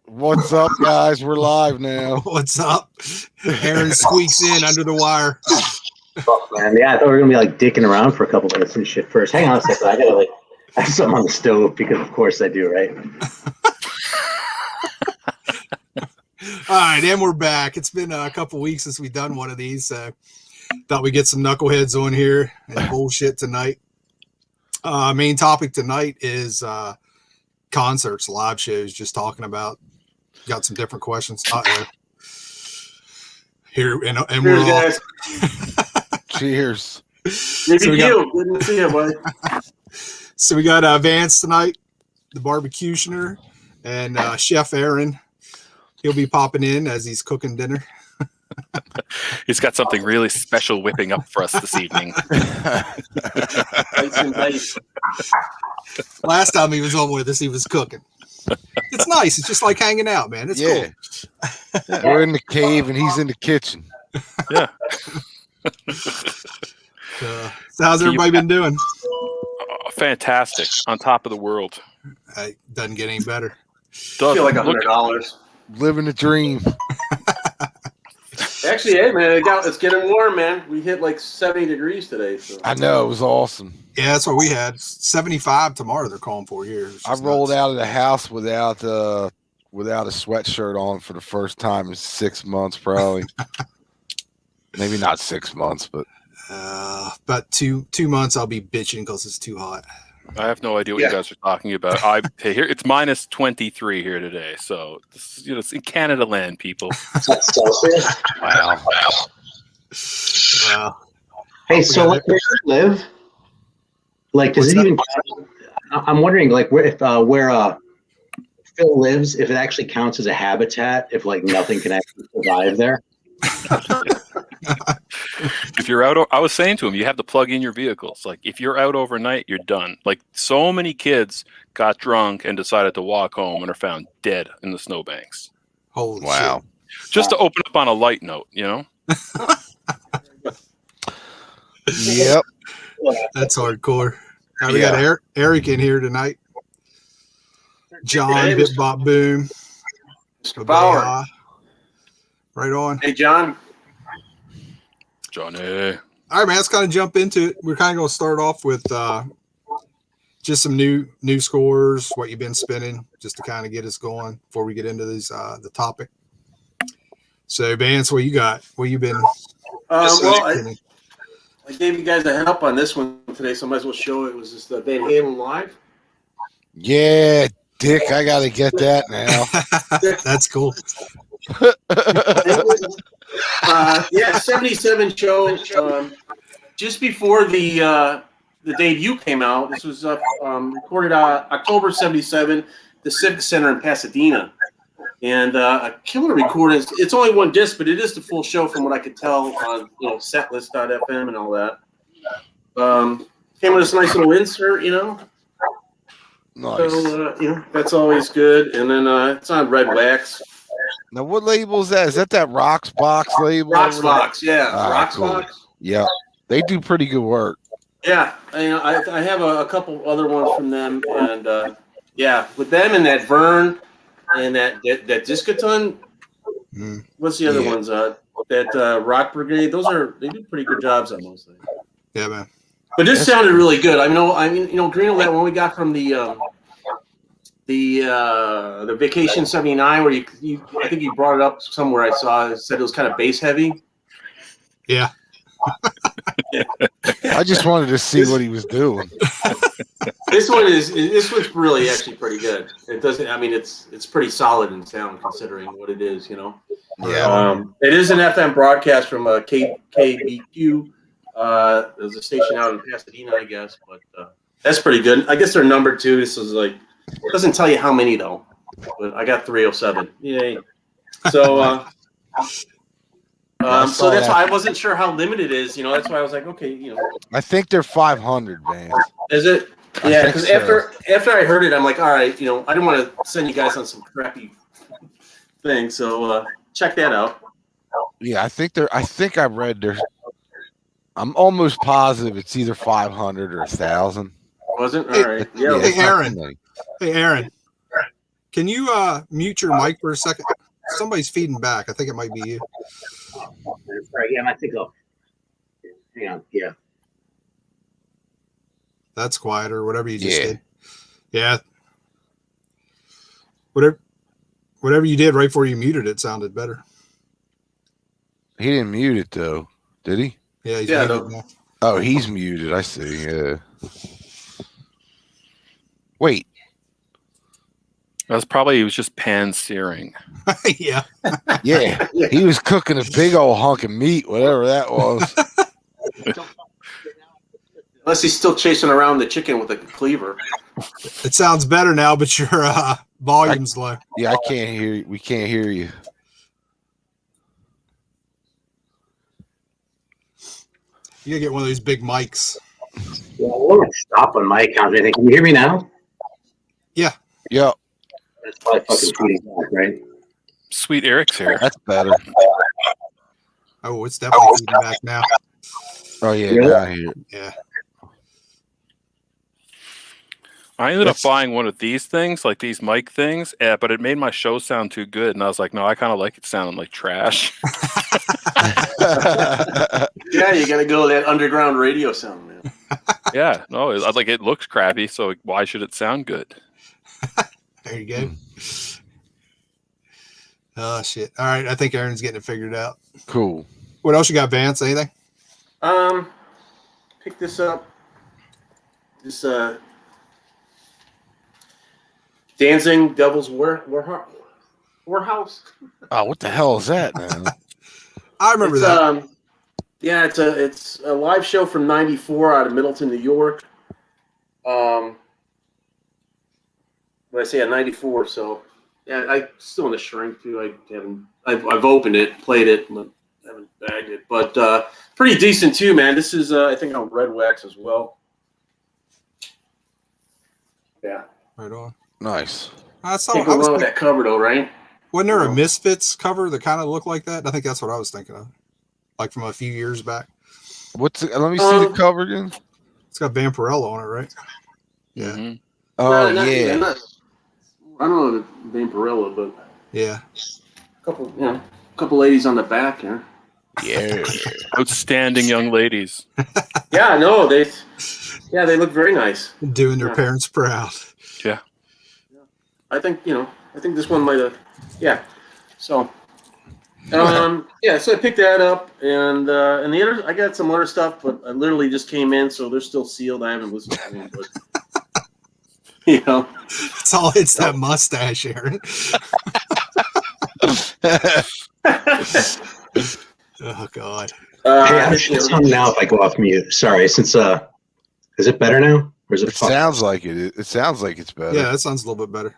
What's up, guys? We're live now. What's up? Aaron squeaks in under the wire. Oh, man. Yeah, I thought we were gonna be like dicking around for a couple minutes and shit first. Hang on a second. I gotta have something on the stove because of course I do, right? All right, and we're back. It's been a couple weeks since we've done one of these. Thought we'd get some knuckleheads on here and bullshit tonight. Main topic tonight is concerts, live shows, just talking about. Got some different questions. Here, and we're all. Guys. Cheers. Good to see you, buddy. So we got Vance tonight, the Bbqutioner, and Chef Aaron. He'll be popping in as he's cooking dinner. He's got something really special whipping up for us this evening. Last time he was on with us, he was cooking. It's nice. It's just like hanging out, man. It's cool. We're in the cave and he's in the kitchen. Yeah. So how's everybody been doing? Fantastic. On top of the world. It doesn't get any better. I feel like $100. Living the dream. Actually, hey man, it's getting warm, man. We hit like 70 degrees today. So. I know, it was awesome. Yeah, that's what we had. 75 tomorrow they're calling for here. I rolled out of the house without a sweatshirt on for the first time in 6 months, probably. Maybe not 6 months, but about two months I'll be bitching because it's too hot. I have no idea what you guys are talking about. Here it's minus 23 here today, so it's in Canada land, people. wow. Hey, so like, where you live? Like, does it even? I'm wondering, like, where Phil lives, if it actually counts as a habitat, if like nothing can actually survive there. If you're out, I was saying to him, you have to plug in your vehicles. Like, if you're out overnight, you're done. Like, so many kids got drunk and decided to walk home and are found dead in the snowbanks. Holy wow! shit. Just to open up on a light note, you know. Yep. That's hardcore. Now we got Eric in here tonight. John, Bit Bop Boom. Mr. Bauer. Right on. Hey, John. Johnny. All right, man. Let's kind of jump into it. We're kind of going to start off with just some new scores, what you've been spinning, just to kind of get us going before we get into these the topic. So, Vance, what you got? What you been? I gave you guys a help on this one today, so I might as well show it. It was just the Van Halen live. Yeah, Dick, I got to get that now. That's cool. 77 show. Just before the debut came out. This was recorded October '77, the Civic Center in Pasadena, and a killer recording. It's only one disc, but it is the full show from what I could tell on setlist.fm and all that. Came with this nice little insert, Nice. So that's always good, and then it's on red wax. Now, what label is that? Is that Rocks Box label? Rocks Box, yeah. Rocks cool. Box. Yeah, they do pretty good work. Yeah, I have a couple other ones from them, and with them and that Vern and that Discoton. What's the other ones? That Rock Brigade. They do pretty good jobs on those things. Yeah, man. But this sounded really good. Greeno, that one we got from the Vacation '79, where I think you brought it up somewhere. I saw it said it was kind of bass heavy. Yeah. I just wanted to see what he was doing. This one's really actually pretty good. It doesn't. I mean, it's pretty solid in sound considering what it is. Yeah. It is an FM broadcast from KBQ. There's a station out in Pasadena, I guess, but that's pretty good. I guess they're number 2. This is it doesn't tell you how many though, but I got 307. Yay! So, so that's why I wasn't sure how limited it is. That's why I was like, okay, I think they're 500, man. Is it? Yeah, because after I heard it, I'm like, all right, I didn't want to send you guys on some crappy thing, so check that out. Yeah, I think I read there. I'm almost positive it's either 500 or 1,000. Was it? All right. Yeah. Hey, Aaron. Hey, Aaron. Can you mute your mic for a second? Somebody's feeding back. I think it might be you. Right. Yeah, I think I'll. Hang on. Yeah. That's quiet or whatever you just Yeah. did. Yeah. Whatever you did right before you muted it sounded better. He didn't mute it though, did he? Yeah, he's Yeah, muted no. now. Oh, he's muted. I see. Yeah. Wait. That's probably he was just pan searing. Yeah. Yeah. He was cooking a big old hunk of meat, whatever that was. Unless he's still chasing around the chicken with a cleaver. It sounds better now, but your volume's low. Yeah, I can't hear you. We can't hear you. You gotta get one of those big mics. Yeah, I won't stop on my account or anything. Can you hear me now? Yep. That's probably fucking feeding back, right? Sweet Eric's here. That's better. Oh, it's definitely feeding back now. Oh yeah, Really? now I hear it. Yeah. I ended up buying one of these things, like these mic things, but it made my show sound too good, and I was like, no, I kind of like it sounding like trash. Yeah, you got to go that underground radio sound, man. Yeah, no, like it looks crappy, so why should it sound good? There you go. Oh shit. All right, I think Aaron's getting it figured out. Cool. What else you got, Vance? Anything? Pick this up. This Dancing Devil's Warehouse. Oh, what the hell is that, man? I remember It's, that. Yeah, it's a live show from '94 out of Middleton, New York. When I say at '94, so yeah, I still in the shrink too. I've opened it, played it, but haven't bagged it. But pretty decent too, man. This is I think on Red Wax as well. Yeah, Right on. Nice. I saw. can't I go was wrong with thinking, that cover though, right? wasn't there a Misfits cover that kind of looked like that? I think that's what I was thinking of, like from a few years back. What's it? Let me see the cover again. It's got Vampirella on it, right? Yeah. Mhm. Oh No, yeah. I don't know the name Perella, but Yeah. couple ladies on the back here. Yeah. Outstanding young ladies. Yeah, no, they look very nice. Doing their Yeah. parents proud. Yeah. I think this one might have, yeah. So, yeah, so I picked that up, and the other, I got some other stuff, but I literally just came in, so they're still sealed. I haven't listened to them, but It's that mustache, Aaron. Oh God. Hey, I should song now if I go off mute. Sorry, since is it better now? Or is it It sounds like it. It sounds like it's better. Yeah, that sounds a little bit better.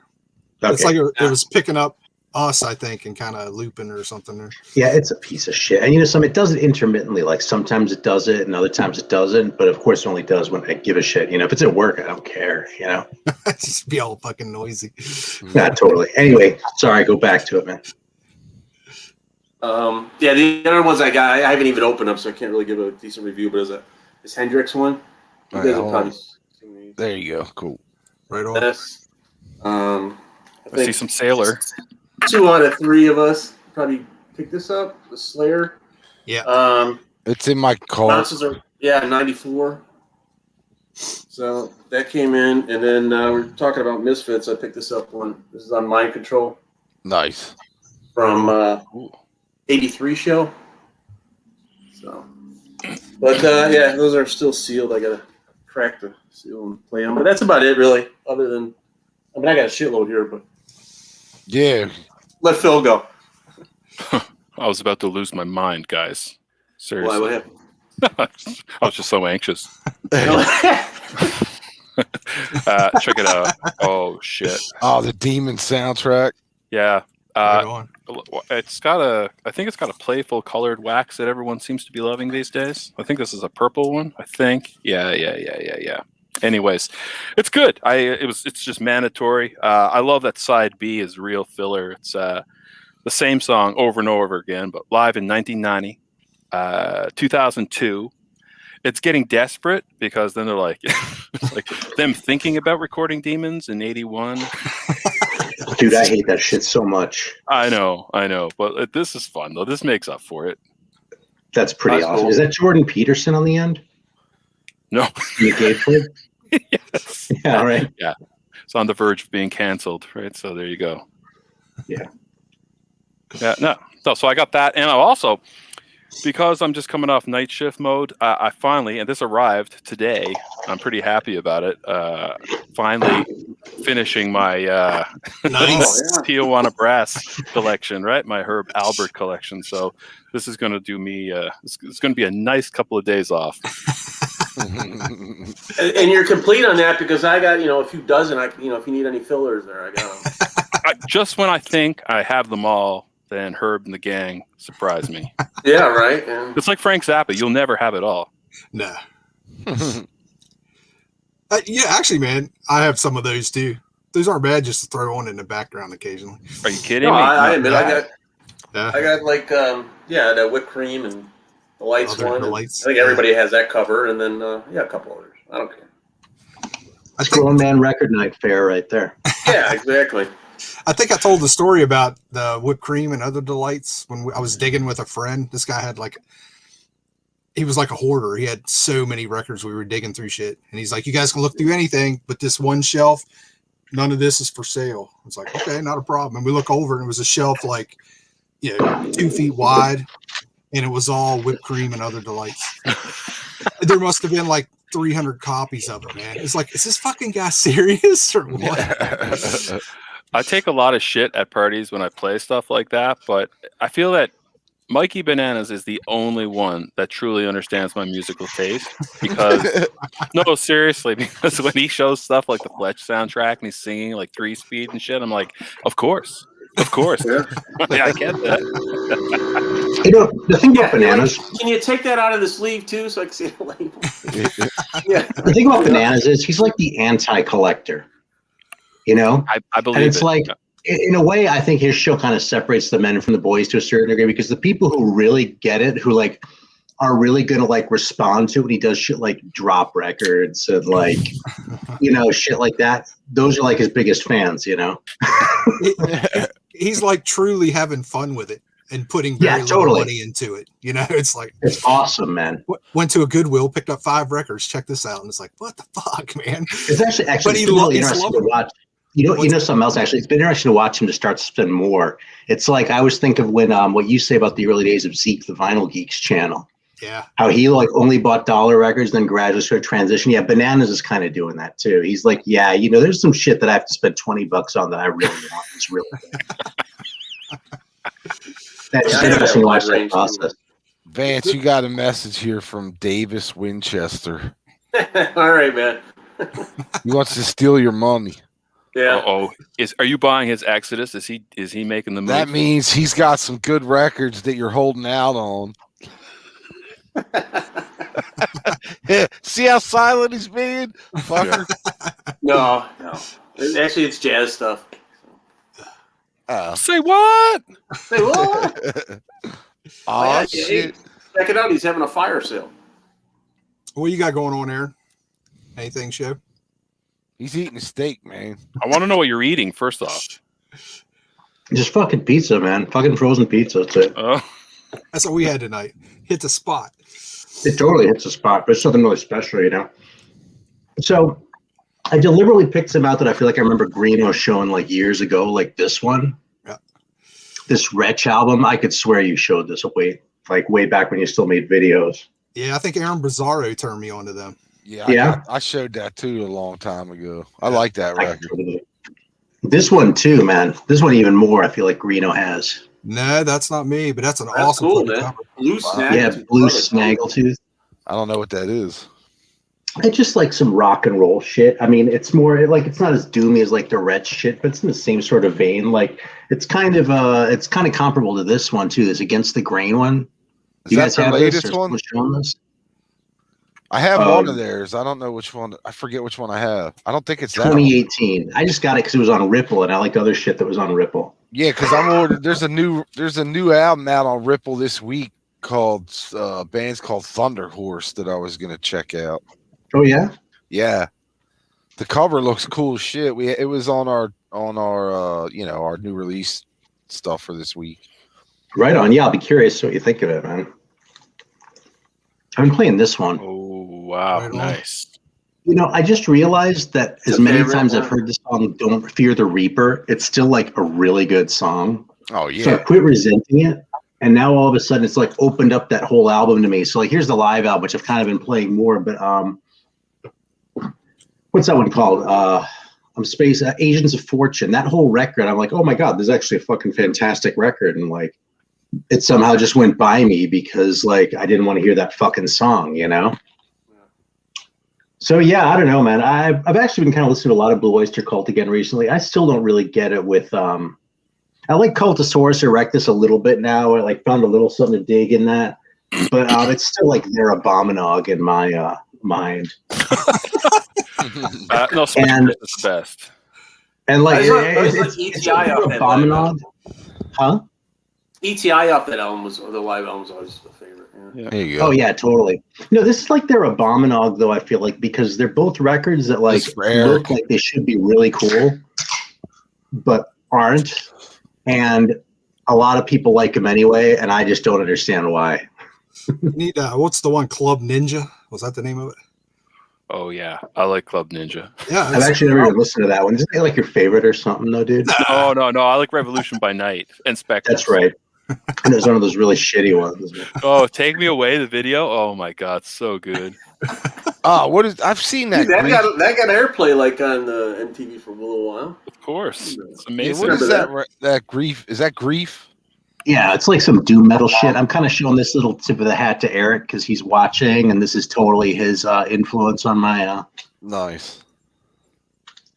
Okay. It's like it was picking up us, I think, and kind of looping or something there. Yeah, it's a piece of shit. And it does it intermittently. Like sometimes it does it and other times it doesn't. But of course it only does when I give a shit. If it's at work, I don't care, Just be all fucking noisy. Not totally. Anyway, sorry, go back to it, man. Yeah, the other ones I got, I haven't even opened up, so I can't really give a decent review. But this Hendrix one, you All guys right, have hold probably on. seen these. There you go. Cool. Right on. This, I see think some Sailor. 2 out of 3 of us probably picked this up. The Slayer. Yeah. It's in my car. Bounces are 94. So that came in, and then we're talking about Misfits. I picked this up one. This is on Mind Control Nice. from '83 show. So, but yeah, those are still sealed. I gotta crack the seal and play them, but that's about it, really. Other than, I got a shitload here, but Yeah. let Phil go. I was about to lose my mind, guys. Seriously. Why? What happened? I was just so anxious. Check it out. Oh shit. Oh, the Demon soundtrack. Yeah. Right on. I think it's got a playful colored wax that everyone seems to be loving these days. I think this is a purple one. I think. Yeah. Anyways, it's good. It's just mandatory. I love that side B is real filler. It's the same song over and over again, but live in 1990, 2002. It's getting desperate because then they're like, it's like them thinking about recording Demons in '81. Dude, I hate that shit so much. I know, but this is fun though. This makes up for it. That's pretty awesome. Cool. Is that Jordan Peterson on the end? No. The Gatefold? Yes. Yeah, right. Yeah. It's on the verge of being canceled, right? So there you go. Yeah. Yeah, no. So I got that, and I also, because I'm just coming off night shift mode, I finally, and this arrived today, I'm pretty happy about it, finally finishing my Nice. Tijuana Brass collection, right? My Herb Albert collection. So this is going to do me, it's going to be a nice couple of days off. And you're complete on that because I got, a few dozen. If you need any fillers there, I got them. Just when I think I have them all, then Herb and the gang surprise me. Yeah, right. Yeah. It's like Frank Zappa. You'll never have it all. No. Yeah, actually, man, I have some of those too. Those aren't bad just to throw on in the background occasionally. Are you kidding No, me? I admit I Yeah. got like the whipped cream and the lights Other one. lights. I think everybody has that cover, and then a couple others. I don't care. I It's think, Grown Man Record Night Fair right there. Yeah, exactly. I think I told the story about the whipped cream and other delights when I was digging with a friend. This guy had he was like a hoarder. He had so many records. We were digging through shit. And he's like, you guys can look through anything, but this one shelf, none of this is for sale. I was like, okay, not a problem. And we look over and it was a shelf 2 feet wide. And it was all whipped cream and other delights. There must have been 300 copies of it, man. It's like, is this fucking guy serious or what? I take a lot of shit at parties when I play stuff like that, but I feel that Mikey Bananas is the only one that truly understands my musical taste. Because, no, seriously, because when he shows stuff like the Fletch soundtrack and he's singing 3-speed and shit, I'm like, of course. Yeah, I get that. The thing about Bananas. Can you take that out of the sleeve too, so I can see the label? Yeah. The thing about Bananas is he's like the anti-collector. I believe and it's it. In a way, I think his show kind of separates the men from the boys to a certain degree, because the people who really get it, who are really going to respond to when he does shit like drop records and shit like that, those are his biggest fans, He's truly having fun with it and putting very little money into it. It's awesome, man. Went to a Goodwill, picked up 5 records, check this out, and it's like, what the fuck, man? It's actually really interesting to watch. Something else, actually. It's been interesting to watch him to start to spend more. It's I always think of when what you say about the early days of Zeke, the Vinyl Geeks channel. Yeah. How he only bought dollar records, then gradually started transition. Yeah, Bananas is kind of doing that too. He's there's some shit that I have to spend $20 on that I really want. It's really good. That's interesting to watch that process. Vance, you got a message here from Davis Winchester. All right, man. He wants to steal your money. Yeah. Are you buying his Exodus? Is he making the move? That means he's got some good records that you're holding out on. See how silent he's being? Fucker. No. Actually, it's jazz stuff. Say what? Say what? Oh, shit. Check it out. He's having a fire sale. What you got going on there? Anything, Show? He's eating a steak, man. I want to know what you're eating, first off. Just fucking pizza, man. Fucking frozen pizza. That's it. Oh. That's what we had tonight. Hit the spot. It totally hits the spot, but it's something really special, So I deliberately picked some out that I feel like I remember Greeno showing years ago, like this one. Yeah. This Wretch album. I could swear you showed this way back when you still made videos. Yeah, I think Aaron Bizarro turned me on to them. Yeah. I showed that too a long time ago. I like that record. This one too, man. This one even more. I feel like Greeno has. No, that's not me, but that's awesome cool, man. cover. Blue Snaggletooth. Yeah, Blue Snaggletooth. I don't know what that is. It's just some rock and roll shit. I mean, it's more it's not as doomy as the Wretch shit, but it's in the same sort of vein. It's kind of comparable to this one too. This Against the Grain one. Is You that guys the have latest this? Or one? showing this? I have one of theirs. I don't know which one. I forget which one I have. I don't think it's that 2018. I just got it because it was on Ripple, and I liked other shit that was on Ripple. Yeah, because I'm ordered. There's a new album out on Ripple this week called band's called Thunder Horse that I was gonna check out. Oh yeah. Yeah, the cover looks cool as shit. It was on our our our new release stuff for this week. Right on. Yeah, I'll be curious what you think of it, man. I'm playing this one. Oh wow, Right on. nice. I just realized that It's as a many favorite times I've one. heard the song "Don't Fear the Reaper," it's still like a really good song. Oh So I yeah. quit resenting it, and now all of a sudden it's like opened up that whole album to me. So like, here's the live album, which I've kind of been playing more. But what's that one called? Space Agents of Fortune. That whole record, I'm like, oh my god, this is actually a fucking fantastic record, and like, it somehow just went by me because like I didn't want to hear that fucking song. So yeah, I don't know, man. I've actually been kind of listening to a lot of Blue Oyster Cult again recently. I still don't really get it with I like Cultosaurus Erectus a little bit now. I like found a little something to dig in that, but it's still like their abominog in my mind. No, Spectre is the best. And like I just it's like it's ETI off that live abominog, huh? ETI off that album was, or the live album was always a favorite. Yeah. There you go. Oh yeah, totally. No, this is like their abominog though. I feel like because they're both records that like This for Eric. look like they should be really cool, but aren't. And a lot of people like them anyway, and I just don't understand why. Need what's the one? Club Ninja? Was that the name of it? Oh yeah, I like Club Ninja. Yeah, I've actually never even listened to that one. Isn't it like your favorite or something though, dude? No, I like Revolution by Night and Spectre. That's right. And it was one of those really shitty ones. Oh, Take Me Away, the video. Oh my god, so good. Oh, what is? I've seen that. Dude, that Greek- got airplay like on MTV for a little while. Of course, it's Yeah, amazing. what is Remember that grief? Is that grief? Yeah, it's like some doom metal shit. I'm kind of showing this little tip of the hat to Eric because he's watching, and this is totally his influence on my Nice.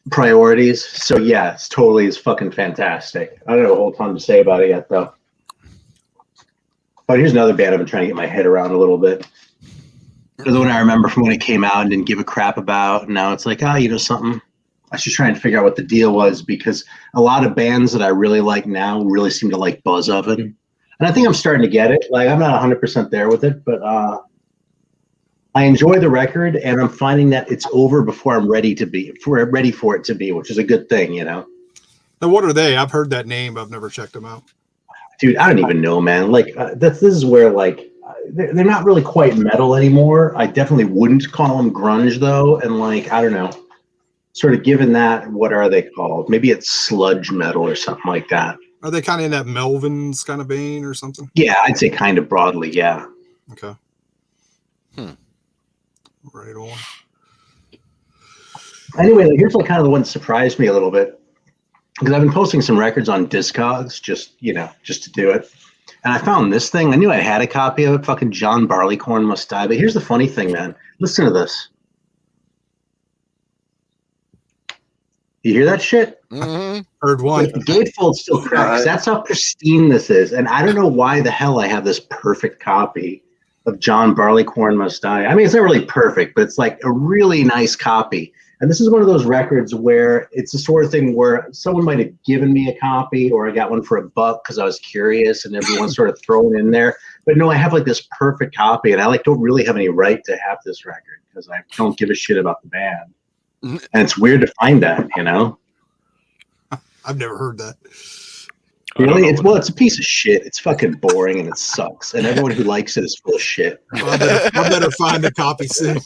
priorities. So yeah, it's totally is fucking fantastic. I don't know a whole ton to say about it yet though. But here's another band I've been trying to get my head around a little bit. The one I remember from when it came out and didn't give a crap about. And now it's like, something. I should try and figure out what the deal was because a lot of bands that I really like now really seem to like Buzz Oven. And I think I'm starting to get it. Like I'm not 100% there with it, but I enjoy the record and I'm finding that it's over before I'm ready for it to be, which is a good thing, Now, what are they? I've heard that name, but I've never checked them out. Dude, I don't even know, man. Like this is where like they're not really quite metal anymore. I definitely wouldn't call them grunge though. And like, I don't know, sort of given that, what are they called? Maybe it's sludge metal or something like that. Are they kind of in that Melvins kind of vein or something? Yeah, I'd say kind of broadly, yeah. Okay. Right on. Anyway, like, here's like kind of the one that surprised me a little bit because I've been posting some records on Discogs just to do it. And I found this thing. I knew I had a copy of it. Fucking John Barleycorn Must Die. But here's the funny thing, man. Listen to this. You hear that shit? Mm-hmm. Heard one. Like, the gatefold still cracks. That's how pristine this is. And I don't know why the hell I have this perfect copy of John Barleycorn Must Die. I mean, it's not really perfect, but it's like a really nice copy. And this is one of those records where it's the sort of thing where someone might have given me a copy or I got one for $1 because I was curious and everyone's sort of thrown in there. But no, I have like this perfect copy and I like don't really have any right to have this record because I don't give a shit about the band. And it's weird to find that, I've never heard that. Really? It's a piece of shit. It's fucking boring and it sucks. And everyone who likes it is full of shit. I better find the copy soon.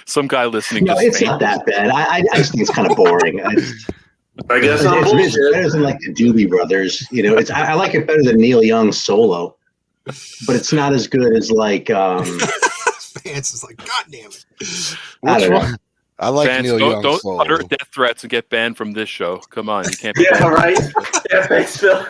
Some guy listening. No, just it's not that bad. I just think it's kind of boring. I guess I'm It's bullshit. better than like the Doobie Brothers. I like it better than Neil Young's solo, but it's not as good as like Vance is like, God damn it. I don't know. I like Vance, Neil Young don't solo. utter death threats and get banned from this show. Come on, you can't be Yeah, banned. right. Yeah, thanks, Phil.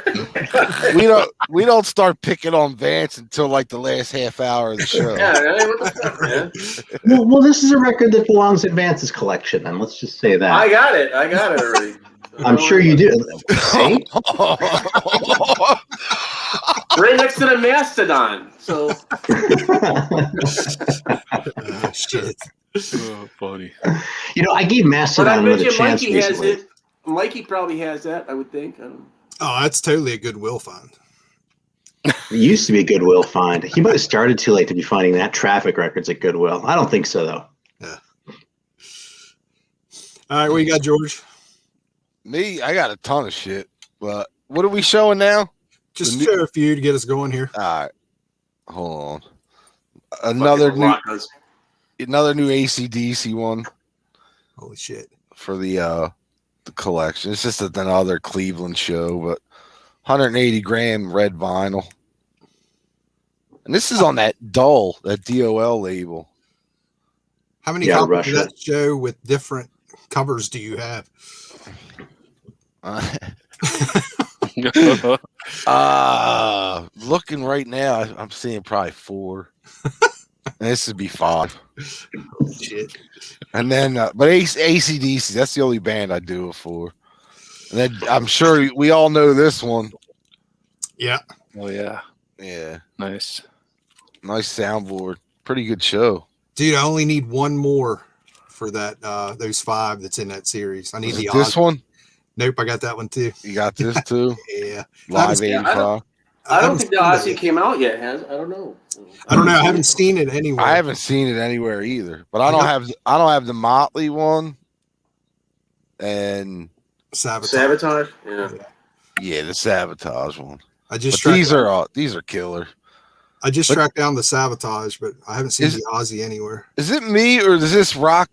We don't start picking on Vance until like the last half hour of the show. Yeah, right? What the fuck, man? Well, this is a record that belongs in Vance's collection, then let's just say that. I got it already. I'm sure you do. See? Right next to the Mastodon. So Oh, shit. Oh, funny. I gave but I Mastodon bet another you chance Mikey has recently. it. Mikey probably has that, I would think. I don't know. Oh, that's totally a Goodwill find. It used to be a Goodwill find. He might have started too late to be finding that Traffic records at Goodwill. I don't think so, though. Yeah. All right, what you got, George? Me, I got a ton of shit. But what are we showing now? Just share a few to get us going here. All right. Hold on. Fucking Another new AC/DC one Holy shit. for the collection. It's just another Cleveland show, but 180 gram red vinyl. And this is on that DOL label. How many Yeah, copies of Russia. that show with different covers do you have? Looking right now, I'm seeing probably 4. And this would be 5. Shit. And then, but AC/DC, that's the only band I do it for. And then I'm sure we all know this one. Yeah. Oh yeah, Yeah, nice. nice soundboard. Pretty good show. Dude, I only need one more for that those 5 that's in that series. I need Is the it this Ozzy. one? Nope, I got that one too. You got this too? Yeah. Live Yeah, 85. I don't haven't think the seen it Ozzy yet. came out yet. I don't know. I don't know. I haven't seen it anywhere. I haven't seen it anywhere either. But I don't have the Motley one. And Sabotage. Yeah. yeah, the Sabotage one. I just But tracked these are killer. I just but- tracked down the Sabotage, but I haven't seen Is- the Ozzy anywhere. Is it me or does this Rock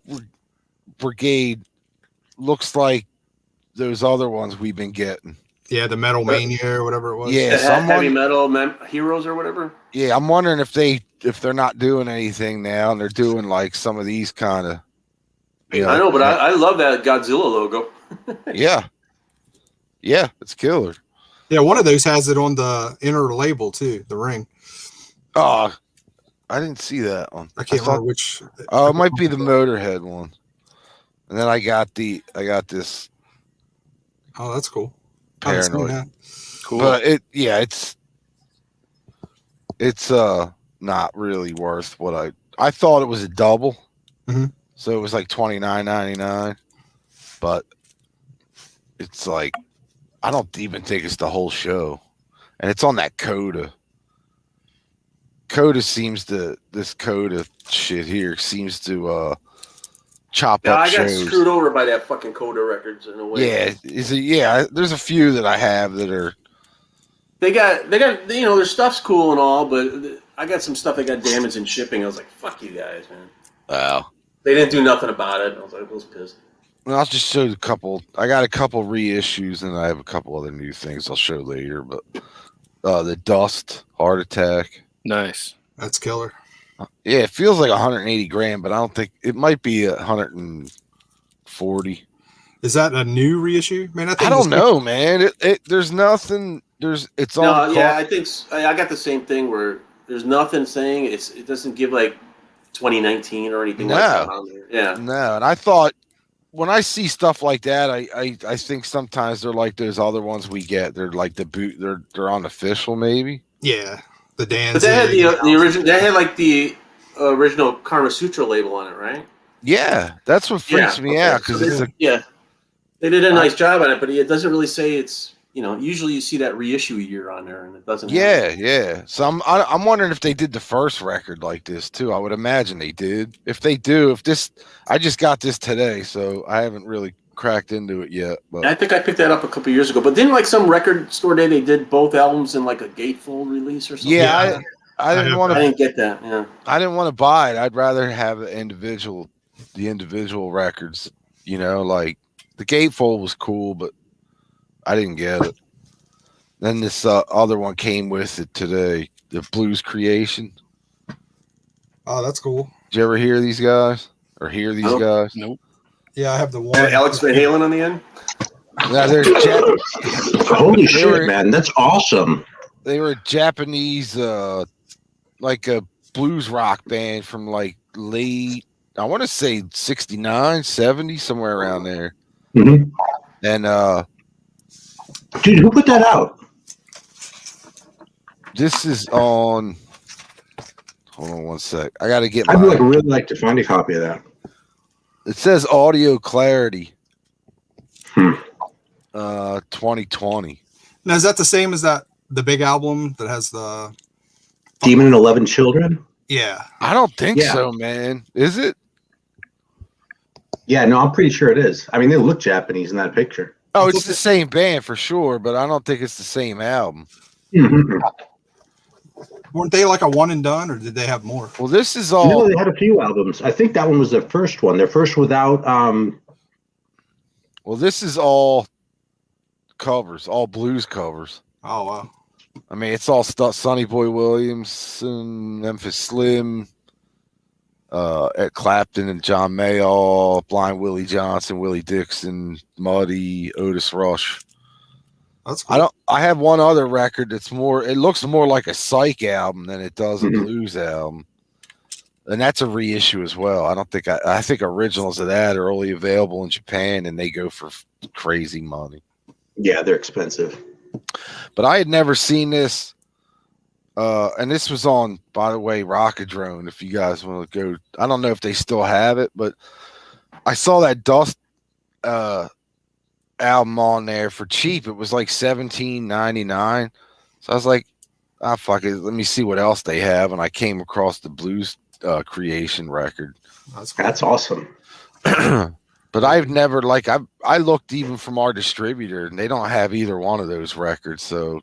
Brigade looks like those other ones we've been getting? Yeah, the Metal Mania or whatever it was. Yeah, Heavy metal heroes or whatever. Yeah, I'm wondering if they're not doing anything now and they're doing like some of these kind of. I know, but I love that Godzilla logo. Yeah, it's killer. Yeah, one of those has it on the inner label too, the ring. Oh, I didn't see that one. I can't remember which. Oh, it might be the Motorhead one. And then I got this Oh, that's cool. I haven't seen Paranoid. that. Cool. But it's not really worth what I thought it was a double. Mhm. So it was like $29.99. But it's like I don't even think it's the whole show. And it's on that Coda. This Coda shit here seems to chop Yeah, up I got shows. screwed over by that fucking Coda Records in a way. Yeah, there's a few that I have that are They got their stuff's cool and all, but I got some stuff that got damaged in shipping. I was like, fuck you guys, man. wow. They didn't do nothing about it. I was pissed. Well, I'll just show a couple. I got a couple reissues, and I have a couple other new things I'll show later. But the Dust Heart Attack. Nice. That's killer. Yeah, it feels like 180 grand, but I don't think it might be 140. Is that a new reissue? Man, I don't know, man. There's nothing. It's all. No, yeah, I think I got the same thing where there's nothing saying it doesn't give like 2019 or anything like that on there. Yeah. No, and I thought when I see stuff like that, I think sometimes they're like those other ones we get. They're like the boot. They're unofficial, maybe. Yeah, the Dan. But they had the original. They had like the original Karma Sutra label on it, right? Yeah, that's what freaks me out because they did a nice job on it, but it doesn't really say it's. Usually you see that reissue year on there, and it doesn't. Yeah. So I'm wondering if they did the first record like this too. I would imagine they did. If they do, I just got this today, so I haven't really cracked into it yet. But I think I picked that up a couple years ago. But didn't like some record store day they did both albums in like a gatefold release or something? yeah, I didn't want I to. didn't get that. Yeah. I didn't want to buy it. I'd rather have the individual records. Like the gatefold was cool, but I didn't get it. Then this other one came with it today, the Blues Creation. Oh, that's cool. Did you ever hear these guys? Or hear these guys? Nope. Yeah, I have the one. And Alex Van Halen on the end. Yeah, Holy shit, man. That's awesome. They were a Japanese, like a blues rock band from like late, I want to say 69, 70, somewhere around there. Mm-hmm. And dude, who put that out? this is on. Hold on one sec. I got to get. I'd really like to find a copy of that. It says Audio Clarity. 2020. Now, is that the same as the big album that has the Demon and 11 Children? Yeah. I don't think Yeah. so, man. Is it? Yeah, no, I'm pretty sure it is. I mean, they look Japanese in that picture. Oh, it's the same band for sure, but I don't think it's the same album. Mhm. Weren't they like a one and done, or did they have more? Well, this is No, all. they had a few albums. I think that one was their first one. Their first without. Well, this is all covers, all blues covers. Oh wow. I mean, it's all stuff. Sonny Boy Williamson, Memphis Slim, Ed Clapton and John Mayall, Blind Willie Johnson, Willie Dixon, Muddy, Otis Rush. That's cool. I have one other record that's more. It looks more like a psych album than it does a blues album, and that's a reissue as well. I don't think I think originals of that are only available in Japan, and they go for crazy money. Yeah, they're expensive. But I had never seen this, and this was on, by the way, Rockadrone. If you guys want to go, I don't know if they still have it, but I saw that Dust album on there for cheap. It was like $17.99. So I was like, fuck it, let me see what else they have, and I came across the Blues Creation record. That's cool. That's awesome. But I've never I looked even from our distributor, and they don't have either one of those records. So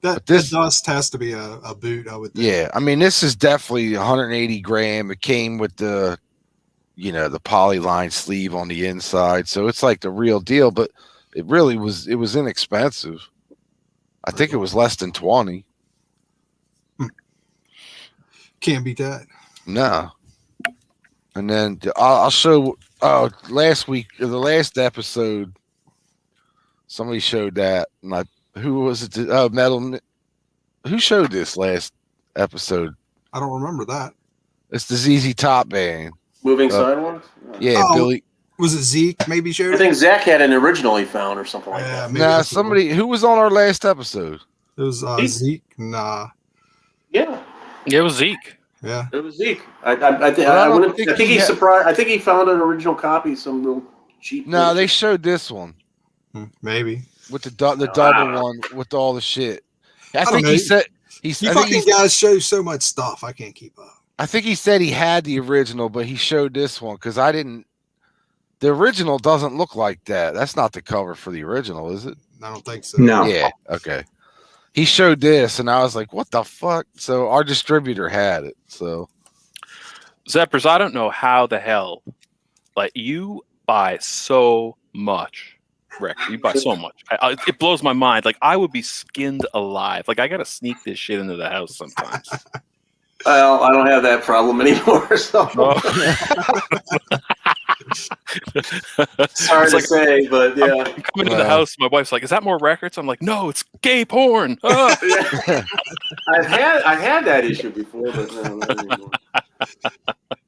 That Dust has to be a boot, I would think. yeah, I mean, this is definitely 180 gram. It came with the polyline sleeve on the inside, so it's like the real deal. But it really was. It was inexpensive. I think it was less than 20. Can't beat that. No. And then I'll show. Oh, last week, the last episode, somebody showed that. And who was it? Oh, Metal. Who showed this last episode? I don't remember that. It's the ZZ Top band. Moving Sidewalks? Yeah, Oh, Billy. Was it Zeke? Maybe showed I it. think Zach had an original he found or something like that. Maybe Nah, that's the one. somebody who was on our last episode. It was Zeke. Nah. Yeah, Yeah, it was Zeke. Yeah. it was Zeke. I don't think think he he's had- surprised. I think he found an original copy, some real cheap. No, they showed this one Maybe. with the double one with all the shit. I don't think know. he said You I think fucking guys show so much stuff. I can't keep up. I think he said he had the original, but he showed this one because I didn't. The original doesn't look like that. That's not the cover for the original, is it? I don't think so. No. Yeah. Okay. He showed this, and I was like, "What the fuck?" So our distributor had it. So Zeppers, I don't know how the hell, like, you buy so much record. You buy so much. It blows my mind. Like, I would be skinned alive. Like, I gotta sneak this shit into the house sometimes. Well, I don't have that problem anymore. So sorry to say, but yeah. I'm coming to the house. My wife's like, "Is that more records?" I'm like, "No, it's gay porn." Ah. Yeah. I had that issue before, but no, not anymore.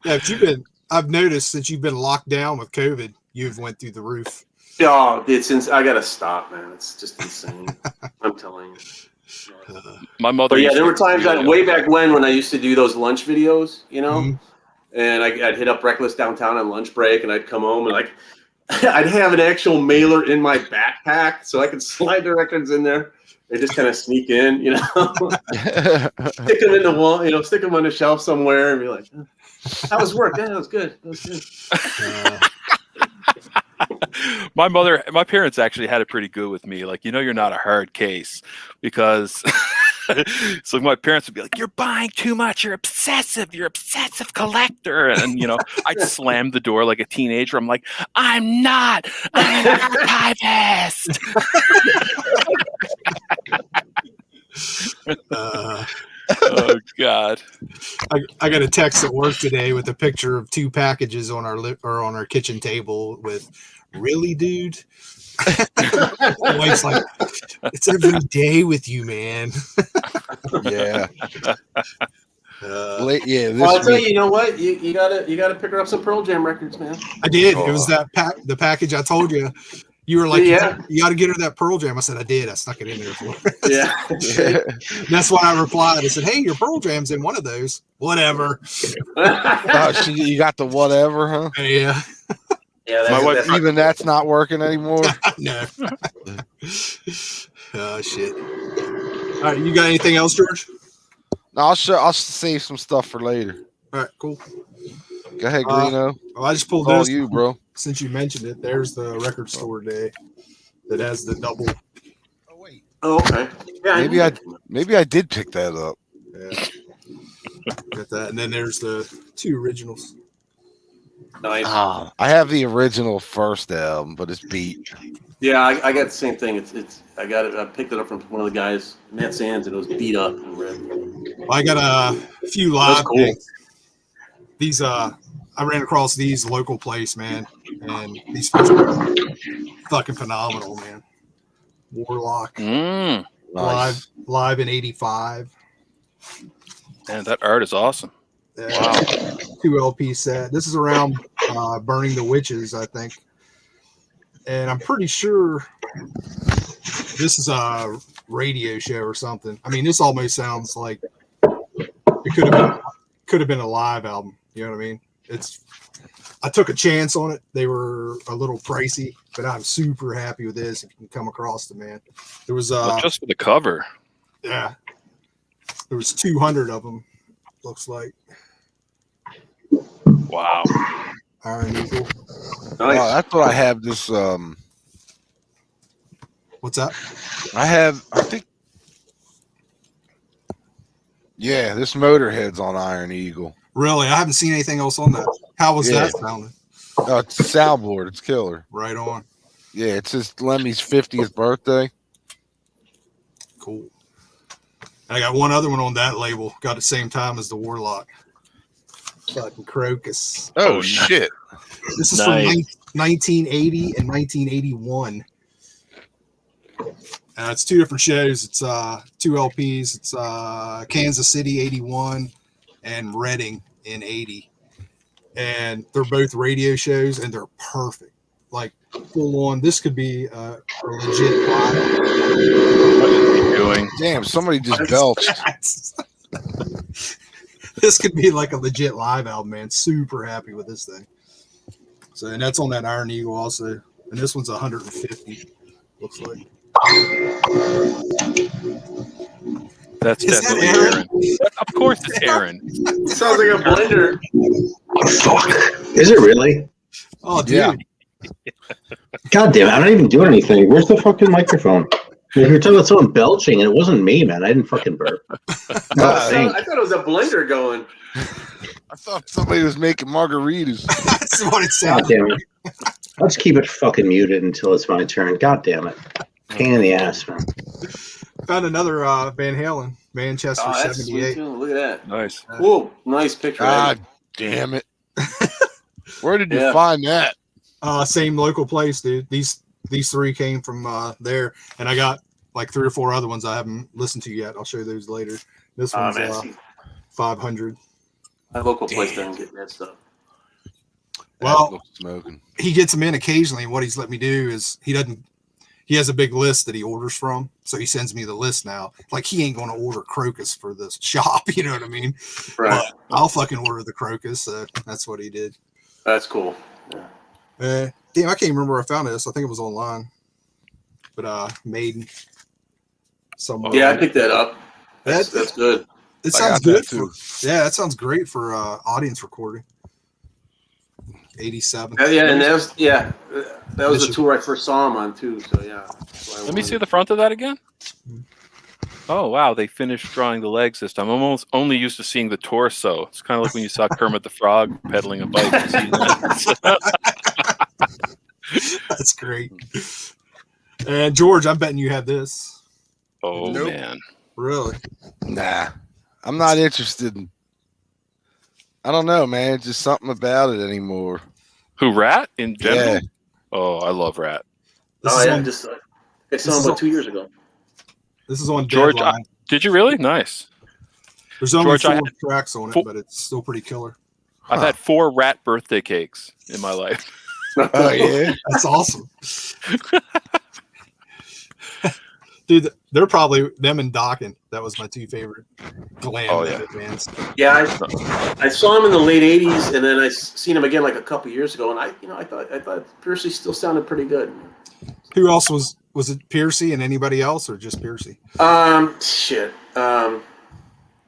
Yeah, I've noticed since you've been locked down with COVID, you've went through the roof. Oh, I gotta stop, man. It's just insane. I'm telling you. My mother. But yeah, used there to were times way back when I used to do those lunch videos, and I'd hit up Reckless downtown on lunch break, and I'd come home and like I'd have an actual mailer in my backpack so I could slide the records in there and just kind of sneak in, stick them in the wall, stick them on the shelf somewhere, and be like, "How was work? Yeah, that was good. That was good." My parents actually had it pretty good with me. Like, you're not a hard case, because so my parents would be like, "You're buying too much. You're obsessive collector." And, I'd slam the door like a teenager. I'm like, "I'm not. I'm an archivist." Oh God! I got a text at work today with a picture of 2 packages on our kitchen table with, "Really, dude?" My wife's like, "It's every day with you, man." yeah. Uh, Yeah. This Well, I'll tell week- you, you know what? You gotta pick her up some Pearl Jam records, man. I did. It was the package I told you. You were like, Yeah. you got to get her that Pearl Jam. I said, I did. I snuck it in there for her. Yeah. Yeah. That's why I replied. I said, "Hey, your Pearl Jam's in one of those." Whatever. Oh, you got the whatever, huh? Yeah. Yeah, My wife- Even that's not working anymore. No. Oh shit. All right, you got anything else, George? No, I'll save some stuff for later. All right, cool. Go ahead, Greeno. Well, I just pulled It's all those you, bro. since you mentioned it. There's the record store day. that has the double. Oh wait, Oh, okay. Yeah, maybe I did pick that up. Yeah. Got that, and then there's the 2 originals. nice. I have the original first album, but it's beat. Yeah, I got the same thing. It's I got it. I picked it up from one of the guys, Matt Sands, and it was beat up and red. I got a few That's live cool. things. These I ran across these local place, man, and these folks are fucking phenomenal, man. Warlock Nice. live in '85. Man, that art is awesome. Wow. 2 LP set. This is around Burning the Witches, I think. And I'm pretty sure this is a radio show or something. I mean, this almost sounds like it could have been a live album. You know what I mean? I took a chance on it. They were a little pricey, but I'm super happy with this. If you can come across them, man. There was Just for the cover. yeah. There was 200 of them. Looks like. Wow. Iron Eagle. Nice. Oh, that's what I have. This What's that? I think. Yeah, this Motorhead's on Iron Eagle. Really? I haven't seen anything else on that. How was that sounding? Oh, it's a soundboard. It's killer. Right on. Yeah, it's his Lemmy's 50th birthday. Cool. And I got one other one on that label. Got the same time as the Warlock. Fucking Crocus. Oh shit! This is Nice. from 1980 and 1981. It's 2 different shows. It's 2 LPs. It's Kansas City 81 and Reading in 80. And they're both radio shows, and they're perfect. Like full on. This could be a legit live. What is he doing? Damn, somebody just belched. This could be like a legit live album, man. Super happy with this thing. So, and that's on that Iron Eagle also. And this one's 150. Looks like. That's Is that definitely Aaron? Aaron. Of course it's Aaron. It sounds like a blender. Is it really? Oh, dude. Yeah. God damn it! I'm not even doing anything. Where's the fucking microphone? If you're talking about someone belching, and it wasn't me, man. I didn't fucking burp. I thought it was a blender going. I thought somebody was making margaritas. That's what it God sounds damn it. Let's keep it fucking muted until it's my turn. God damn it. Pain in the ass, man. Found another Van Halen, Manchester Oh, that's sweet 78. too. Look at that. Nice. Whoa, nice picture. God damn it! Where did you Yeah. find that? Same local place, dude. These 3 came from there, and I got like 3 or 4 other ones I haven't listened to yet. I'll show you those later. This Oh, one's man, see, 500. my local place doesn't get that stuff. Well, That's smoking. he gets them in occasionally, and what he's let me do is he has a big list that he orders from, so he sends me the list now. Like, he ain't going to order Crocus for this shop, you know what I mean? Right. But I'll fucking order the Crocus, so that's what he did. That's cool. Yeah. Damn, I can't remember where I found this. I think it was online, but Maiden somewhere. Yeah, I picked that up. That- That's good. It I sounds got that good too. that sounds great for audience recording. 87. Yeah, and that was the tour I first saw him on too. So yeah. Let me see the front of that again. Oh wow, they finished drawing the legs this time. I'm almost only used to seeing the torso. It's kind of like when you saw Kermit the Frog pedaling a bike. You see that? That's great. And George, I'm betting you had this. Oh Nope. man. Really? Nah, I'm not interested in. I don't know, man. Just something about it anymore. Who, Rat in general? Yeah. Oh, I love Rat. This Oh is yeah, on, just I saw him about 2 years ago. this is on George, Deadline. Did you really? Nice. There's only George, I 4 tracks on it, but it's still pretty killer. I've had 4 Rat birthday cakes in my life. Oh yeah. That's awesome. Dude, they're probably them and Dokken. That was my 2 favorite glam Oh, yeah. bands. Yeah, I saw him in the late '80s, and then I seen him again like a couple years ago, and I thought Piercy still sounded pretty good. Who else was it? Piercy and anybody else, or just Piercy? Shit.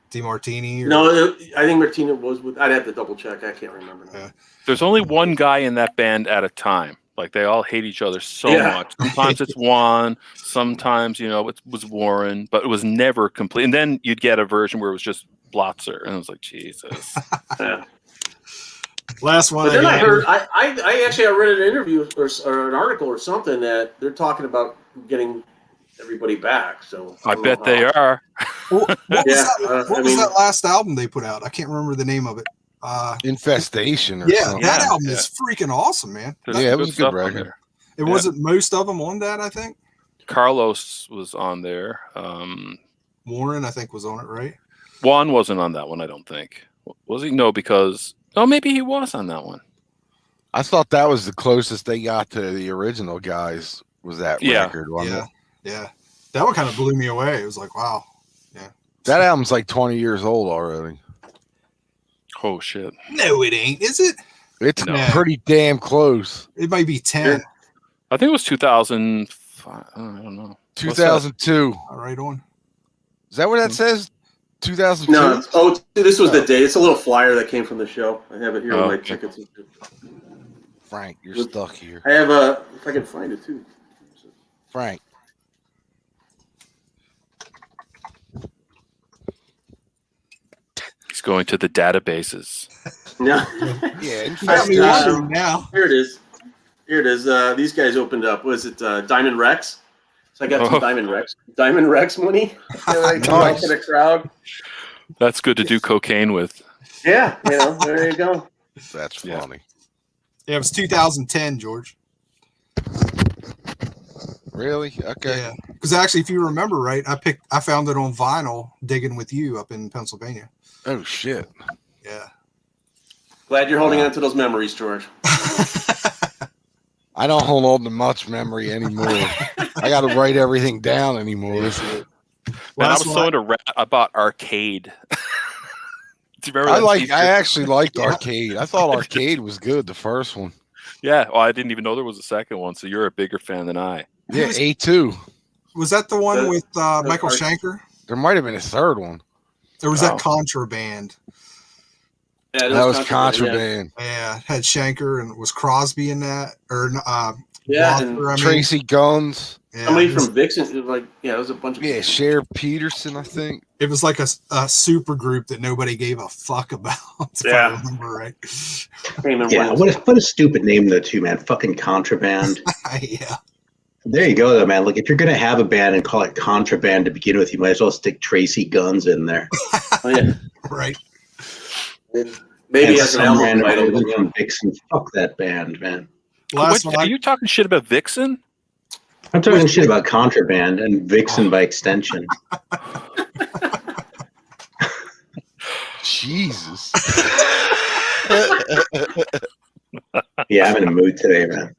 DeMartini? Or, No, I think Martina was with. I'd have to double check. I can't remember now. Yeah. There's only one guy in that band at a time. Like they all hate each other so Yeah. much. Sometimes it's Juan, sometimes it was Warren, but it was never complete. And then you'd get a version where it was just Blotzer, and I was like, Jesus. Yeah. Last one. But then I got heard, I actually read an interview or an article or something that they're talking about getting everybody back. So I don't bet know they how. are. What was, Yeah, that, what I was mean- that last album they put out? I can't remember the name of it. Infestation or Yeah, something. that Yeah, album yeah. is freaking awesome, man. There's Yeah, some it was a good stuff on record. there. It Yeah. wasn't most of them on that, I think. Carlos was on there. Warren, I think, was on it, right? Juan wasn't on that one, I don't think. Was he? No, because maybe he was on that one. I thought that was the closest they got to the original guys. Was that Yeah. record? Wasn't it? Yeah. That one kind of blew me away. It was like, wow. That album's like 20 years old already. Oh shit! No, it ain't, is it? It's No. pretty damn close. It might be 10. I think it was 2005. I don't know. 2002. All right on. Is that what that says? 2002? No, this was the day. It's a little flyer that came from the show. I have it here on my Okay. tickets. Frank, you're stuck here. I have if I can find it too. Frank. He's going to the databases. Yeah. Yeah, You got me wondering now. Here it is. These guys opened up. Was it Diamond Rex? So I got some Diamond Rex money. Nice. To the crowd. That's good to do cocaine with. Yeah, there you go. That's Yeah. funny. Yeah, it was 2010, George. Really? Okay. Yeah. Because actually, if you remember right, I found it on vinyl digging with you up in Pennsylvania. Oh, shit. Yeah. Glad you're holding on to those memories, George. I don't hold on to much memory anymore. I got to write everything down anymore. Man, I Last was so one. into rap. I bought Arcade. Do you remember that? I actually liked Arcade. I thought Arcade was good, the first one. Yeah. Well, I didn't even know there was a second one. So you're a bigger fan than I. Yeah, A2. Was that the one The- with Michael Shanker? There might have been a third one. Or was Oh. that Contraband? Yeah, That was Contraband. Yeah, it had Shanker and was Crosby in that? Or Yeah, and Walker, I mean. Tracy Guns. Yeah, somebody it was- from Vixen. It was it was a bunch of Yeah, Sheriff Peterson, I think. It was like a super group that nobody gave a fuck about, if Yeah. I remember right. I can't remember Yeah, what a stupid name though, too, man. Fucking Contraband. Yeah. There you go, though, man. Like, if you're gonna have a band and call it Contraband to begin with, you might as well stick Tracy Guns in there. Oh, yeah. Right. Maybe And as an some album random title. dude Yeah. from Vixen. Fuck that band, man. Last What, one. are you talking shit about Vixen? I'm talking shit about Contraband and Vixen by extension. Jesus. Yeah, I'm in a mood today, man.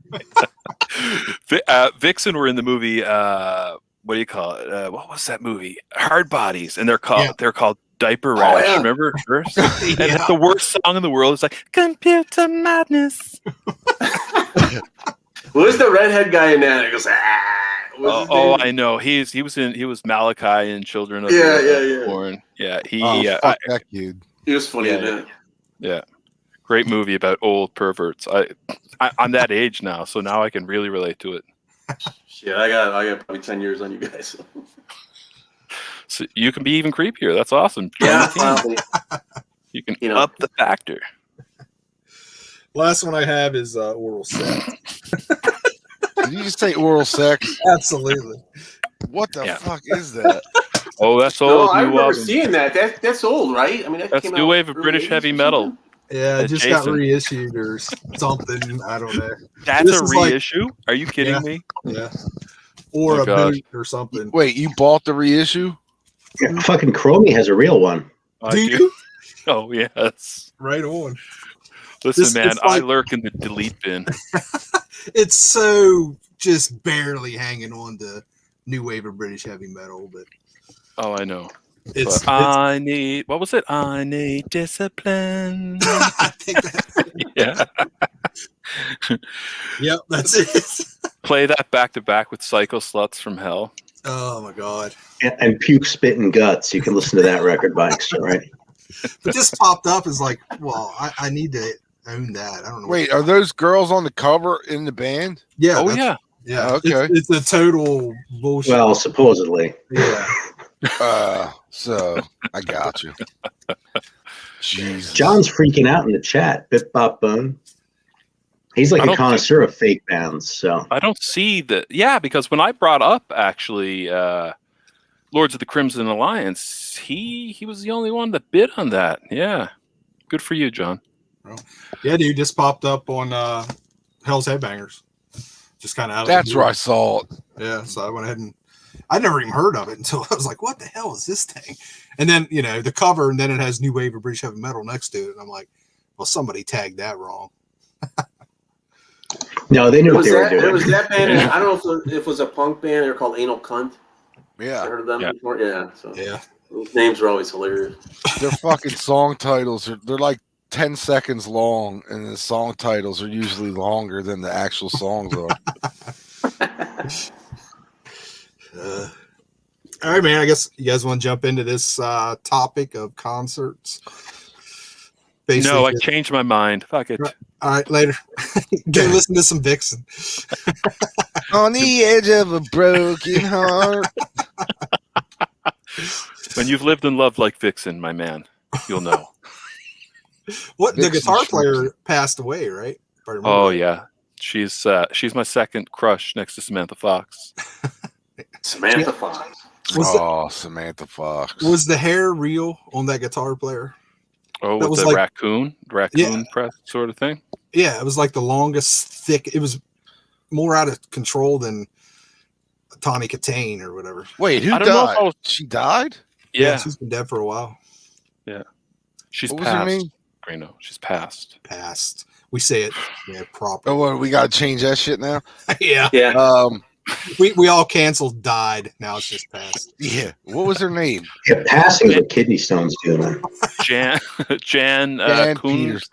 Vixen were in the movie. What do you call it? What was that movie? Hard Bodies, and they're called Diaper Rash. yeah. Remember? And it's the worst song in the world. It's like Computer Madness. Who was the redhead guy in that? He goes, What's his name? I know. He was Malachi in Children of Yeah, the yeah. Born. Yeah, Fuck that kid. He was funny in Yeah, that. yeah. Great movie about old perverts. I'm that age now, so now I can really relate to it. Shit, I got probably 10 years on you guys. So you can be even creepier. That's awesome. Join Yeah, the team. probably. You can You know. up the factor. Last one I have is oral sex. Did you just say oral sex? Absolutely. What the Yeah. fuck is that? Oh, that's No, old. I New remember album. seeing that. That's old, right? I mean, that That's came new out wave of early British 80s heavy or metal. something. Yeah, it just got Jason. reissued or something. I don't know. That's This a is like- reissue? Are you kidding Yeah. me? Yeah. Or Oh, a gosh. boot or something. Wait, you bought the reissue? Yeah, fucking Chromie has a real one. I Do do. you? Oh, yes. Right on. Listen, This- man, it's like- I lurk in the delete bin. It's so just barely hanging on to new wave of British heavy metal, but Oh, I know. it's, But I need, what was it? I need discipline. I think that, Yeah. yep, that's it. Play that back to back with Psycho Sluts from Hell. Oh my god. And Puke, Spit, and Guts. You can listen to that record by extra, right? But this popped up as like, well, I need to own that. I don't know. Wait, are those girls on the cover in the band? Yeah. Oh that's- yeah. Yeah. Okay. It's a total bullshit. Well, supposedly. Yeah. So I got you. Jesus. John's freaking out in the chat. Bip Bop Bone. He's like I a don't connoisseur of fake bands. So I don't see the because when I brought up actually Lords of the Crimson Alliance, he was the only one that bid on that. Yeah. Good for you, John. Yeah, dude, just popped up on Hell's Headbangers. Just kind of out of That's the blue. where I saw it. Yeah, so I went ahead and I never even heard of it until I was like, what the hell is this thing? And then, the cover, and then it has New Wave of British Heavy Metal next to it. And I'm like, well, somebody tagged that wrong. no, they knew what they were It doing. was that band. And I don't know if it was a punk band. They were called Anal Cunt. You Yeah. heard of them Yeah. before? Yeah. So Yeah. those names are always hilarious. Their fucking song titles they're like 10 seconds long, and the song titles are usually longer than the actual songs are. All right, man. I guess you guys want to jump into this topic of concerts. No, I changed my mind. Fuck it. Right. All right, later. Go listen to some Vixen. On the edge of a broken heart. When you've lived and loved like Vixen, my man, you'll know. What the Vixen guitar Schwartz. player passed away, right? If I remember Oh right. yeah, she's my second crush next to Samantha Fox. Samantha Fox. Samantha Fox. Was the hair real on that guitar player? Oh, That with was the like- raccoon Yeah. press sort of thing. Yeah, it was like the longest thick. It was more out of control than Tawny Katane or whatever. Wait, who I don't know if died? I was- She died? Yeah, she's been dead for a while. she's What was her passed. name? Grino, she's passed. Passed. We say it properly. Oh, what, we got to change that shit now? Yeah, Yeah. we all canceled. Died. Now it's just passed. Yeah. What was her name? Yeah, passing is what kidney stones do. Man. Jan Dan Kuhn. Peters.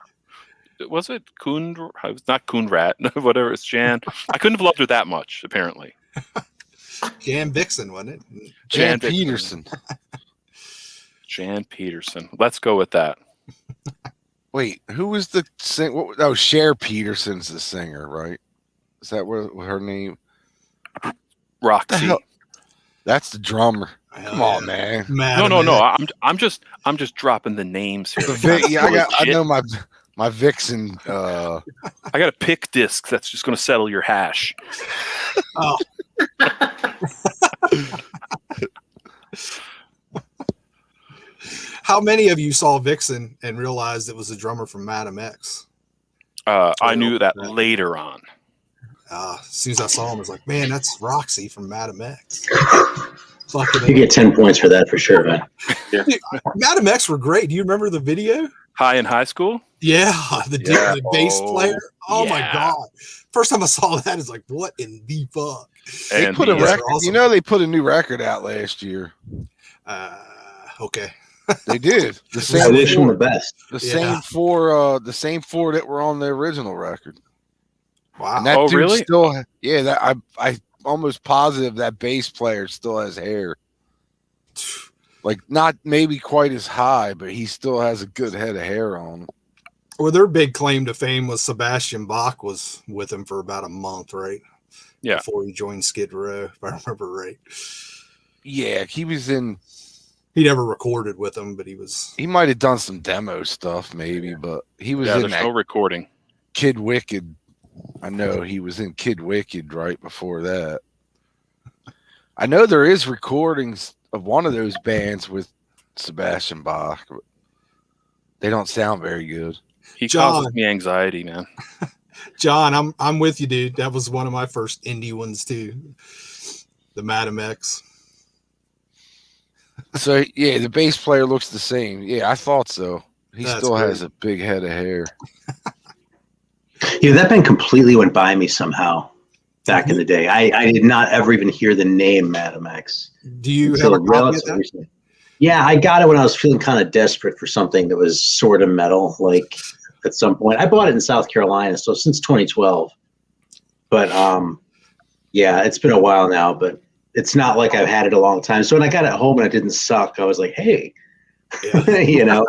Was it Kuhn? It was not Kuhnrat. Whatever. It's Jan. I couldn't have loved her that much. Apparently. Jan Vixen, wasn't it? Jan Vixen. Peterson. Jan Peterson. Let's go with that. Wait, who was the singer? Oh, Cher Peterson's the singer, right? Is that what her name? Roxy. hell? That's the drummer. Come Hell on, yeah. man. Madam No. X. I'm just dropping the names here. I know my Vixen. I got a pick disc that's just going to settle your hash. Oh. How many of you saw Vixen and realized it was the drummer from Madam X? I knew that later on. As soon as I saw him, I was like, man, that's Roxy from Madam X. You Fucking get 10 points for that for sure, man. Dude, Madam X were great. Do you remember the video? High in high school? Yeah, the bass Oh, player. Oh my yeah. god! First time I saw that, it's like, what in the fuck? They And put a the- rec- record. awesome. You know, they put a new record out last year. Okay. They did the I same wish them the four, best. the Yeah. same four that were on the original record. Wow. And that Oh, dude really? still, yeah, that I almost positive that bass player still has hair. Like not maybe quite as high, but he still has a good head of hair on him. Well, their big claim to fame was Sebastian Bach was with him for about a month, right? Yeah. Before he joined Skid Row, if I remember right. Yeah, he was in. He never recorded with him, but he was. He might have done some demo stuff, maybe, but he was Yeah, in there's that no recording. Kid Wicked. I know he was in Kid Wicked right before that. I know there is recordings of one of those bands with Sebastian Bach, but they don't sound very good. He John. causes me anxiety, man. John, I'm with you, dude. That was one of my first indie ones too. The Madam X. So yeah, the bass player looks the same. Yeah, I thought so. He That's still great. has a big head of hair. Yeah, that band completely went by me somehow back in the day. I did not ever even hear the name Madam X. Do you until have a copy of relatively that? recently. Yeah, I got it when I was feeling kind of desperate for something that was sort of metal. Like at some point, I bought it in South Carolina, so since 2012. But yeah, it's been a while now. But it's not like I've had it a long time. So when I got it home and it didn't suck, I was like, hey, You know,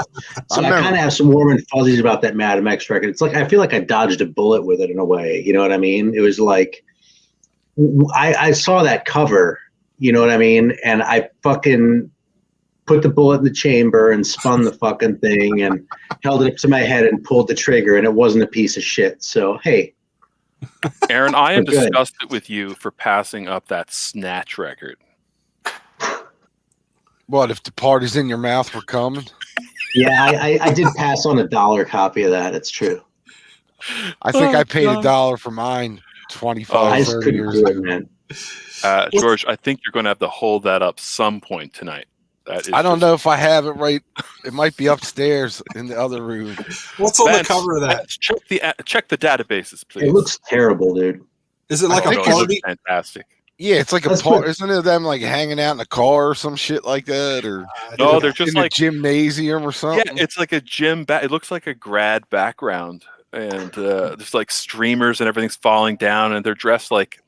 so I remember- kind of have some warm and fuzzies about that Madam X record. It's like I feel like I dodged a bullet with it in a way. You know what I mean? It was like I saw that cover. You know what I mean? And I fucking put the bullet in the chamber and spun the fucking thing and held it up to my head and pulled the trigger, and it wasn't a piece of shit. So hey, Aaron, I am We're good. disgusted with you for passing up that Snatch record. What if the parties in your mouth were coming? yeah, I did pass on a $1 copy of that. It's true. I think Oh, I paid God. $1 for mine 25, Oh, I just 30 couldn't years do it, ago. man. George, I think you're going to have to hold that up some point tonight. That is I don't just- know if I have it right. It might be upstairs in the other room. What's on Vance, the cover of that? Vance, check the databases, please. It looks terrible, dude. Is it like I a don't know, it looks party? fantastic. Yeah, it's like a That's part. what- Isn't it them like hanging out in a car or some shit like that, or No, Dude, they're just in a like gymnasium or yeah, something? it's like a gym. It looks like a grad background, and there's like streamers and everything's falling down, and they're dressed like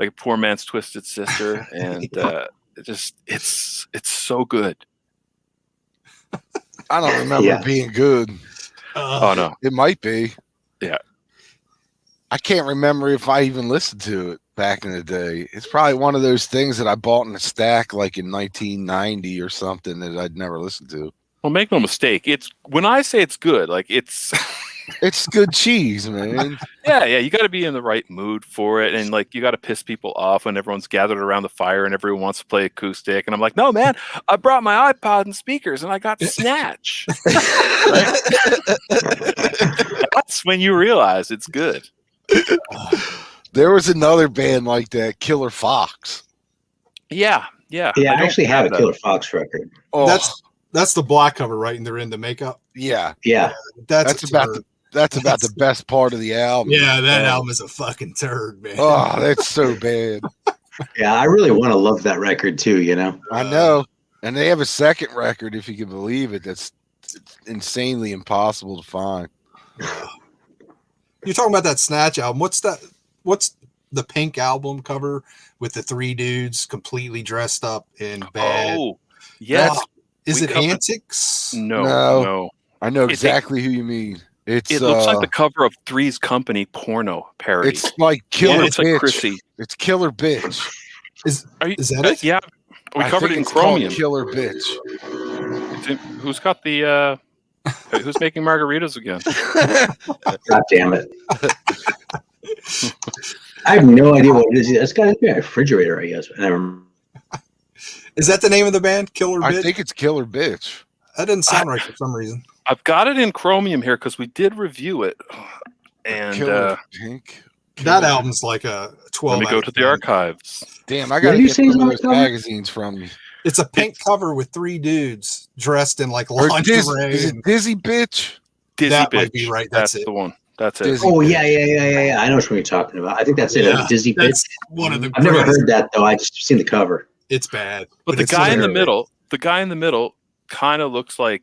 a poor man's twisted sister, and it's so good. I don't remember Yeah. it being good. Oh no, It might be. Yeah. I can't remember if I even listened to it back in the day. It's probably one of those things that I bought in a stack like in 1990 or something that I'd never listened to. well, make no mistake. It's when I say it's good, like it's It's good cheese, man. yeah. You got to be in the right mood for it, and like you got to piss people off when everyone's gathered around the fire and everyone wants to play acoustic. And I'm like, no, man, I brought my iPod and speakers, and I got Snatch. Right? That's when you realize it's good. There was another band like that, Killer Fox. Yeah. Yeah, I I don't actually have a that. Killer Fox record. Oh, That's the black cover, right? And they're in the makeup. yeah. Yeah, That's That's about the best part of the album. Yeah, that Oh. album is a fucking turd, man. Oh, that's so bad. yeah, I really want to love that record too. You know, I know. And they have a second record, if you can believe it, that's insanely impossible to find. You're talking about that Snatch album. What's that? What's the pink album cover with the three dudes completely dressed up in bad? Oh, yes. Is we it covered- Antics? No. I know It's exactly who you mean. It's It looks like the cover of Three's Company porno parody. it's like Killer It's like Bitch. Chrissy. It's Killer Bitch. Are you, Is that it? Yeah. We I covered think it in it's called Chromium. Killer Bitch. Who's got the who's making margaritas again? God damn it! I have no idea what it is. It's got to be a refrigerator, I guess. I never. Is that the name of the band? Killer I Bitch? think it's Killer Bitch. That doesn't sound right for some reason. I've got it in Chromium here because we did review it. And Killer Pink. That album's like a 12. let me go out to of the 10. archives. Damn, I What gotta do you get say is some on of the those cover? magazines from you. It's a pink cover with three dudes dressed in like Or is lingerie. it Dizzy Bitch? Dizzy That Bitch. might be right, that's it. the one. That's it. Dizzy. Oh yeah. I know what you're talking about. I think that's it. Yeah, A Dizzy Bitch. That's one of the I've never greatest- heard that though. I just seen the cover. It's bad. But the it's guy in the hilarious. middle kind of looks like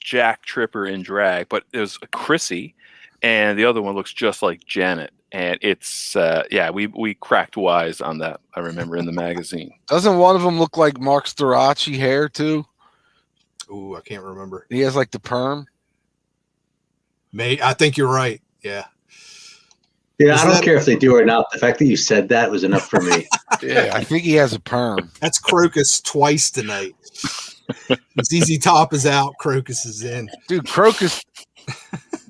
Jack Tripper in drag, but there's a Chrissy, and the other one looks just like Janet. And it's we cracked wise on that. I remember in the magazine. Doesn't one of them look like Mark Storace hair too? Ooh, I can't remember. He has like the perm. I think you're right. Yeah. Yeah, Is I don't that- care if they do or not. The fact that you said that was enough for me. Yeah, I think he has a perm. That's Crocus twice tonight. ZZ Top is out. Crocus is in. Dude, Crocus,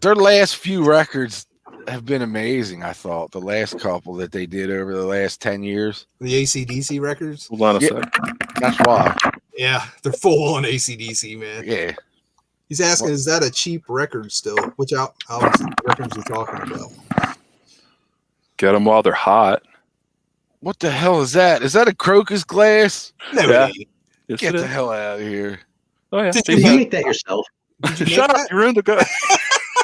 their last few records have been amazing, I thought. The last couple that they did over the last 10 years. The AC/DC records. Hold on a Yeah. sec. That's why. Yeah, they're full on AC/DC, man. Yeah. He's asking, is that a cheap record still? Which albums records are you talking about? Get them while they're hot. What the hell is that? Is that a Crocus glass? No, Yeah. it ain't. Yes, Get it the is. hell out of here. Oh yeah. Did Did you make that yourself? Did you make Shut up! that? You ruined the go.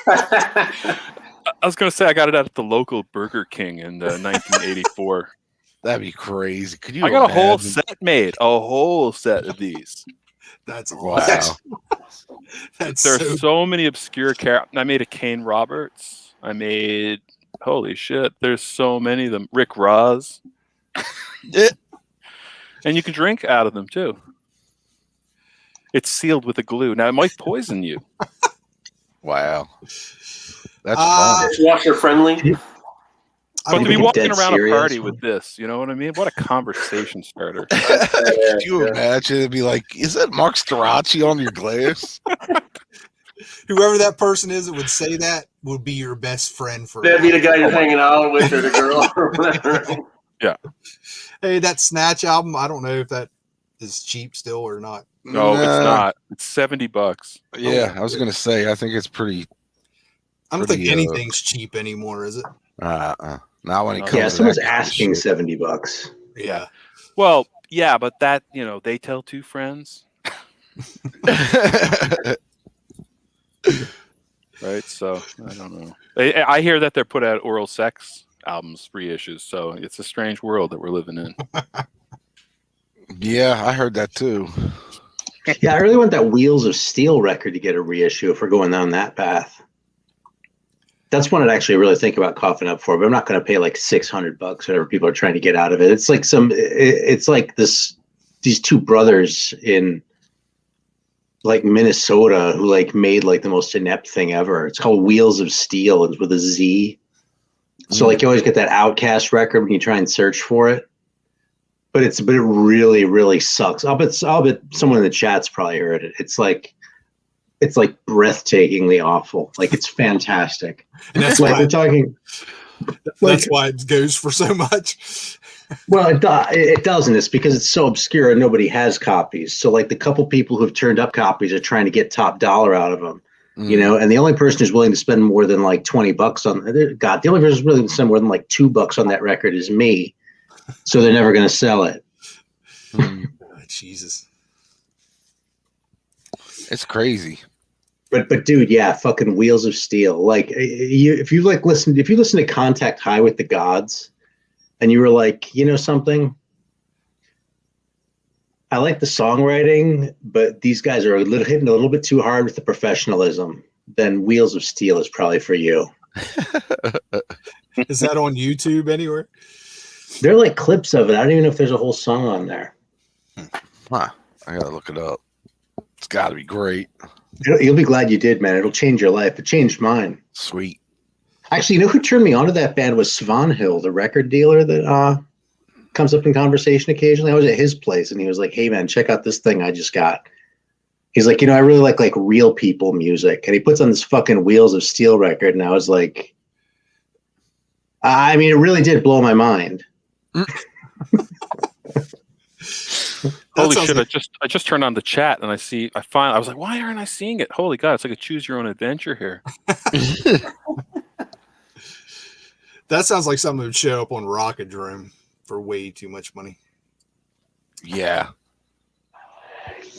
I was gonna say I got it at the local Burger King in 1984. That'd be crazy. Could you I got a whole imagine? set made. A whole set of these. That's Wow. awesome. That's There's so so many obscure characters. I made a Kane Roberts. I made holy shit. There's so many of them. Rick Ross. Yeah. And you can drink out of them too. It's sealed with a glue. Now it might poison you. Wow. That's fun. It's washer friendly. I But don't to be think know. walking dead around a serious. party with this, you know what I mean? What a conversation starter. Could you imagine? It'd be like, is that Mark Strachey on your glass? Whoever that person is that would say that would be your best friend for That'd be the guy you're Oh my hanging out with, or the girl, or whatever. Hey, that Snatch album, I don't know if that is cheap still or not. No, it's Nah. not. It's $70. Yeah, I was gonna say. I think it's pretty. I don't think Pretty, anything's cheap anymore, is it? Not when it Yeah, comes. Yeah, to someone's that kind of asking shit. $70. Yeah. Well, yeah, but that, they tell two friends, right? So I don't know. I hear that they're put out oral sex albums reissues, so it's a strange world that we're living in. Yeah, I heard that too. Yeah, I really want that Wheels of Steel record to get a reissue if we're going down that path. That's one I'd actually really think about coughing up for, but I'm not going to pay like $600, whatever people are trying to get out of it. It's like these two brothers in like Minnesota who like made like the most inept thing ever. It's called Wheels of Steel. It's with a Z. So like you always get that Outcast record when you try and search for it. But it really, really sucks. I'll bet someone in the chat's probably heard it. It's like breathtakingly awful. Like it's fantastic. And that's Like why we're talking. that's why it goes for so much. Well, it doesn't. It's because it's so obscure and nobody has copies. So like the couple people who've turned up copies are trying to get top dollar out of them. You know, and the only person who's willing to spend more than like $20 on the only person who's willing to spend more than like $2 on that record is me. So they're never going to sell it. Oh, Jesus. It's crazy. But dude, yeah, fucking Wheels of Steel. Like if you listen to Contact High with the Gods, and you were like, you know something, I like the songwriting, but these guys are hitting a little bit too hard with the professionalism. Then Wheels of Steel is probably for you. Is that on YouTube anywhere? They're like clips of it. I don't even know if there's a whole song on there. Huh. I gotta look it up. It's gotta be great. You'll be glad you did, man. It'll change your life. It changed mine. Sweet. Actually, you know who turned me onto that band was Svanhild, the record dealer that comes up in conversation occasionally. I was at his place, and he was like, "Hey, man, check out this thing I just got." He's like, I really like real people music, and he puts on this fucking Wheels of Steel record, and I was like, I mean, it really did blow my mind. Holy shit! Like... I just turned on the chat and I was like, why aren't I seeing it? Holy God! It's like a choose your own adventure here. That sounds like something that would show up on Rocket Drone for way too much money. Yeah.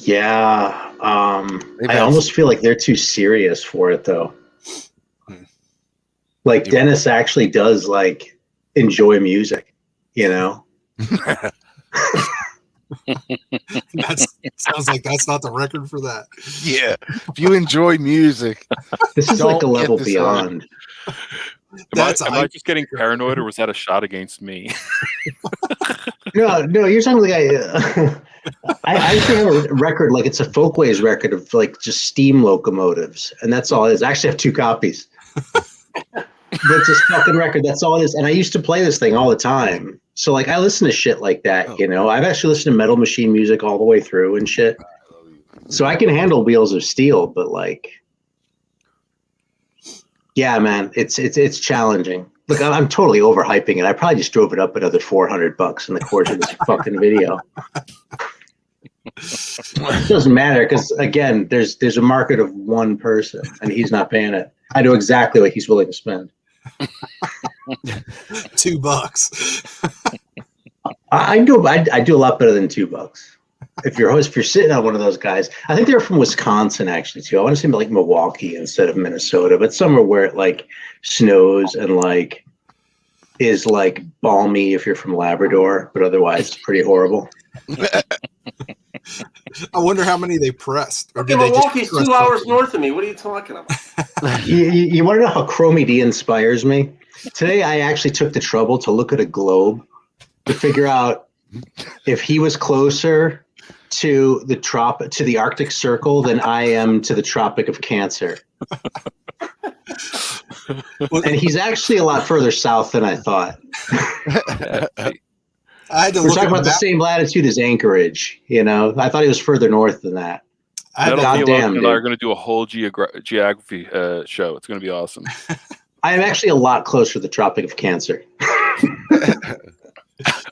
Yeah. I almost feel like they're too serious for it, though. Like Dennis actually does like enjoy music, you know. That sounds like that's not the record for that. Yeah. If you enjoy music, this is like a level beyond. Am I just getting paranoid, or was that a shot against me? No, you're talking like I actually have a record, like it's a Folkways record of like just steam locomotives, and that's all it is. I actually have 2 copies. That's this fucking record. That's all it is. And I used to play this thing all the time. So like I listen to shit like that, you know. I've actually listened to Metal Machine music all the way through and shit. So I can handle Wheels of Steel, but like, yeah, man, it's challenging. Look, I'm totally overhyping it. I probably just drove it up another $400 in the course of this fucking video. It doesn't matter because again, there's a market of one person, and he's not paying it. I know exactly what he's willing to spend. $2. I do a lot better than $2. If you're sitting on one of those guys, I think they're from Wisconsin actually too. I want to say like Milwaukee instead of Minnesota, but somewhere where it like snows and like is like balmy if you're from Labrador, but otherwise it's pretty horrible. I wonder how many they pressed. Or Okay, Milwaukee's 2 hours north of me. What are you talking about? You want to know how Chromie D inspires me? Today I actually took the trouble to look at a globe to figure out if he was closer to the Arctic Circle than I am to the Tropic of Cancer. And he's actually a lot further south than I thought. We're talking about the same latitude as Anchorage. You know, I thought he was further north than that. Theologian and I are going to do a whole geography show. It's going to be awesome. I am actually a lot closer to the Tropic of Cancer.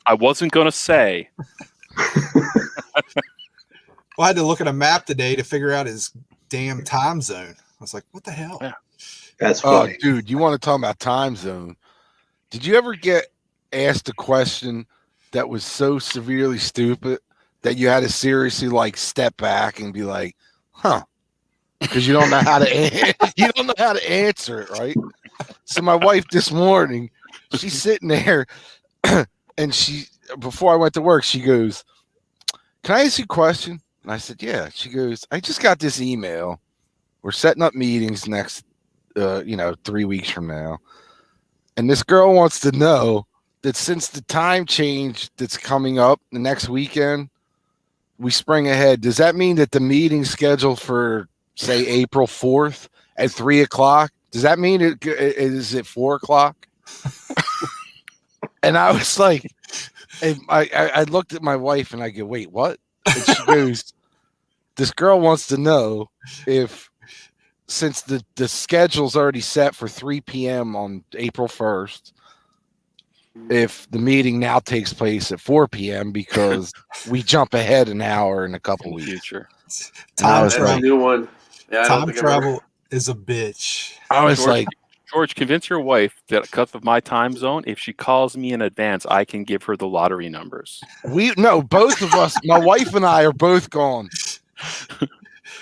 I wasn't going to say. Well, I had to look at a map today to figure out his damn time zone. I was like, what the hell? Yeah. That's funny. Oh, dude, you want to talk about time zone? Did you ever get asked a question that was so severely stupid that you had to seriously like step back and be like, huh? Because you don't know how to answer it, right? So my wife this morning, she's sitting there and before I went to work, she goes, "Can I ask you a question?" And I said, "Yeah." She goes, "I just got this email. We're setting up meetings next 3 weeks from now. And this girl wants to know that since the time change that's coming up the next weekend, we spring ahead. Does that mean that the meeting's scheduled for, say, April 4th at 3:00? Does that mean it is at 4:00?" And I was like, I looked at my wife and I go, "Wait, what?" And she goes, "This girl wants to know if, since the schedule's already set for 3 p.m. on April 1st, if the meeting now takes place at 4 p.m. because we jump ahead an hour in a couple weeks." Future. Time That's a new one. Yeah, time travel is a bitch. I was like, George, convince your wife that because of my time zone, if she calls me in advance, I can give her the lottery numbers. both of us, my wife and I are both gone.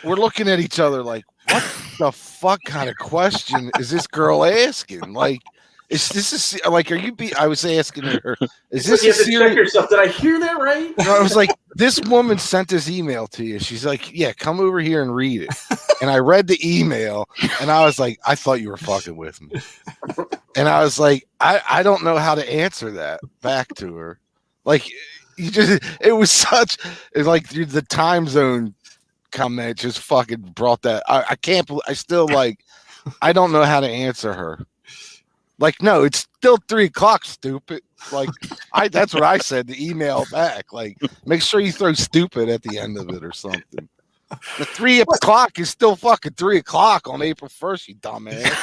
We're looking at each other like, what the fuck kind of question is this girl asking? Like, I was asking her, is this you have to check serious? yourself. Did I hear that right? No, I was like, this woman sent this email to you. She's like, yeah, come over here and read it. And I read the email and I was like, I thought you were fucking with me. And I was like, I don't know how to answer that back to her. Like, it's like the time zone comment just fucking brought that. I can't believe, I don't know how to answer her. Like, no, it's still 3:00, stupid. Like, that's what I said, the email back. Like, make sure you throw stupid at the end of it or something. The 3:00 is still fucking 3:00 on April 1st, you dumbass.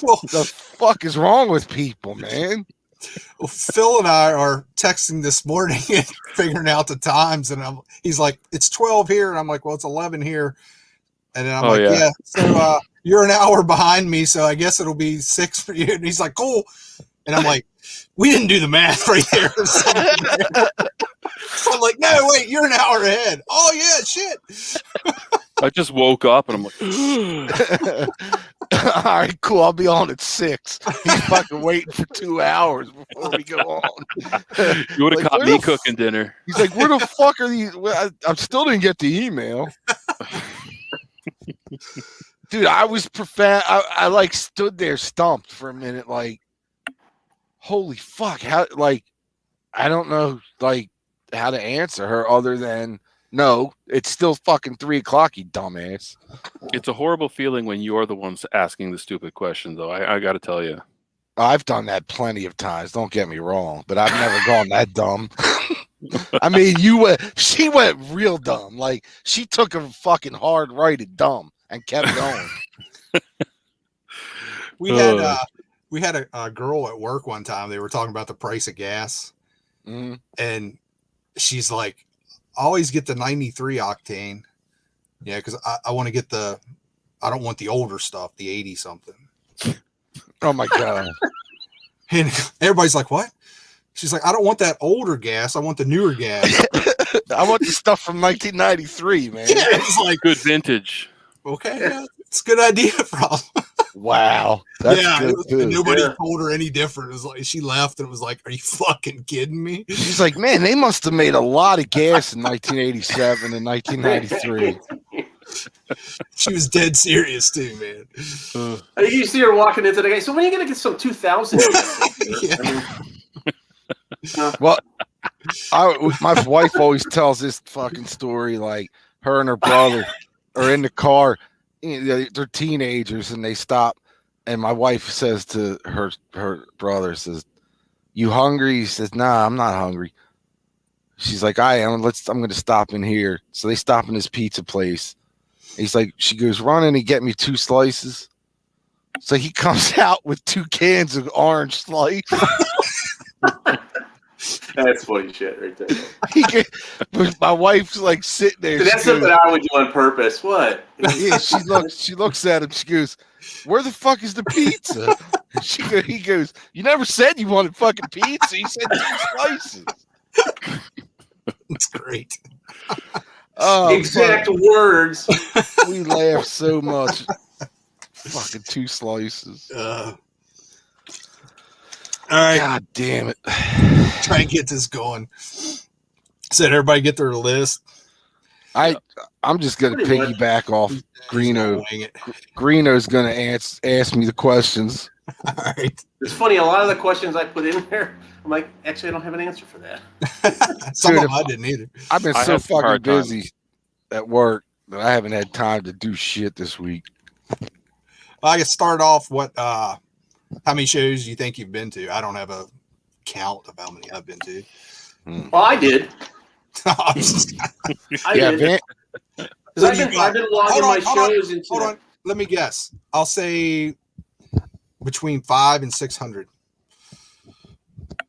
What the fuck is wrong with people, man? Well, Phil and I are texting this morning and figuring out the times, and he's like, "It's 12 here," and I'm like, "Well, it's 11 here." And then I'm yeah. So you're an hour behind me, so I guess it'll be 6 for you. And he's like, "Cool." And I'm like, "We didn't do the math right there." So I'm like, "No, wait, you're an hour ahead." "Oh yeah, shit." I just woke up and I'm like, all right, cool. I'll be on at 6. He's fucking waiting for 2 hours before we go on. You would have caught me cooking dinner. He's like, where the fuck are these? I still didn't get the email. Dude, I was profound. I like stood there stumped for a minute, like, holy fuck. How, like, I don't know, like, how to answer her other than, no, it's still fucking 3:00, you dumbass. It's a horrible feeling when you're the ones asking the stupid question, though. I got to tell you. I've done that plenty of times. Don't get me wrong, but I've never gone that dumb. I mean, she went real dumb. Like, she took a fucking hard right at dumb and kept going. We had a girl at work one time. They were talking about the price of gas, and she's like, "Always get the 93 octane, yeah, because I want to get I don't want the older stuff, the 80 something." Oh my god! And everybody's like, "What?" She's like, "I don't want that older gas. I want the newer gas. I want the stuff from 1993, man." Yeah, it's like good vintage. Okay, yeah, it's a good idea, problem. Wow. That's good. Nobody told her any different. It was like she left and it was like, "Are you fucking kidding me?" She's like, "Man, they must have made a lot of gas in 1987 and 1993. She was dead serious too, man. You see her walking into the guy. So when are you gonna get some 2000? Well, My wife always tells this fucking story. Like her and her brother are in the car. They're teenagers and they stop. And my wife says to her brother, says, "You hungry?" He says, "Nah, I'm not hungry." She's like, "I am. I'm going to stop in here." So they stop in this pizza place. He's like, she goes, "Run in and get me 2 slices." So he comes out with 2 cans of orange slice. That's funny shit right there. But my wife's like sitting there. So that's something I would do on purpose. What? Yeah, she looks at him. She goes, "Where the fuck is the pizza?" He goes, "You never said you wanted fucking pizza. You said 2 slices." That's great. Oh, exact words. We laugh so much. Fucking 2 slices. All right. God damn it. Try and get this going. Said everybody get their list. I'm just gonna piggyback off Greeno. Greeno's gonna ask me the questions. All right. It's funny, a lot of the questions I put in there, I'm like, actually, I don't have an answer for that. Some of them I didn't either. I've been so fucking busy at work that I haven't had time to do shit this week. I can start off. How many shows you think you've been to? I don't have a count of how many I've been to. Well, I did. I did. Because I've been logging my shows into. Hold on. Let me guess. I'll say between 500 and 600.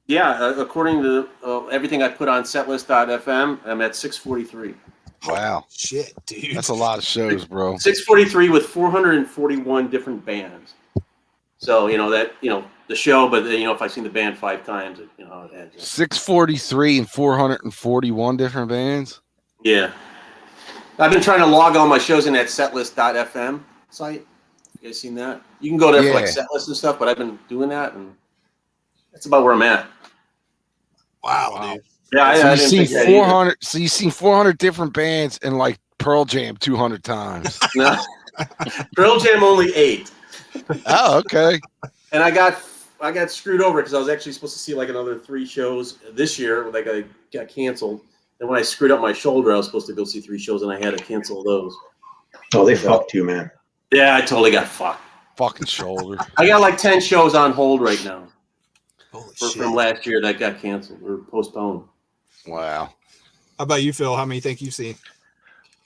Yeah, according to everything I put on setlist.fm, I'm at 643. Wow. Shit, dude. That's a lot of shows, bro. 643 with 441 different bands. So, the show, but if I've seen the band 5 times, it 643 and 441 different bands? Yeah. I've been trying to log all my shows in that setlist.fm site. You guys seen that? You can go there for like setlist and stuff, but I've been doing that, and that's about where I'm at. Wow. Dude. Yeah, so I you've didn't seen 400. So you've seen 400 different bands and like Pearl Jam 200 times. No, Pearl Jam only 8. Oh, okay. And I got screwed over because I was actually supposed to see like another 3 shows this year. Like I got canceled. And when I screwed up my shoulder, I was supposed to go see 3 shows, and I had to cancel those. Oh, they fucked you, man. Yeah, I totally got fucked. Fucking shoulder. I got like 10 shows on hold right now. Holy shit. From last year that got canceled or postponed. Wow. How about you, Phil? How many think you've seen?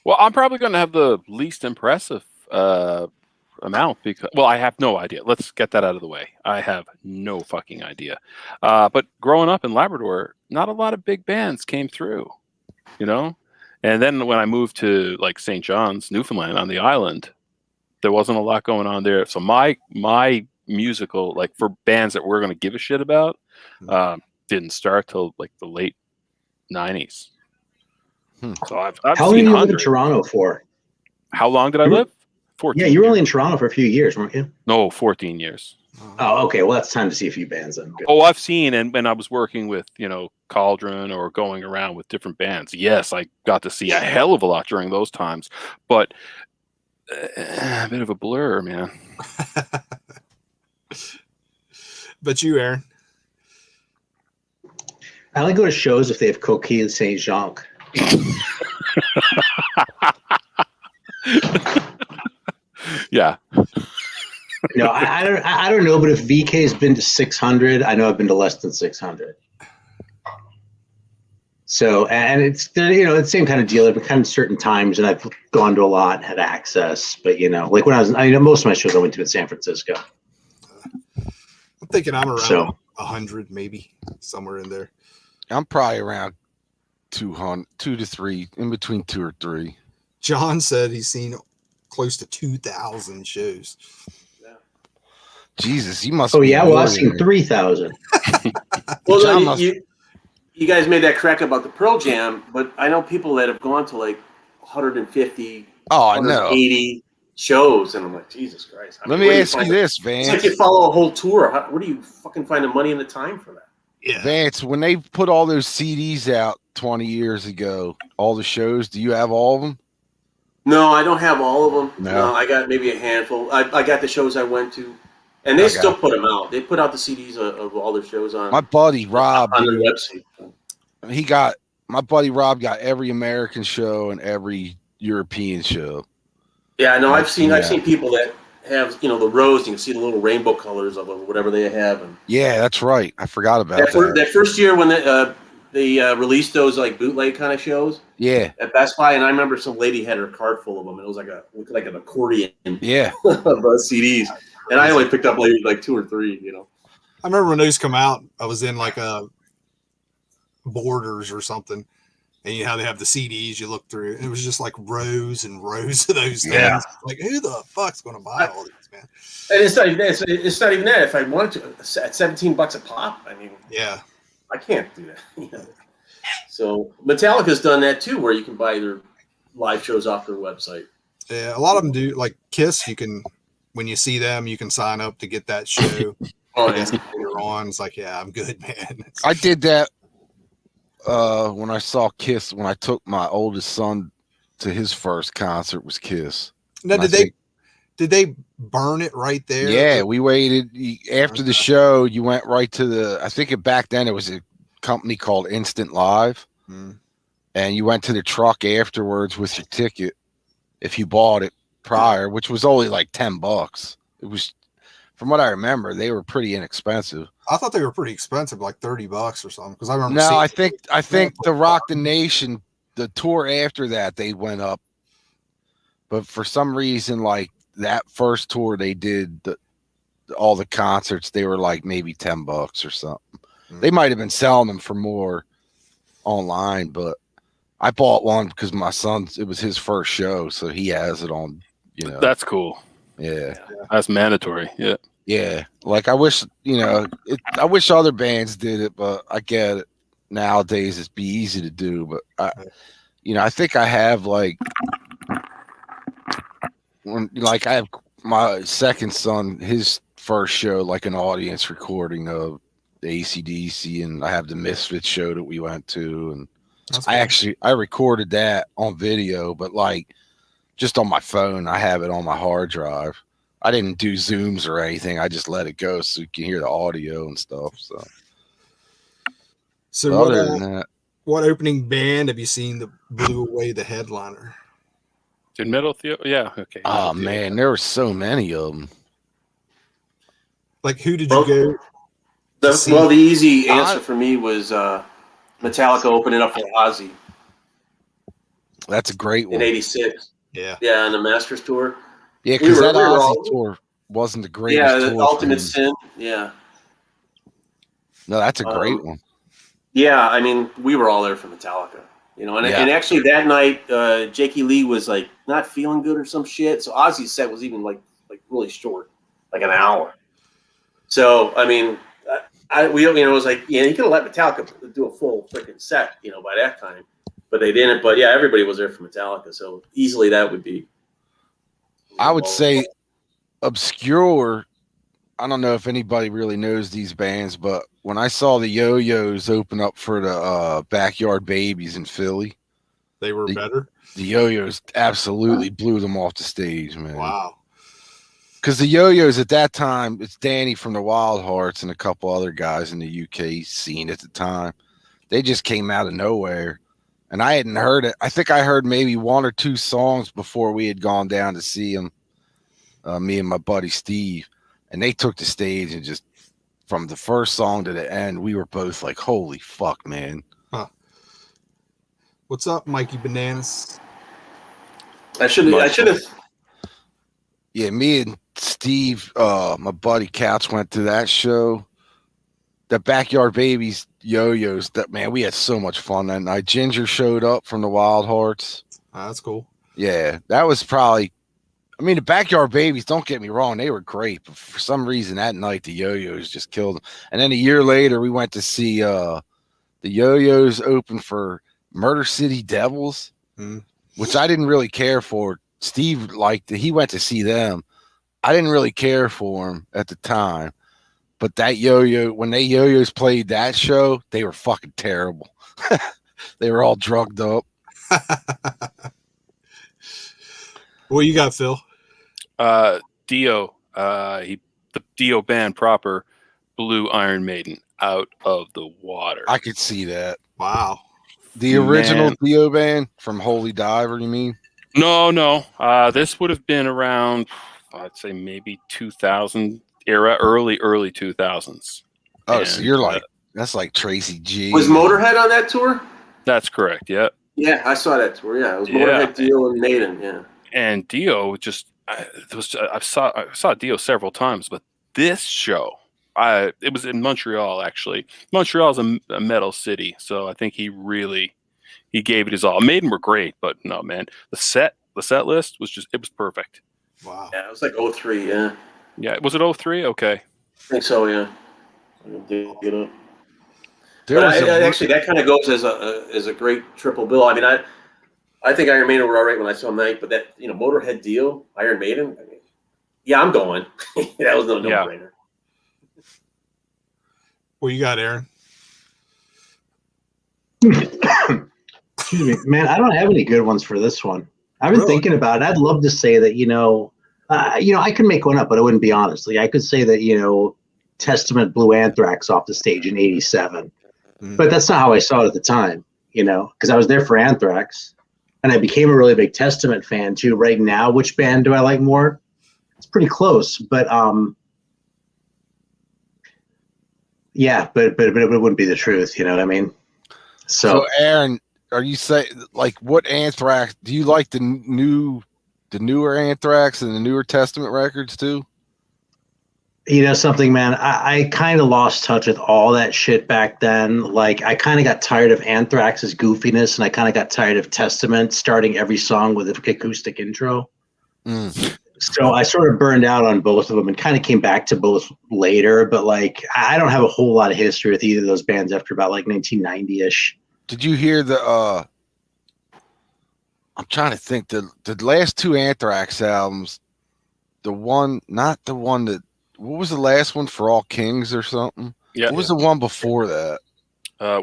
Well, I'm probably going to have the least impressive amount because, well, I have no idea. Let's get that out of the way. I have no fucking idea. But growing up in Labrador, not a lot of big bands came through, And then when I moved to like St. John's, Newfoundland on the island, there wasn't a lot going on there. So my musical, like for bands that we're going to give a shit about, didn't start till like the late 90s. So I've How long did you live in Toronto for? How long did I live? 14. Yeah, you were only in Toronto for a few years, weren't you? No, 14 years. Oh, okay. Well, that's time to see a few bands then. Good. Oh, I've seen, and when I was working with, Cauldron or going around with different bands, yes, I got to see a hell of a lot during those times, but a bit of a blur, man. But you, Aaron? I only go to shows if they have Coquille Saint Jacques. Yeah. No, I don't know, but if VK's been to 600, I know I've been to less than 600. So, and it's the same kind of deal. I've been kind of certain times, and I've gone to a lot, had access. But like when most of my shows I went to in San Francisco. I'm thinking I'm around 100, maybe somewhere in there. I'm probably around 200, 2 to 3, in between 2 or 3. John said he's seen close to 2,000 shows. Jesus, you must. Oh yeah, well I've seen 3,000. Well, you guys made that crack about the Pearl Jam, but I know people that have gone to like 150, oh, I know, 80 shows, and I'm like, Jesus Christ. Let me ask you this, Vance. It's like you follow a whole tour. Where do you fucking find the money and the time for that? Yeah, Vance, when they put all those CDs out 20 years ago, all the shows, do you have all of them? No, I don't have all of them. No, I got maybe a handful. I got the shows I went to. And they still put them out. They put out the CDs of all their shows on. My buddy Rob, on their website. He got my buddy Rob got every American show and every European show. Yeah, I know. I've seen Yeah. people that have the rows. You can see the little rainbow colors of them, whatever they have. And Yeah, that's right. I forgot about that. that first year when they released those like bootleg kind of shows. Yeah, At Best Buy, and I remember some lady had her cart full of them. And it was looked like an accordion yeah. of CDs, and I only picked up like 2 or 3. I remember when those come out, I was in like a Borders or something, and you know how they have the CDs you look through, and it was just like rows and rows of those things. Yeah. Like, who the fuck's going to buy all these, man? And it's not even that. It's not even that. If I wanted to, at $17 a pop, I mean, Yeah. I can't do that. So Metallica's done that too, where you can buy their live shows off their website. Yeah, a lot of them do. Like Kiss, you can, when you see them, you can sign up to get that show. Oh, yeah. Later on, it's like, yeah, I'm good, man. I did that when I saw Kiss. When I took my oldest son to his first concert was Kiss. Now, And I did they burn it right there? Yeah, we waited after the show. You went right to I think back then it was a company called Instant Live, and you went to the truck afterwards with your ticket if you bought it prior, which was only like $10. It was, from what I remember, they were pretty inexpensive. I thought they were pretty expensive, like $30 or something. Because I remember. No, I think the Rock the Nation, the tour after that, they went up, but for some reason, like that first tour they did, all the concerts, they were like maybe $10 or something. They might have been selling them for more online, but I bought one because my son's, it was his first show, so he has it on, That's cool. Yeah. That's mandatory. Yeah. Yeah. Like I wish, I wish other bands did it, but I get it. Nowadays it'd be easy to do, but I think I have I have my second son, his first show, like an audience recording of the AC/DC, and I have the Misfits show that we went to, and I recorded that on video, but like just on my phone. I have it on my hard drive. I didn't do zooms or anything. I just let it go so you can hear the audio and stuff. So other than that, what opening band have you seen that blew away the headliner? Did Metal Theo? Yeah. Okay. oh man, there were so many of them. Like, who did you go? The easy answer for me was Metallica opening up for Ozzy That's a great one. in '86. Yeah. Yeah, on the Masters tour. Yeah, because that Ozzy tour wasn't the greatest. Yeah, the tour Ultimate Sin. Yeah. No, that's a great one. Yeah, I mean, we were all there for Metallica, and actually that night, Jakey Lee was like not feeling good or some shit. So Ozzy's set was even like really short, like an hour. So I mean, it was like, you could have let Metallica do a full freaking set, by that time, but they didn't. But yeah, everybody was there for Metallica, so easily that would be. I would say obscure. I don't know if anybody really knows these bands, but when I saw the Yo-Yos open up for the Backyard Babies in Philly, they were better. The Yo-Yos absolutely blew them off the stage, man. Wow. Because the Yo-Yos at that time, it's Danny from the Wild Hearts and a couple other guys in the UK scene at the time. They just came out of nowhere, and I hadn't heard it. I think I heard maybe 1 or 2 songs before we had gone down to see them, me and my buddy Steve, and they took the stage and just from the first song to the end, we were both like, holy fuck, man. Huh. What's up, Mikey Bananas? I should have. Yeah, me and Steve, my buddy Katz, went to that show. The Backyard Babies Yo-Yos, that man, we had so much fun that night. Ginger showed up from the Wild Hearts. That's cool. Yeah, that was probably, I mean, the Backyard Babies, don't get me wrong, they were great, but for some reason that night the Yo-Yos just killed them. And then a year later, we went to see the Yo-Yos open for Murder City Devils, which I didn't really care for. Steve liked it. He went to see them. I didn't really care for them at the time. But that Yo-Yo, when they Yo-Yos played that show, they were fucking terrible. They were all drugged up. What you got, Phil? Dio, the Dio band proper blew Iron Maiden out of the water. I could see that. Wow. The original Man. Dio band from Holy Diver, you mean? No. This would have been around, I'd say maybe 2000 era, early 2000s. Oh, so you're And, like, that's like Tracy G. Was Motorhead on that tour? That's correct. Yeah. Yeah, I saw that tour. Yeah, it was Yeah. Motorhead, Dio, and Maiden. Yeah. And Dio I saw Dio several times, but this show, it was in Montreal actually. Montreal's a metal city, so I think he gave it his all. Maiden were great, but no, man, the set list was it was perfect. Wow. Yeah, it was like 03. Yeah. Yeah, was it 03? Okay. I think so. Yeah. I can dig it up. There But was a- actually, that kind of goes as a great triple bill. I mean, I think Iron Maiden were all right when I saw them night, but that Motorhead Dio, Iron Maiden, I mean, yeah, I'm going. That was no brainer. What you got, Aaron? Excuse me, man. I don't have any good ones for this one. I've been thinking about it. I'd love to say that I could make one up, but I wouldn't be honest. Like I could say that Testament blew Anthrax off the stage in '87, but that's not how I saw it at the time. Because I was there for Anthrax, and I became a really big Testament fan too. Right now, which band do I like more? It's pretty close, but yeah, but it wouldn't be the truth. You know what I mean? So Aaron, are you saying like what Anthrax? Do you like the newer Anthrax and the newer Testament records too? Something, man, I kind of lost touch with all that shit back then. Like, I kind of got tired of Anthrax's goofiness, and I kind of got tired of Testament starting every song with an acoustic intro. So I sort of burned out on both of them and kind of came back to both later. But, like, I don't have a whole lot of history with either of those bands after about, like, 1990-ish. Did you hear the I'm trying to think, the last two Anthrax albums, not the one that, what was the last one, For All Kings or something? Yeah. What was the one before that?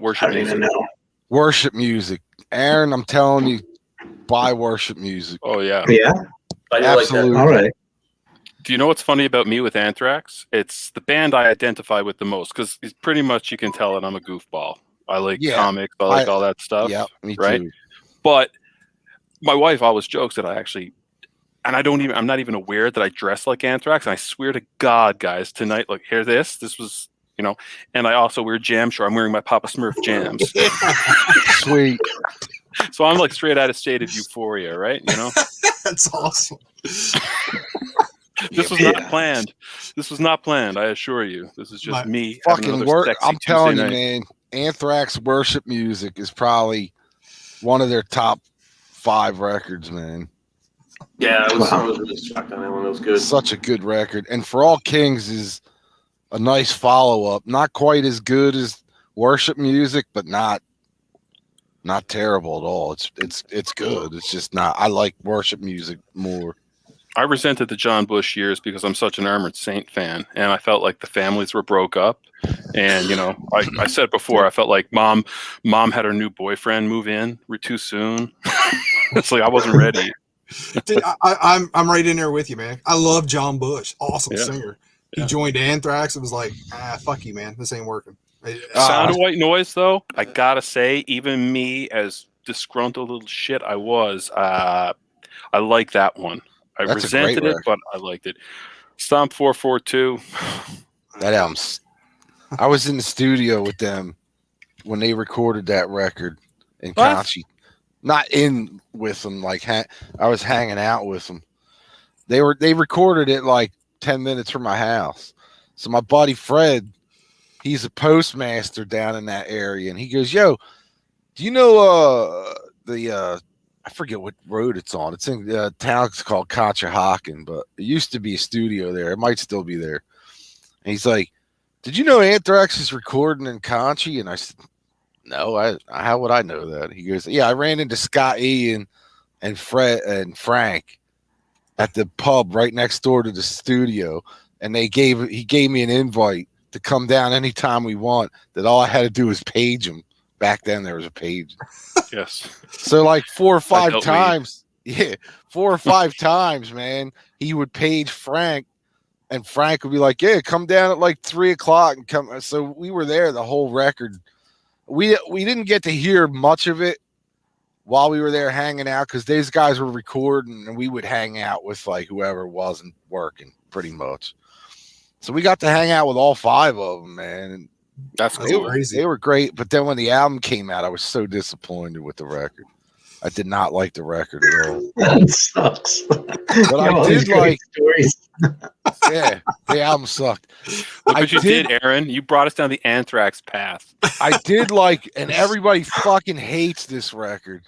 Worship I don't music. even know. Worship Music. Aaron, I'm telling you, buy Worship Music. Oh yeah. Yeah? I do like Absolutely. that. All right. Do you know what's funny about me with Anthrax? It's the band I identify with the most because pretty much you can tell that I'm a goofball. I like comics. I like all that stuff. Yeah, me right? too. But my wife always jokes that and I'm not even aware that I dress like Anthrax. And I swear to God, guys, tonight, look, hear this. This was, and I also wear jam shirt. I'm wearing my Papa Smurf jams. Sweet. So I'm like straight out of State of Euphoria, right? That's awesome. This was not planned. This was not planned. I assure you. This is just me. Fucking work. I'm telling you, man. Anthrax Worship Music is probably one of their top 5 records, man. Yeah, I was really shocked on that one. It was good. Such a good record. And For All Kings is a nice follow-up. Not quite as good as Worship Music, but not terrible at all. It's good. It's just not. I like Worship Music more. I resented the John Bush years because I'm such an Armored Saint fan, and I felt like the families were broke up. And I said before, I felt like mom had her new boyfriend move in too soon. It's like I wasn't ready. Dude, I'm right in there with you, man. I love John Bush, awesome singer. He joined Anthrax. It was like, fuck you, man. This ain't working. Sound of White Noise, though, I gotta say, even me, as disgruntled little shit I was, I like that one. I resented it, but I liked it. Stomp 442. That album's. I was in the studio with them when they recorded that record in Conchi. Not in with them, like I was hanging out with them. They recorded it like 10 minutes from my house. So my buddy Fred, he's a postmaster down in that area, and he goes, "Yo, do you know I forget what road it's on. It's in a town called Conshohocken, but it used to be a studio there. It might still be there." And he's like, "Did you know Anthrax is recording in Conchi?" And I said, "No, how would I know that?" He goes, "Yeah, I ran into Scott E and Fred and Frank at the pub right next door to the studio, and he gave me an invite to come down anytime we want. That all I had to do was page him. Back then there was a page." Yes. So like 4 or 5 times, 4 or 5 times, man, he would page Frank, and Frank would be like, "Yeah, come down at like 3:00 and come." So we were there the whole record. we didn't get to hear much of it while we were there hanging out because these guys were recording and we would hang out with like whoever wasn't working pretty much. So we got to hang out with all 5 of them, man. And That's That's cool. crazy. they were great. But then when the album came out, I was so disappointed with the record. I did not like the record at all. That sucks. But I All these did great like, stories. yeah, the album sucked. Look I what you did- did, Aaron. You brought us down the Anthrax path. I did like, and everybody fucking hates this record.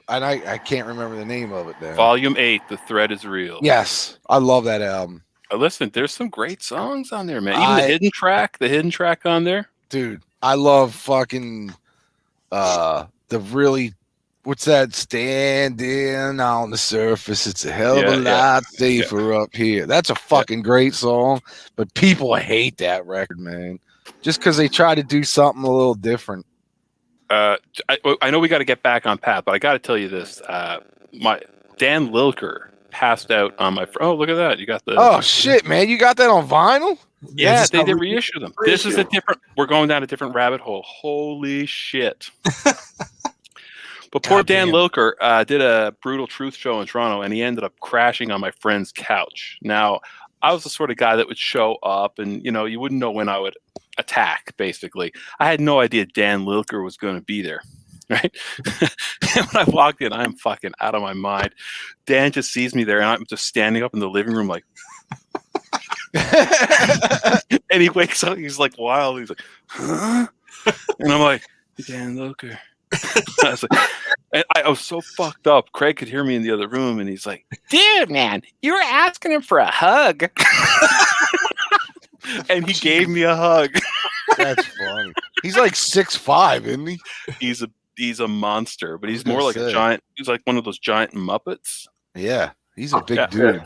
And I can't remember the name of it now. Volume 8, The Thread is Real. Yes, I love that album. Listen, there's some great songs on there, man. Even the hidden track on there. Dude, I love fucking the really, what's that? Standing on the surface, it's a hell of a lot safer up here. That's a fucking great song, but people hate that record, man. Just because they try to do something a little different. I know we got to get back on path, but I got to tell you this. My Dan Lilker passed out on my. Oh, look at that! You got the. Oh shit, man! You got that on vinyl? Yeah, just they got did reissue them. This is a different. We're going down a different rabbit hole. Holy shit! But poor Dan Lilker did a Brutal Truth show in Toronto, and he ended up crashing on my friend's couch. Now, I was the sort of guy that would show up, and you wouldn't know when I would attack. Basically, I had no idea Dan Lilker was going to be there. Right? And when I walked in, I'm fucking out of my mind. Dan just sees me there, and I'm just standing up in the living room like. And he wakes up, he's like wild, he's like, huh? And I'm like, Dan Lilker. I was like, and I was so fucked up. Craig could hear me in the other room, and he's like, dude, man, you were asking him for a hug. And he gave me a hug. That's funny. He's like 6'5", isn't he? He's a monster, but he's more like a giant. He's like one of those giant Muppets. Yeah, he's a big dude.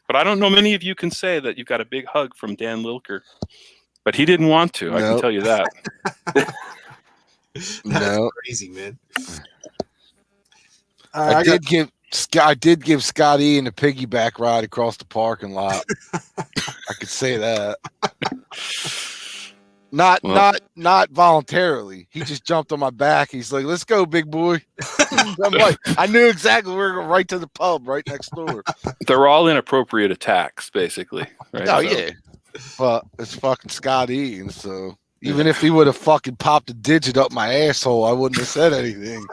But I don't know many of you can say that you've got a big hug from Dan Lilker. But he didn't want to. I can tell you that. No, crazy, man. I did give Scott Ian a piggyback ride across the parking lot. I could say that. Not voluntarily. He just jumped on my back. He's like, "Let's go, big boy." I'm like, I knew exactly we were going right to the pub right next door. They're all inappropriate attacks, basically. Right? Oh yeah, but it's fucking Scott Ian. So even if he would have fucking popped a digit up my asshole, I wouldn't have said anything.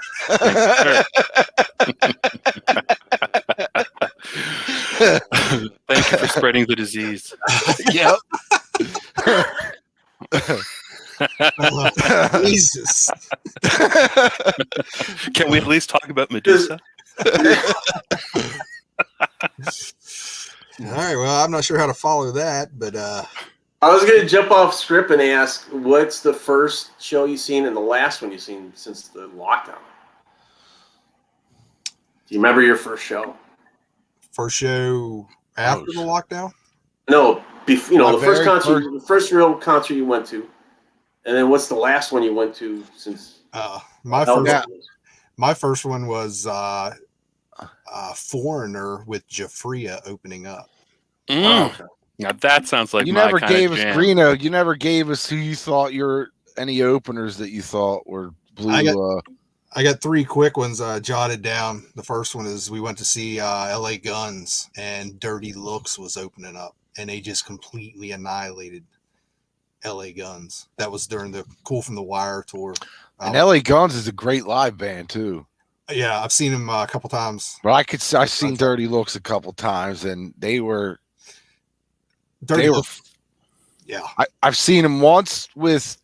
Thank you for spreading the disease. Yep. Jesus. Can we at least talk about Medusa? All right. Well, I'm not sure how to follow that, but I was going to jump off script and ask, what's the first show you've seen and the last one you've seen since the lockdown? Do you remember your first show? first show after the lockdown? No, the first concert, first... the first real concert you went to, and then what's the last one you went to since? My first one was Foreigner with Jafria opening up. Oh, okay. Now that sounds like you my never kind gave of us jam. Greeno. You never gave us who you thought any openers that you thought were blue. I got three quick ones jotted down. The first one is we went to see LA Guns, and Dirty Looks was opening up, and they just completely annihilated LA Guns. That was during the Cool from the Wire tour. And LA Guns is a great live band too. Yeah, I've seen them a couple times. But I've seen Dirty Looks a couple times, and they were. Yeah. I've seen them once with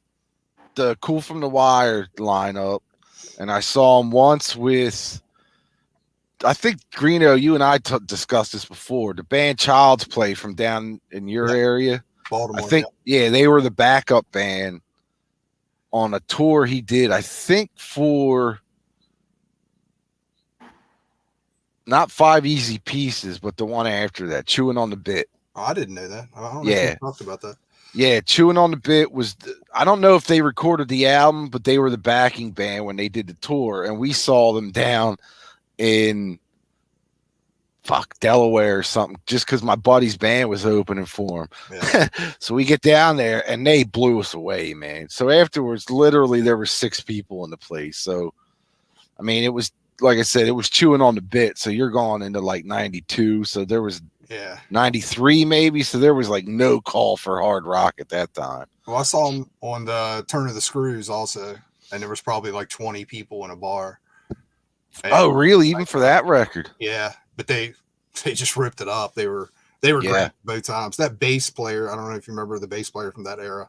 the Cool from the Wire lineup, and I saw them once with. I think Greeno, you and I discussed this before. The band Child's Play from down in your area, Baltimore. I think, they were the backup band on a tour he did. I think for not 5 Easy Pieces, but the one after that, Chewing on the Bit. Oh, I didn't know that. I don't know if we talked about that. Yeah, Chewing on the Bit was. I don't know if they recorded the album, but they were the backing band when they did the tour, and we saw them down in Delaware or something, just because my buddy's band was opening for him. Yeah. So we get down there and they blew us away, man. So afterwards, literally there were 6 people in the place. So, I mean, it was, like I said, it was chewing on the bit. So you're going into like 92. So there was 93 maybe. So there was like no call for hard rock at that time. Well, I saw him on the Turn of the Screws also, and there was probably like 20 people in a bar. And oh, really? Even for that record? Yeah, but they just ripped it up. They were great both times. That bass player, I don't know if you remember the bass player from that era,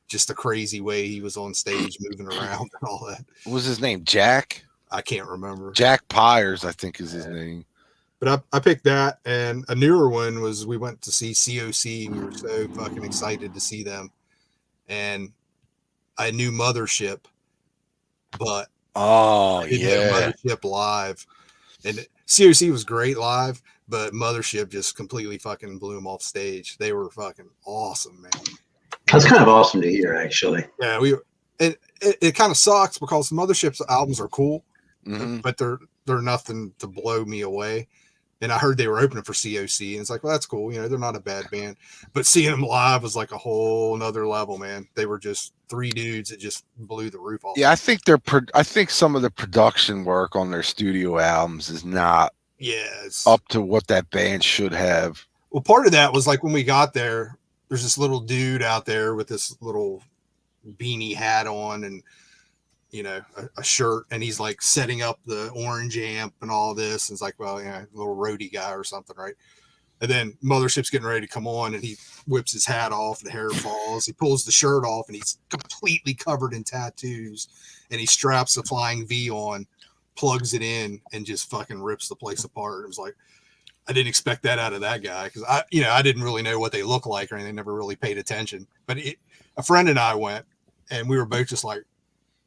just the crazy way he was on stage moving around and all that. What was his name? Jack? I can't remember. Jack Pyers, I think is his name. But I picked that, and a newer one was we went to see COC. We were so fucking excited to see them. And I knew Mothership, but I didn't know Mothership live. And COC was great live, but Mothership just completely fucking blew them off stage. They were fucking awesome, man. That's kind of awesome to hear, actually. Yeah, it kind of sucks because Mothership's albums are cool, but they're nothing to blow me away. And I heard they were opening for COC, and it's like, well, that's cool. You know, they're not a bad band, but seeing them live was like a whole nother level, man. They were just 3 dudes that just blew the roof off. Yeah, I think some of the production work on their studio albums is not up to what that band should have. Well, part of that was like when we got there, there's this little dude out there with this little beanie hat on and, you know, a shirt, and he's like setting up the orange amp and all this. And it's like, well, yeah, a little roadie guy or something, right? And then Mothership's getting ready to come on, and he whips his hat off, the hair falls. He pulls the shirt off, and he's completely covered in tattoos. And he straps a Flying V on, plugs it in, and just fucking rips the place apart. It was like, I didn't expect that out of that guy because I didn't really know what they look like or anything. Never really paid attention. But a friend and I went, and we were both just like,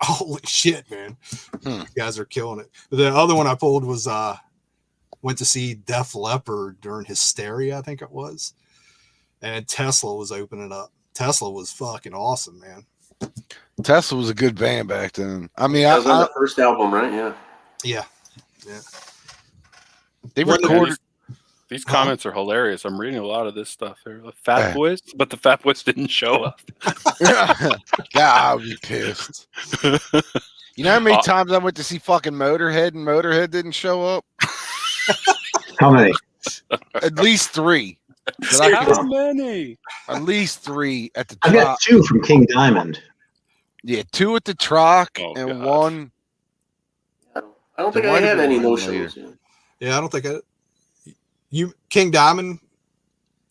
holy shit, man. You guys are killing it. The other one I pulled was went to see Def Leppard during Hysteria, I think it was. And Tesla was opening up. Tesla was fucking awesome, man. Tesla was a good band back then. I mean, that was on the first album, right? Yeah. They recorded. These comments are hilarious. I'm reading a lot of this stuff here. The Fat Boys, but the Fat Boys didn't show up. I would be pissed. You know how many times I went to see fucking Motorhead and Motorhead didn't show up? How many? At least 3. How many? At least 3 at the I got 2 from King Diamond. Yeah, 2 at the Troc and 1. I don't think I had any no shows. Yeah, I don't think King Diamond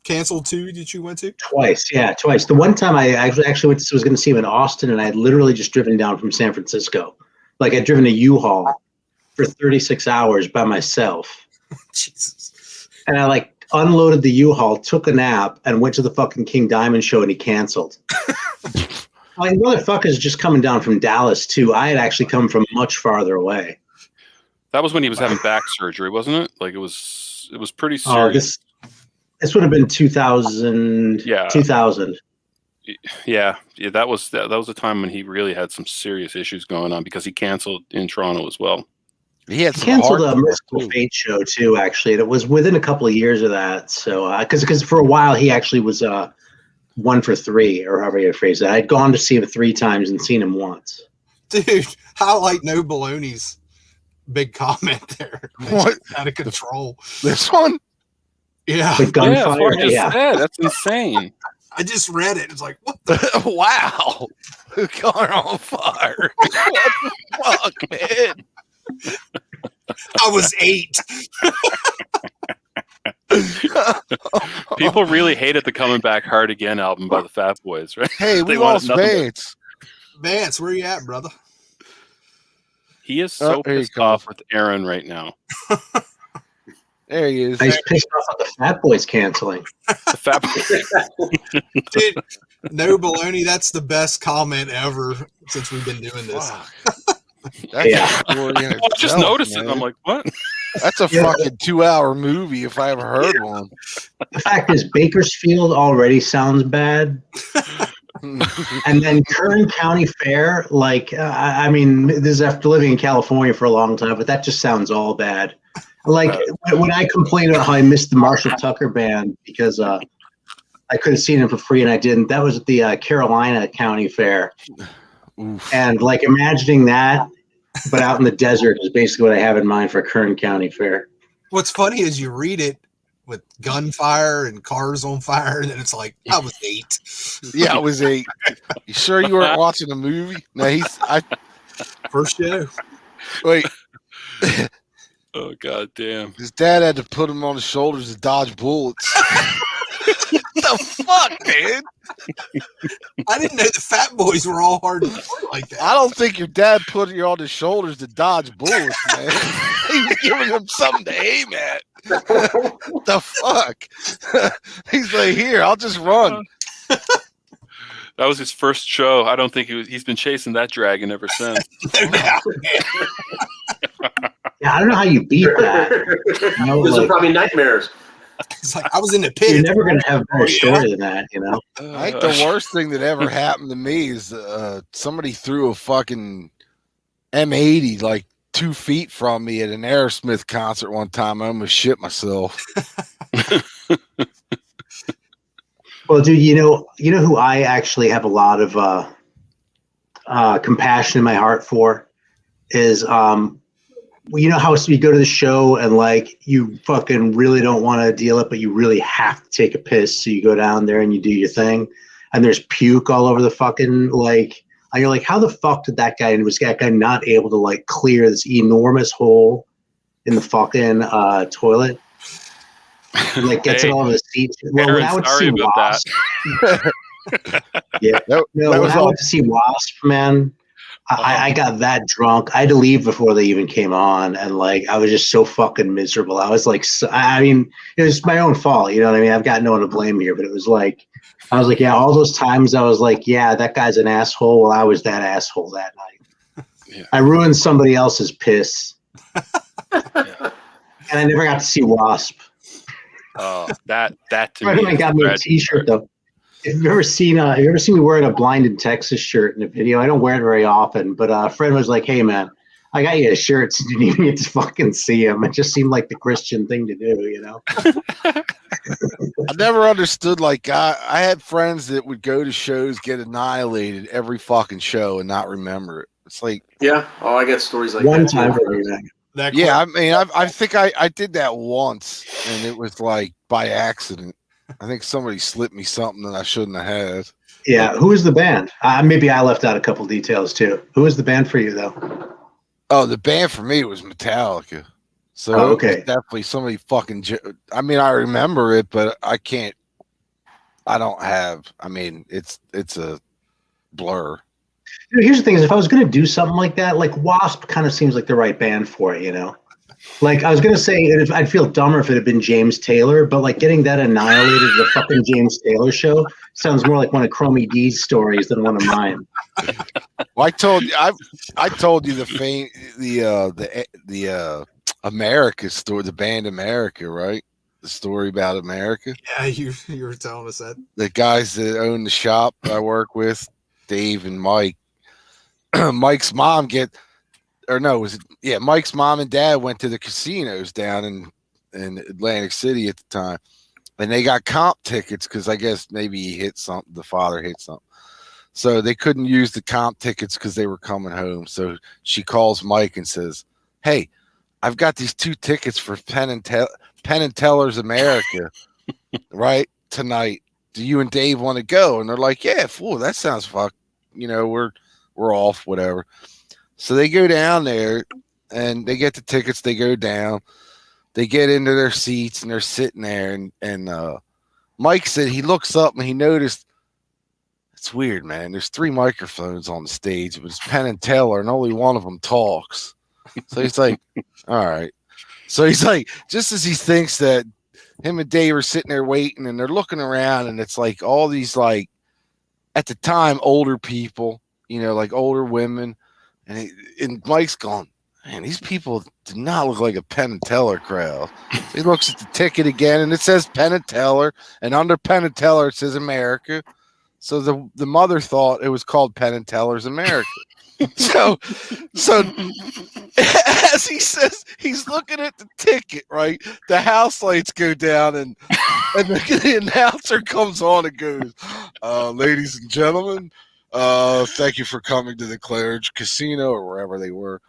canceled too. Did you went to? Twice. The one time I actually was going to see him in Austin, and I had literally just driven down from San Francisco. Like I'd driven a U-Haul for 36 hours by myself. Jesus. And I like unloaded the U-Haul, took a nap, and went to the fucking King Diamond show, and he canceled. Like motherfuckers just coming down from Dallas too. I had actually come from much farther away. That was when he was having back surgery, wasn't it? Like it was pretty serious. This would have been 2000. Yeah. 2000. Yeah. That was the time when he really had some serious issues going on because he canceled in Toronto as well. He canceled a Merciful Fate show too. Actually, it was within a couple of years of that. So because for a while he actually was 1 for 3, or however you phrase that. I'd gone to see him 3 times and seen him once. Dude, highlight No Baloney's big comment there. What? Out of control. This one? Yeah. With gunfire. That's insane. I just read it. It's like, what the wow. Who got on fire? What the fuck, man? I was 8. People really hated the Coming Back Hard Again album by the Fat Boys, right? Hey, we lost Vance. Vance, where you at, brother? He is so pissed off with Aaron right now. There he is. He's pissed off at the Fat Boys canceling. The Fat Boys. Dude, No Baloney, that's the best comment ever since we've been doing this. I just noticed it. And I'm like, what? That's a fucking 2-hour movie if I ever heard one. The fact is, Bakersfield already sounds bad. And then Kern County Fair, like, I mean, this is after living in California for a long time, but that just sounds all bad. Like when I complained about how I missed the Marshall Tucker band because I could have seen him for free and I didn't. That was at the Carolina County Fair. Oof. And like imagining that, but out in the desert is basically what I have in mind for Kern County Fair. What's funny is you read it with gunfire and cars on fire, and then it's like, I was 8. Yeah, I was 8. You sure you weren't watching a movie? No, First show. wait. Oh god damn! His dad had to put him on his shoulders to dodge bullets. What the fuck, man? I didn't know the Fat Boys were all hard to play like that. I don't think your dad put you on his shoulders to dodge bullets, man. He was giving him something to aim at. What the fuck? He's like, here, I'll just run. That was his first show. I don't think he's been chasing that dragon ever since. Yeah, I don't know how you beat that. You know, Those are like, probably nightmares. It's like I was in the pit. you're never going to have a better story than that, you know? I think the worst thing that ever happened to me is somebody threw a fucking M80 like 2 feet from me at an Aerosmith concert one time. I almost shit myself. Well, dude, you know who I actually have a lot of compassion in my heart for is you know how you go to the show and like you fucking really don't want to deal it, but you really have to take a piss, so you go down there and you do your thing, and there's puke all over the fucking like, and you're like, how the fuck did that guy not able to like clear this enormous hole in the fucking toilet? And, like gets it all over the seats. Well, when I would see Wasp, yeah, when I went to see Wasp, man, I got that drunk. I had to leave before they even came on, and like I was just so fucking miserable. I was like, I mean, it was my own fault, you know what I mean? I've got no one to blame here, but it was like, I was like, yeah, all those times I was like, yeah, that guy's an asshole. Well, I was that asshole that night. Yeah. I ruined somebody else's piss, Yeah. and I never got to see Wasp. That to Friend of me mine got me a T-shirt though. Have you ever seen me wearing a Blind in Texas shirt in a video? I don't wear it very often, but a friend was like, "Hey man, I got you a shirt so you didn't even get to fucking see him." It just seemed like the Christian thing to do, you know. I never understood. Like, I had friends that would go to shows, get annihilated every fucking show, and not remember it. It's like, Yeah. Oh, I get stories like One that. time too. for me, man. That yeah, I mean, I think I did that once, and it was like by accident. I think somebody slipped me something that I shouldn't have had. Yeah, who is the band? Maybe I left out a couple details too. Who is the band for you though? Oh, the band for me was Metallica. So Oh, it okay. was definitely somebody fucking. I mean, I remember it, but I can't. I don't have. I mean, it's a blur. Dude, here's the thing: is if I was going to do something like that, like Wasp, kind of seems like the right band for it, you know. Like I was going to say, I'd feel dumber if it had been James Taylor, but like getting that annihilated at the fucking James Taylor show sounds more like one of Chromie D's stories than one of mine. Well, I told you the America story, the band America, right? The story about America. Yeah, you were telling us that. The guys that own the shop I work with, Dave and Mike. Mike's mom Mike's mom and dad went to the casinos down in Atlantic City at the time, and they got comp tickets because I guess maybe he hit something. The father hit something, so they couldn't use the comp tickets because they were coming home. So she calls Mike and says, "Hey, I've got these 2 tickets for Penn and Teller's America, right tonight. Do you and Dave want to go?" And they're like, "Yeah, fool, that sounds fuck. You know, we're off, whatever." So they go down there and they get the tickets. They go down, they get into their seats and they're sitting there. And Mike said he looks up and he noticed it's weird, man. There's 3 microphones on the stage, but it's Penn and Teller and only one of them talks. So he's like, all right. So he's like, just as he thinks that him and Dave are sitting there waiting and they're looking around and it's like all these, like, at the time, older people, you know, like older women. And Mike's going, man, these people do not look like a Penn and Teller crowd. He looks at the ticket again, and it says Penn and Teller, and under Penn and Teller it says America. So the mother thought it was called Penn and Teller's America. So as he says, he's looking at the ticket, right? The house lights go down, and the announcer comes on and goes, ladies and gentlemen, thank you for coming to the Claridge Casino, or wherever they were.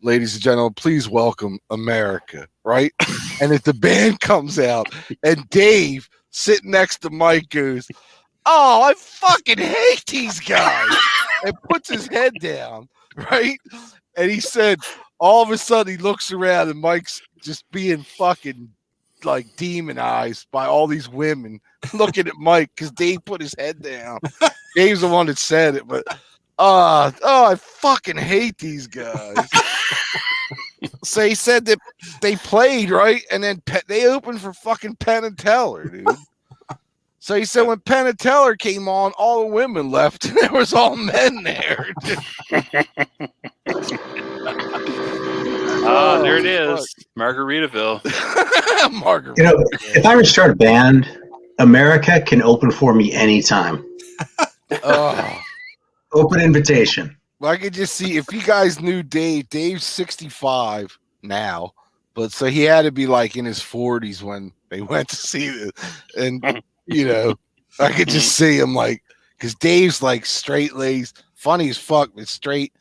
Ladies and gentlemen, please welcome America, right? And if the band comes out, and Dave, sitting next to Mike, goes, oh, I fucking hate these guys, and puts his head down, right? And he said, all of a sudden, he looks around, and Mike's just being fucking like demonized by all these women looking at Mike because Dave put his head down. Dave's the one that said it, but I fucking hate these guys. So he said that they played, right? And then they opened for fucking Penn and Teller, dude. So he said when Penn and Teller came on, all the women left and there was all men there. There it is. Margaritaville. Margaritaville. You know, if I were to start a band, America can open for me anytime. Open invitation. Well, I could just see if you guys knew Dave. Dave's 65 now, but so he had to be like in his 40s when they went to see this. And you know, I could just see him like, because Dave's like straight laced, funny as fuck, but straight,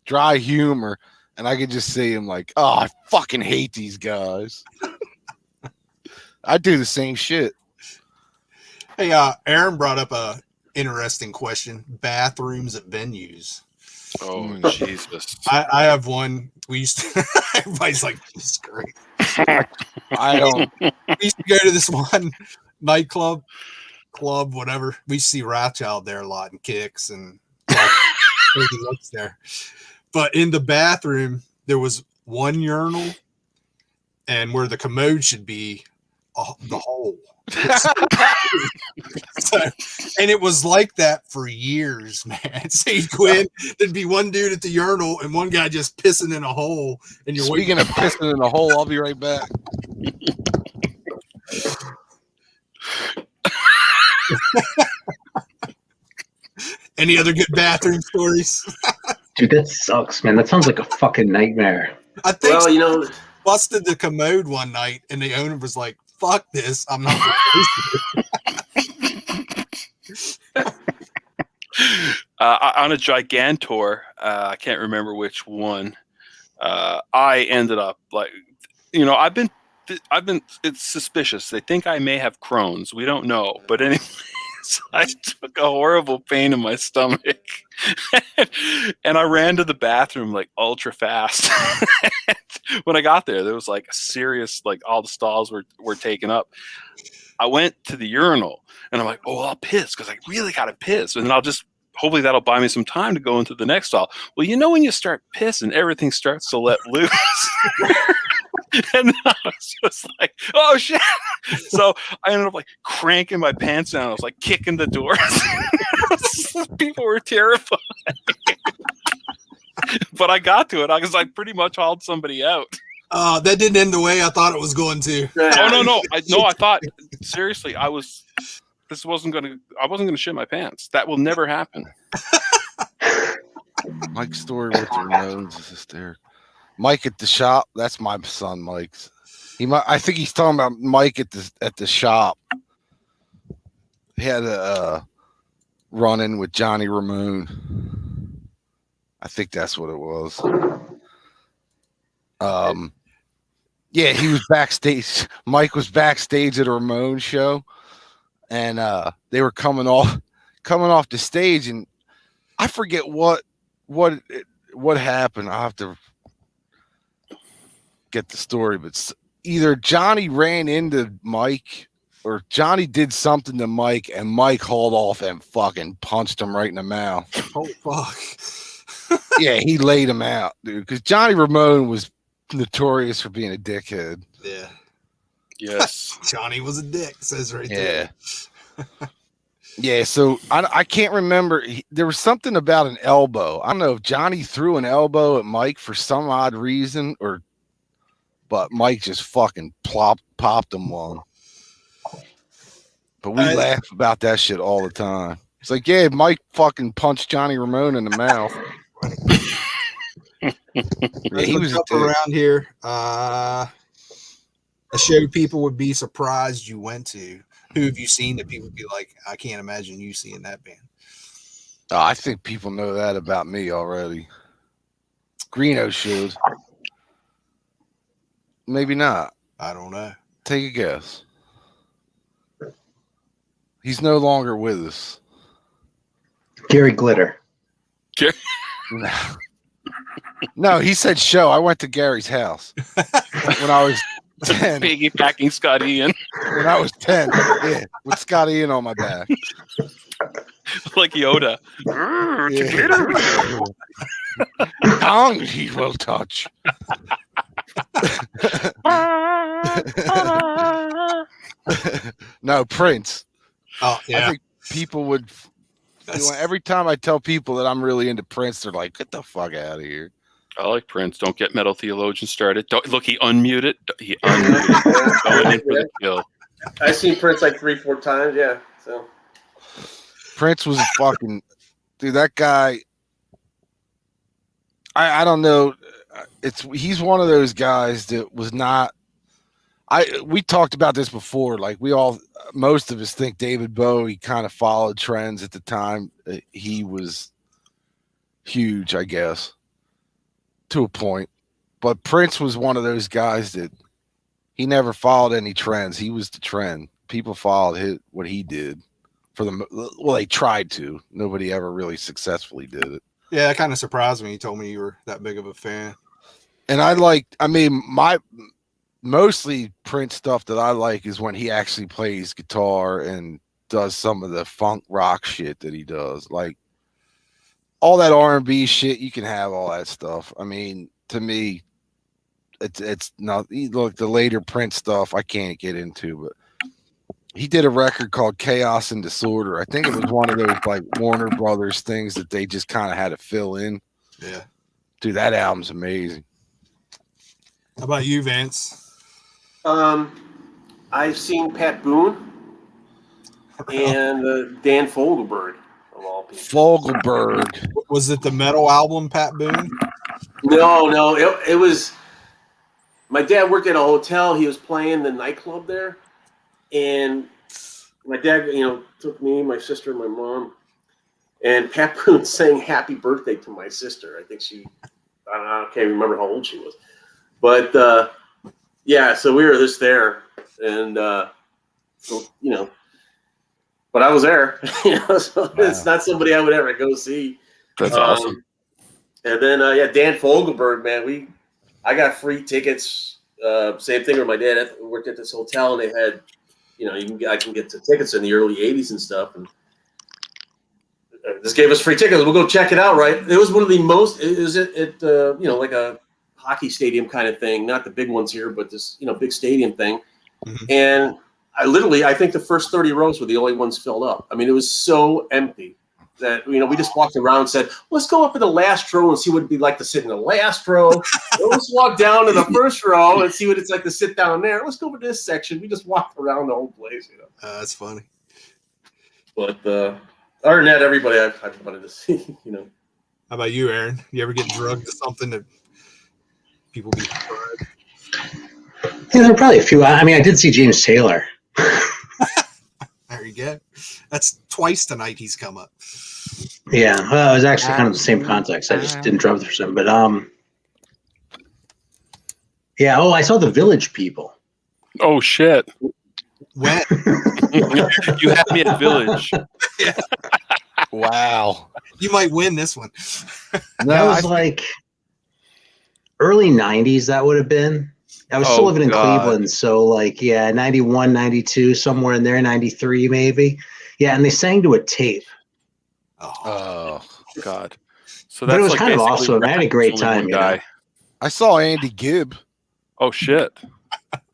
dry humor. And I could just see him like, oh, I fucking hate these guys. I do the same shit. Hey, Aaron brought up a interesting question: bathrooms at venues. Oh, Jesus. I have one. We used to, everybody's like, this is great. I don't. We used to go to this one nightclub, whatever. We used to see Rothschild there a lot, and Kicks, and crazy looks there. But in the bathroom, there was one urinal, and where the commode should be, the hole. So, and it was like that for years, man. So you'd go in, there'd be one dude at the urinal and one guy just pissing in a hole. And you're Speaking of pissing in a hole, I'll be right back. Any other good bathroom stories? Dude, that sucks, man. That sounds like a fucking nightmare. I think Well, you know, busted the commode one night, and the owner was like, "Fuck this! I'm not." On a Gigantor, I can't remember which one. I ended up like, you know, I've been. It's suspicious. They think I may have Crohn's. We don't know, but anyway. I took a horrible pain in my stomach and I ran to the bathroom like ultra fast. When I got there was like a serious, like all the stalls were taken up. I went to the urinal and I'm like, oh, I'll piss because I really got to piss. And then hopefully that'll buy me some time to go into the next stall. Well, you know, when you start pissing, everything starts to let loose. And I was just like, oh shit. So I ended up like cranking my pants down. I was like kicking the doors. People were terrified. But I got to it. I was like pretty much hauled somebody out. That didn't end the way I thought it was going to. Oh no. I thought seriously, I wasn't gonna shit my pants. That will never happen. Mike's story with the Ramones is hysterical. Mike at the shop. That's my son, Mike's. I think he's talking about Mike at the shop. He had a run-in with Johnny Ramone. I think that's what it was. Yeah, he was backstage. Mike was backstage at a Ramone show, and they were coming off the stage, and I forget what happened. I have to get the story, but either Johnny ran into Mike or Johnny did something to Mike and Mike hauled off and fucking punched him right in the mouth. Oh fuck. Yeah, he laid him out, dude, because Johnny Ramone was notorious for being a dickhead. Yeah. Yes. Johnny was a dick, says right there. Yeah, so I can't remember. There was something about an elbow. I don't know if Johnny threw an elbow at Mike for some odd reason, but Mike just fucking popped him one. But we laugh about that shit all the time. It's like, yeah, Mike fucking punched Johnny Ramone in the mouth. Yeah, he was a up dick. around here. A show people would be surprised you went to. Who have you seen that people would be like, I can't imagine you seeing that band? Oh, I think people know that about me already. Greeno should. Maybe not. I don't know. Take a guess. He's no longer with us. Gary Glitter. No. No, he said show. I went to Gary's house when I was 10. Piggybacking Scott Ian. When I was 10, yeah, with Scott Ian on my back. Like Yoda. Yeah. Tongue he will touch. No, Prince. Oh, I yeah. think people would. That's- Every time I tell people that I'm really into Prince, they're like, "Get the fuck out of here." I like Prince. Don't get Metal Theologian started. Look, he unmuted. He unmuted. Going in for the kill. I've seen Prince like 3-4 times. Yeah. So Prince was fucking dude. That guy. I don't know. He's one of those guys that was not. We talked about this before. Like most of us think David Bowie kind of followed trends at the time. He was huge, I guess, to a point. But Prince was one of those guys that he never followed any trends. He was the trend. People followed what he did they tried to. Nobody ever really successfully did it. Yeah, that kind of surprised me. You told me you were that big of a fan. And mostly Prince stuff that I like is when he actually plays guitar and does some of the funk rock shit that he does. Like all that R&B shit, you can have all that stuff. I mean, to me, it's not. Look, the later Prince stuff I can't get into, but he did a record called Chaos and Disorder. I think it was one of those like Warner Brothers things that they just kind of had to fill in. Yeah. Dude, that album's amazing. How about you, Vance? I've seen Pat Boone and Dan Fogelberg of all people. Fogelberg. Was it the metal album, Pat Boone? No, it was. My dad worked at a hotel. He was playing the nightclub there, and my dad, took me, my sister, and my mom, and Pat Boone sang "Happy Birthday" to my sister. I think I can't remember how old she was, but yeah. So we were just there, and but I was there. So Wow. It's not somebody I would ever go see. That's awesome. And then Dan Fogelberg, man, I got free tickets. Same thing with my dad. I worked at this hotel, and they had, I can get the tickets in the early '80s and stuff, and just gave us free tickets. We'll go check it out. Right? It was one of the most. It was at like a hockey stadium kind of thing, not the big ones here, but this big stadium thing. Mm-hmm. And I think the first 30 rows were the only ones filled up. I mean, it was so empty that we just walked around and said, let's go up in the last row and see what it'd be like to sit in the last row. Let's walk down to the first row and see what it's like to sit down there. Let's go over this section. We just walked around the whole place, That's funny. But other than that, everybody I've wanted to see, How about you, Aaron? You ever get drugged to something that people be surprised? Yeah, there are probably a few. I mean, I did see James Taylor. There you go. That's twice tonight he's come up. Yeah, well, it was actually kind of the same context. I just didn't drop for him, but yeah. Oh, I saw the Village People. Oh shit! When? You had me at Village. Wow. You might win this one. That was like early 90s, that would have been. I was still living in Cleveland, so 91, 92, somewhere in there, 93 maybe. Yeah, and they sang to a tape. Oh, God. So But it was like kind of basically awesome. I had a great time, guy. I saw Andy Gibb. Oh shit!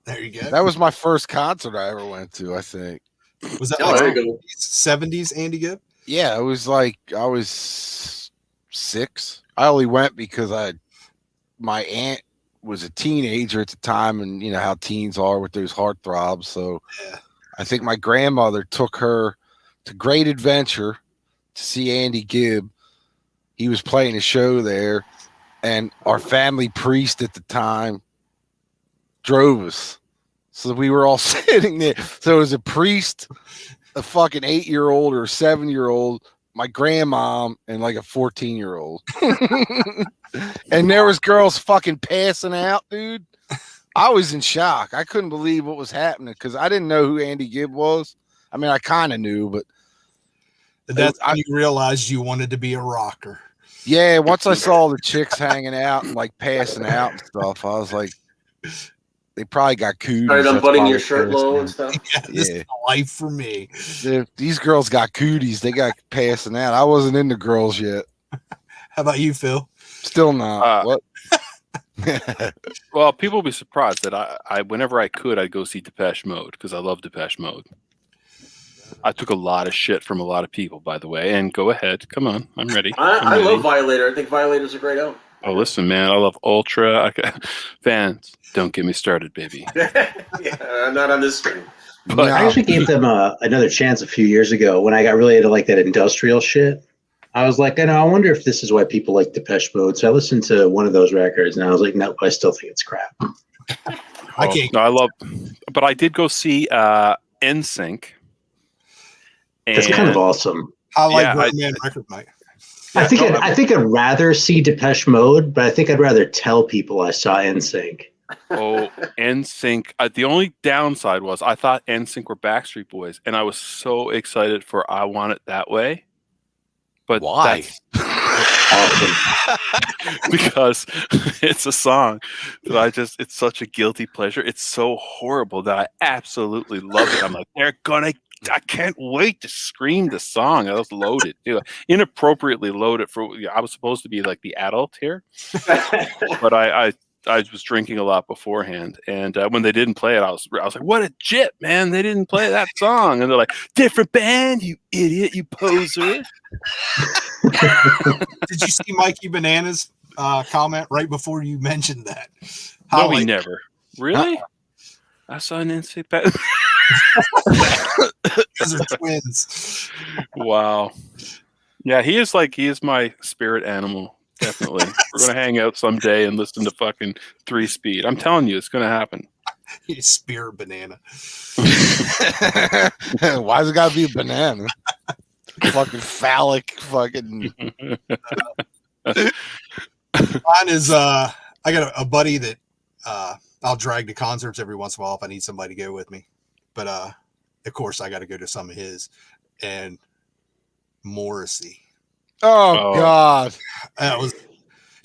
There you go. That was my first concert I ever went to, I think. Was that Oh, there you go. 70s Andy Gibb? Yeah, it was like I was 6. I only went because my aunt was a teenager at the time, and you know how teens are with those heartthrobs. So Yeah. I think my grandmother took her to Great Adventure to see Andy Gibb. He was playing a show there, and our family priest at the time drove us. So we were all sitting there. So it was a priest, a fucking 8-year-old or 7-year-old, my grandmom, and like a 14-year-old. And there was girls fucking passing out, dude. I was in shock. I couldn't believe what was happening because I didn't know who Andy Gibb was. I mean, I kind of knew, but that's when you realized you wanted to be a rocker. Yeah, once I saw the chicks hanging out and like passing out and stuff, I was like, they probably got cooties. Started unbuttoning your shirt low and stuff. Yeah, this is life for me. These girls got cooties. They got passing out. I wasn't into girls yet. How about you, Phil? Still not. What? Well, people will be surprised that I whenever I could, I'd go see Depeche Mode because I love Depeche Mode. I took a lot of shit from a lot of people, by the way. And go ahead. Come on. I'm ready. I love Violator. I think Violator's a great album. Oh, listen, man. I love Ultra. Fans, don't get me started, baby. Yeah, not on this screen. But I actually gave them another chance a few years ago when I got really into like that industrial shit. I was like, I wonder if this is why people like Depeche Mode. So I listened to one of those records, and I was like, nope, I still think it's crap. But I did go see NSYNC. That's kind of awesome. I like Man Record Night. I think I'd rather see Depeche Mode, but I think I'd rather tell people I saw NSYNC. Oh, NSYNC. The only downside was I thought NSYNC were Backstreet Boys, and I was so excited for I Want It That Way. But why? Awesome. Because it's a song that it's such a guilty pleasure. It's so horrible that I absolutely love it. I'm like, I can't wait to scream the song. I was loaded, inappropriately loaded I was supposed to be like the adult here, but I was drinking a lot beforehand, and when they didn't play it, I was like, "What a jit, man! They didn't play that song." And they're like, "Different band, you idiot, you poser." Did you see Mikey Banana's comment right before you mentioned that? No, we never. Really? I saw an NSYNC band. Those are twins. Wow. Yeah, he is my spirit animal. Definitely. We're going to hang out someday and listen to fucking 3-Speed. I'm telling you, it's going to happen. You spirit banana. Why's it got to be a banana? Fucking phallic fucking. Mine is, I got a buddy that I'll drag to concerts every once in a while if I need somebody to go with me. But, of course, I got to go to some of his. And Morrissey. Oh, God. That was,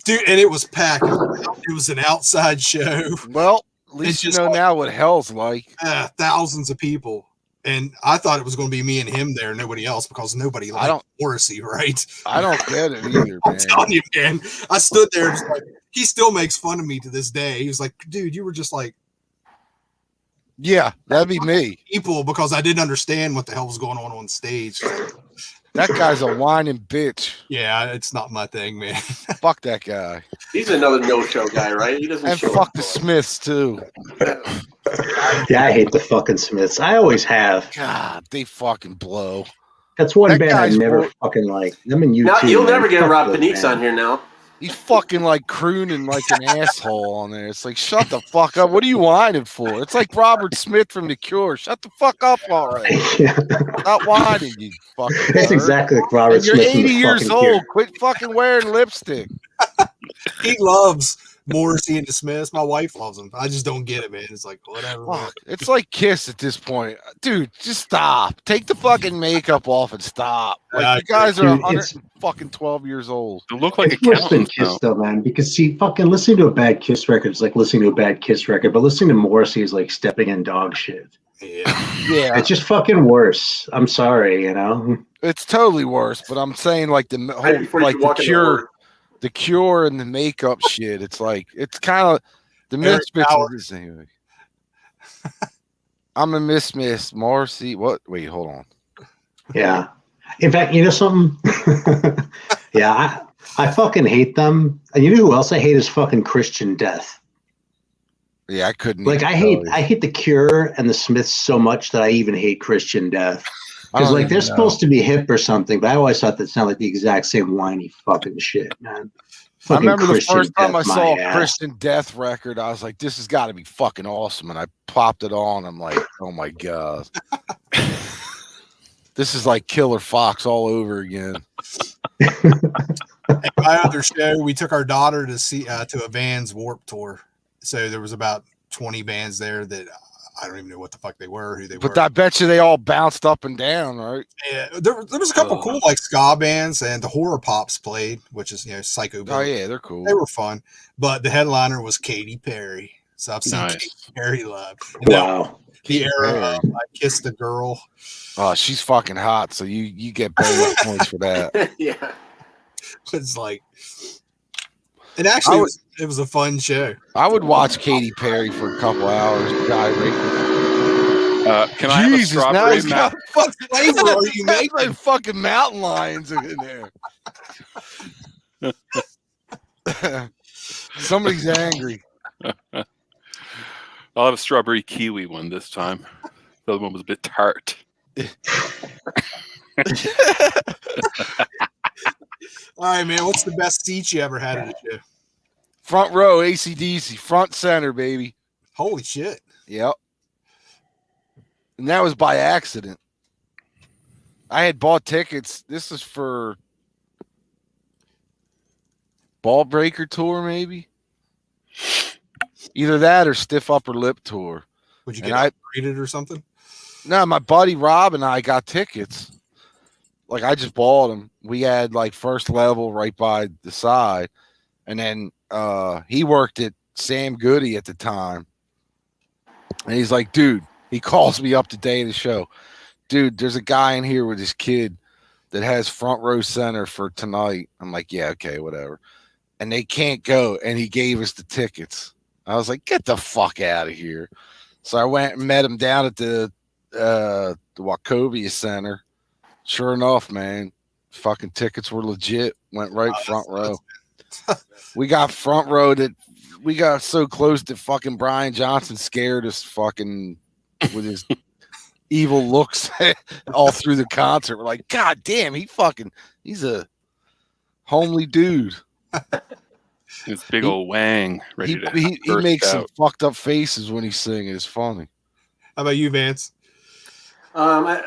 dude, and it was packed. It was an outside show. Well, at least you know now what hell's like. Thousands of people. And I thought it was going to be me and him there, nobody else, because nobody liked Morrissey, right? I don't get it either, man. I'm telling you, man. I stood there just like, he still makes fun of me to this day. He was like, dude, you were just like, yeah, that'd be me. People, because I didn't understand what the hell was going on stage. That guy's a whining bitch. Yeah, it's not my thing, man. Fuck that guy. He's another no-show guy, right? He doesn't. And fuck the Smiths too. Yeah, I hate the fucking Smiths. I always have. God, they fucking blow. That's one band I never fucking like. Them and now, you'll never get Rob Panix on here now. He's fucking like crooning like an asshole on there. It's like, shut the fuck up. What are you whining for? It's like Robert Smith from The Cure. Shut the fuck up already. Stop whining, you fucking That's exactly like Robert Smith. You're 80 years old. Cure. Quit fucking wearing lipstick. He loves Morrissey and the Smiths. My wife loves them. I just don't get it, man. It's like, whatever. Fuck. It's like Kiss at this point. Dude, just stop. Take the fucking makeup off and stop. Like, you guys are 112 years old. You look like it's worse than Kiss, though, man. Because, see, fucking listening to a bad Kiss record is like listening to a bad Kiss record. But listening to Morrissey is like stepping in dog shit. Yeah. It's just fucking worse. I'm sorry, you know? It's totally worse. But I'm saying, like, the whole, like, the Cure and the makeup shit. It's like, it's kind of the Misfits. Anyway. I'm a Miss Morrissey. What? Wait, hold on. Yeah. In fact, you know something? Yeah, I fucking hate them. And you know who else I hate is fucking Christian Death. Yeah, I couldn't. Like, I hate The Cure and the Smiths so much that I even hate Christian Death. I Because don't like they're even know. supposed to be hip or something, but I always thought that sounded like the exact same whiny fucking shit, man. I Fucking remember the Christian first time I death, my saw a ass. Christian Death record, I was like, "This has got to be fucking awesome!" And I popped it on. I'm like, "Oh my god, this is like Killer Fox all over again." At my other show, we took our daughter to see to a Vans Warp Tour. So there was about 20 bands there that I don't even know what the fuck they were, who they were. But I bet you they all bounced up and down, right? Yeah, there was a couple cool like ska bands, and the Horror Pops played, which is Psycho. Oh yeah, they're cool. They were fun, but the headliner was Katy Perry. So I've seen Katy Perry live. And wow. The era of I Kissed a Girl. Oh, she's fucking hot, so you get bonus points for that. Yeah. It's like, and actually, it was a fun show. I would watch Katy Perry for a couple hours. Can I have a strawberry? What flavor are you making? Like fucking mountain lions in there. Somebody's angry. I'll have a strawberry kiwi one this time. The other one was a bit tart. All right, man. What's the best seat you ever had at a show? Front row, AC/DC, front center, baby. Holy shit. Yep. And that was by accident. I had bought tickets. This is for Ball Breaker tour, maybe. Either that or Stiff Upper Lip tour. Would you get upgraded or something? No, my buddy Rob and I got tickets. Like I just bought them. We had like first level right by the side, and then he worked at Sam Goody at the time, and he's like, dude, he calls me up the day of the show, dude, there's a guy in here with his kid that has front row center for tonight. I'm like, yeah, okay, whatever. And they can't go, and he gave us the tickets. I was like, get the fuck out of here. So I went and met him down at the Wachovia Center. Sure enough, man, fucking tickets were legit. Went right front row. We got front row that we got so close that fucking Brian Johnson scared us fucking with his evil looks all through the concert. We're like, God damn, he's a homely dude. His big old wang ready he makes some fucked up faces when he's singing. It's funny. How about you, Vance? I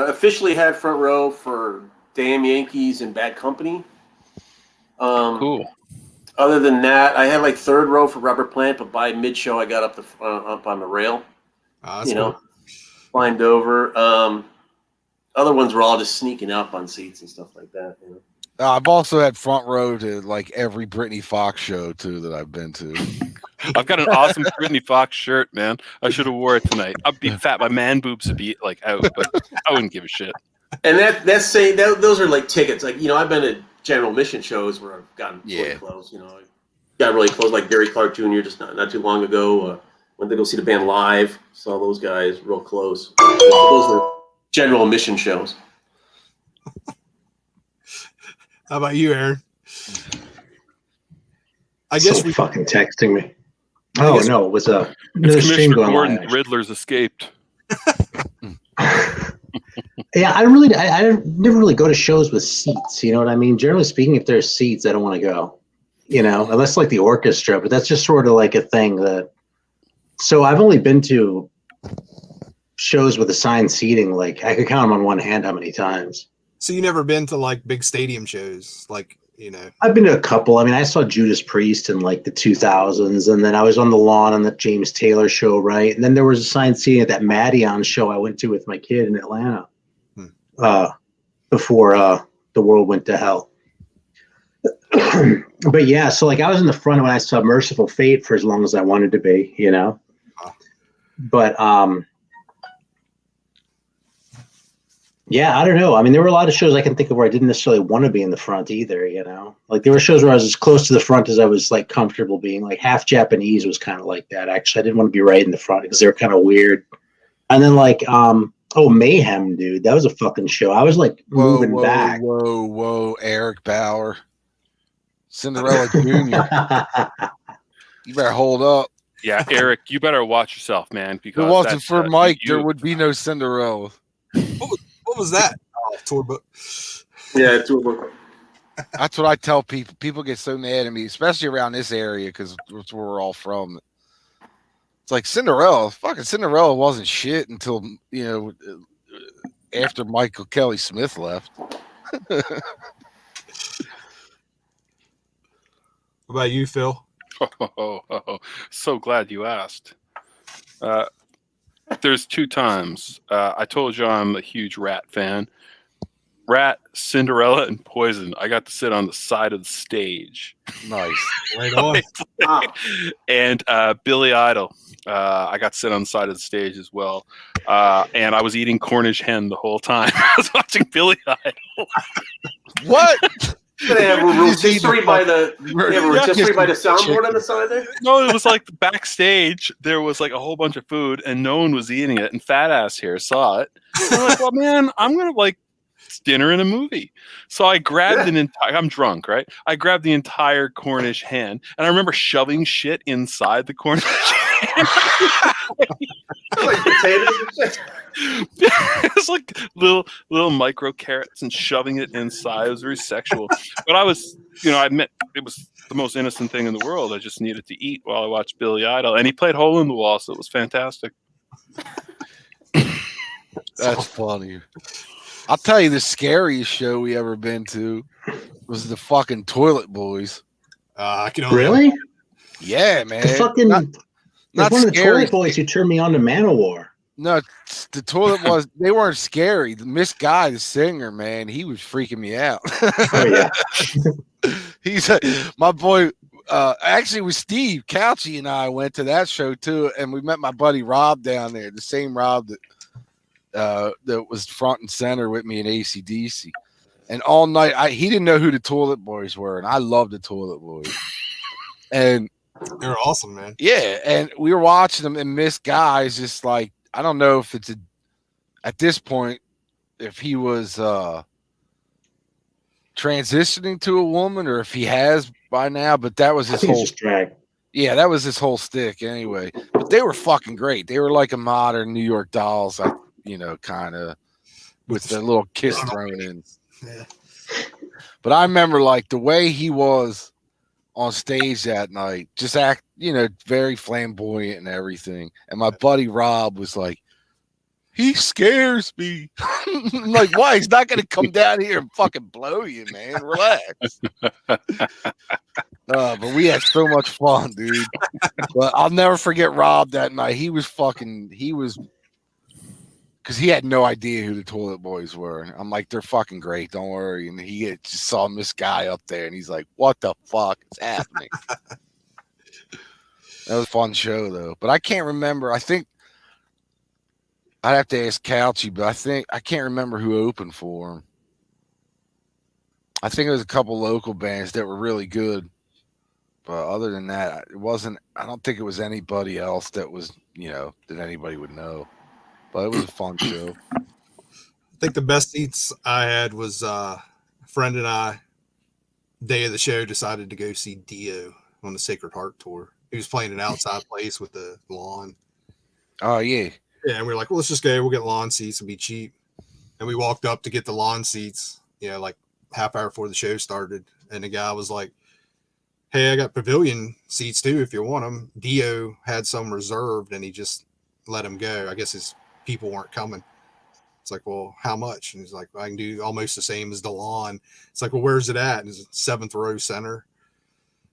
officially had front row for Damn Yankees and Bad Company. Cool. Other than that, I had like third row for Robert Plant, but by mid-show I got up on the rail. Cool. Climbed over. Other ones were all just sneaking up on seats and stuff like that. You know? I've also had front row to like every Britney Fox show too that I've been to. I've got an awesome Britney Fox shirt, man. I should have wore it tonight. I'd be fat. My man boobs would be like out, but I wouldn't give a shit. And those are like tickets. Like, I've been at general mission shows where I've gotten really close. I got really close, like Gary Clark Jr. just not too long ago. Went to go see the band live. Saw those guys real close. Those were general mission shows. How about you, Aaron? I guess fucking texting me. Oh no, it was a stream Commissioner going Gordon on. Riddler's escaped. Yeah, I never really go to shows with seats. You know what I mean? Generally speaking, if there's seats, I don't want to go. Unless like the orchestra, but that's just sort of like a thing that. So I've only been to shows with assigned seating. Like I could count them on one hand how many times. So you never been to like big stadium shows, like I've been to a couple. I mean, I saw Judas Priest in like the 2000s, and then I was on the lawn on the James Taylor show, right? And then there was assigned seating at that Madion show I went to with my kid in Atlanta before the world went to hell. But yeah, so like I was in the front when I saw Merciful Fate for as long as I wanted to be, But yeah, I don't know. I mean, there were a lot of shows I can think of where I didn't necessarily want to be in the front either, Like there were shows where I was as close to the front as I was like comfortable being. Like Half Japanese was kind of like that. Actually, I didn't want to be right in the front because they were kind of weird. And then like Mayhem, dude, that was a fucking show. I was like moving back. Whoa, Eric Bauer, Cinderella Jr. You better hold up. Yeah, Eric, you better watch yourself, man. Because if it wasn't for Mike, there would be no Cinderella. What What was that? Oh, tour book. Yeah, tour book. That's what I tell people. People get so mad at me, especially around this area, because it's where we're all from. It's like Cinderella. Fucking Cinderella wasn't shit until, after Michael Kelly Smith left. What about you, Phil? So glad you asked. There's 2 times. I told you I'm a huge Rat fan. Rat, Cinderella, and Poison. I got to sit on the side of the stage. Nice. Right on. Wow. And Billy Idol. I got to sit on the side of the stage as well. And I was eating Cornish hen the whole time. I was watching Billy Idol. What? They have a rotisserie by the soundboard on the side there. No, it was like backstage. There was like a whole bunch of food, and no one was eating it. And Fat Ass here saw it. And I'm like, well, man, I'm gonna it's dinner and a movie. So I grabbed an entire. I'm drunk, right? I grabbed the entire Cornish hen, and I remember shoving shit inside the Cornish hen. Like potatoes and shit. It's like little micro carrots and shoving it inside. It was very sexual. But I was, I admit it was the most innocent thing in the world. I just needed to eat while I watched Billy Idol, and he played Hole in the Wall, so it was fantastic. That's funny. I'll tell you, the scariest show we ever been to was the fucking Toilet Boys. I can only Really? Yeah, man. The fucking not one of the scary. Toilet Boys who turned me on to Manowar. No, the Toilet was. They weren't scary. The Miss Guy, the singer, man, he was freaking me out. Oh yeah. He's my boy. Actually, it was Steve Couchy and I went to that show too, and we met my buddy Rob down there. The same Rob that was front and center with me in AC/DC. And all night, he didn't know who the Toilet Boys were, and I loved the Toilet Boys. And They're awesome, man. yeah, and we were watching them, and Miss Guy's just like, I don't know if it's at this point, if he was transitioning to a woman or if he has by now, but that was I his think it's whole just drag. yeah, that was his whole stick anyway. But they were fucking great. They were like a modern New York Dolls, kind of with the little kiss thrown in. Yeah. But I remember like the way he was on stage that night, just act, very flamboyant and everything. And my buddy Rob was like, he scares me. I'm like, why? He's not going to come down here and fucking blow you, man. Relax. But we had so much fun, dude. But I'll never forget Rob that night. Because he had no idea who the Toilet Boys were. I'm like, they're fucking great. Don't worry. And he just saw this guy up there, and he's like, what the fuck is happening? That was a fun show, though. But I can't remember. I think I'd have to ask Couchy, but I can't remember who opened for him. I think it was a couple local bands that were really good. But other than that, I don't think it was anybody else that was, that anybody would know. But it was a fun show. I think the best seats I had was a friend and I, day of the show, decided to go see Dio on the Sacred Heart tour. He was playing an outside place with the lawn. Oh, yeah. Yeah, and we were like, well, let's just go. We'll get lawn seats. It'll be cheap. And we walked up to get the lawn seats, like half hour before the show started. And the guy was like, hey, I got pavilion seats too if you want them. Dio had some reserved, and he just let him go. I guess his people weren't coming. It's like, well, how much? And he's like, I can do almost the same as the lawn. It's like, well, where's it at? And it's 7th row center.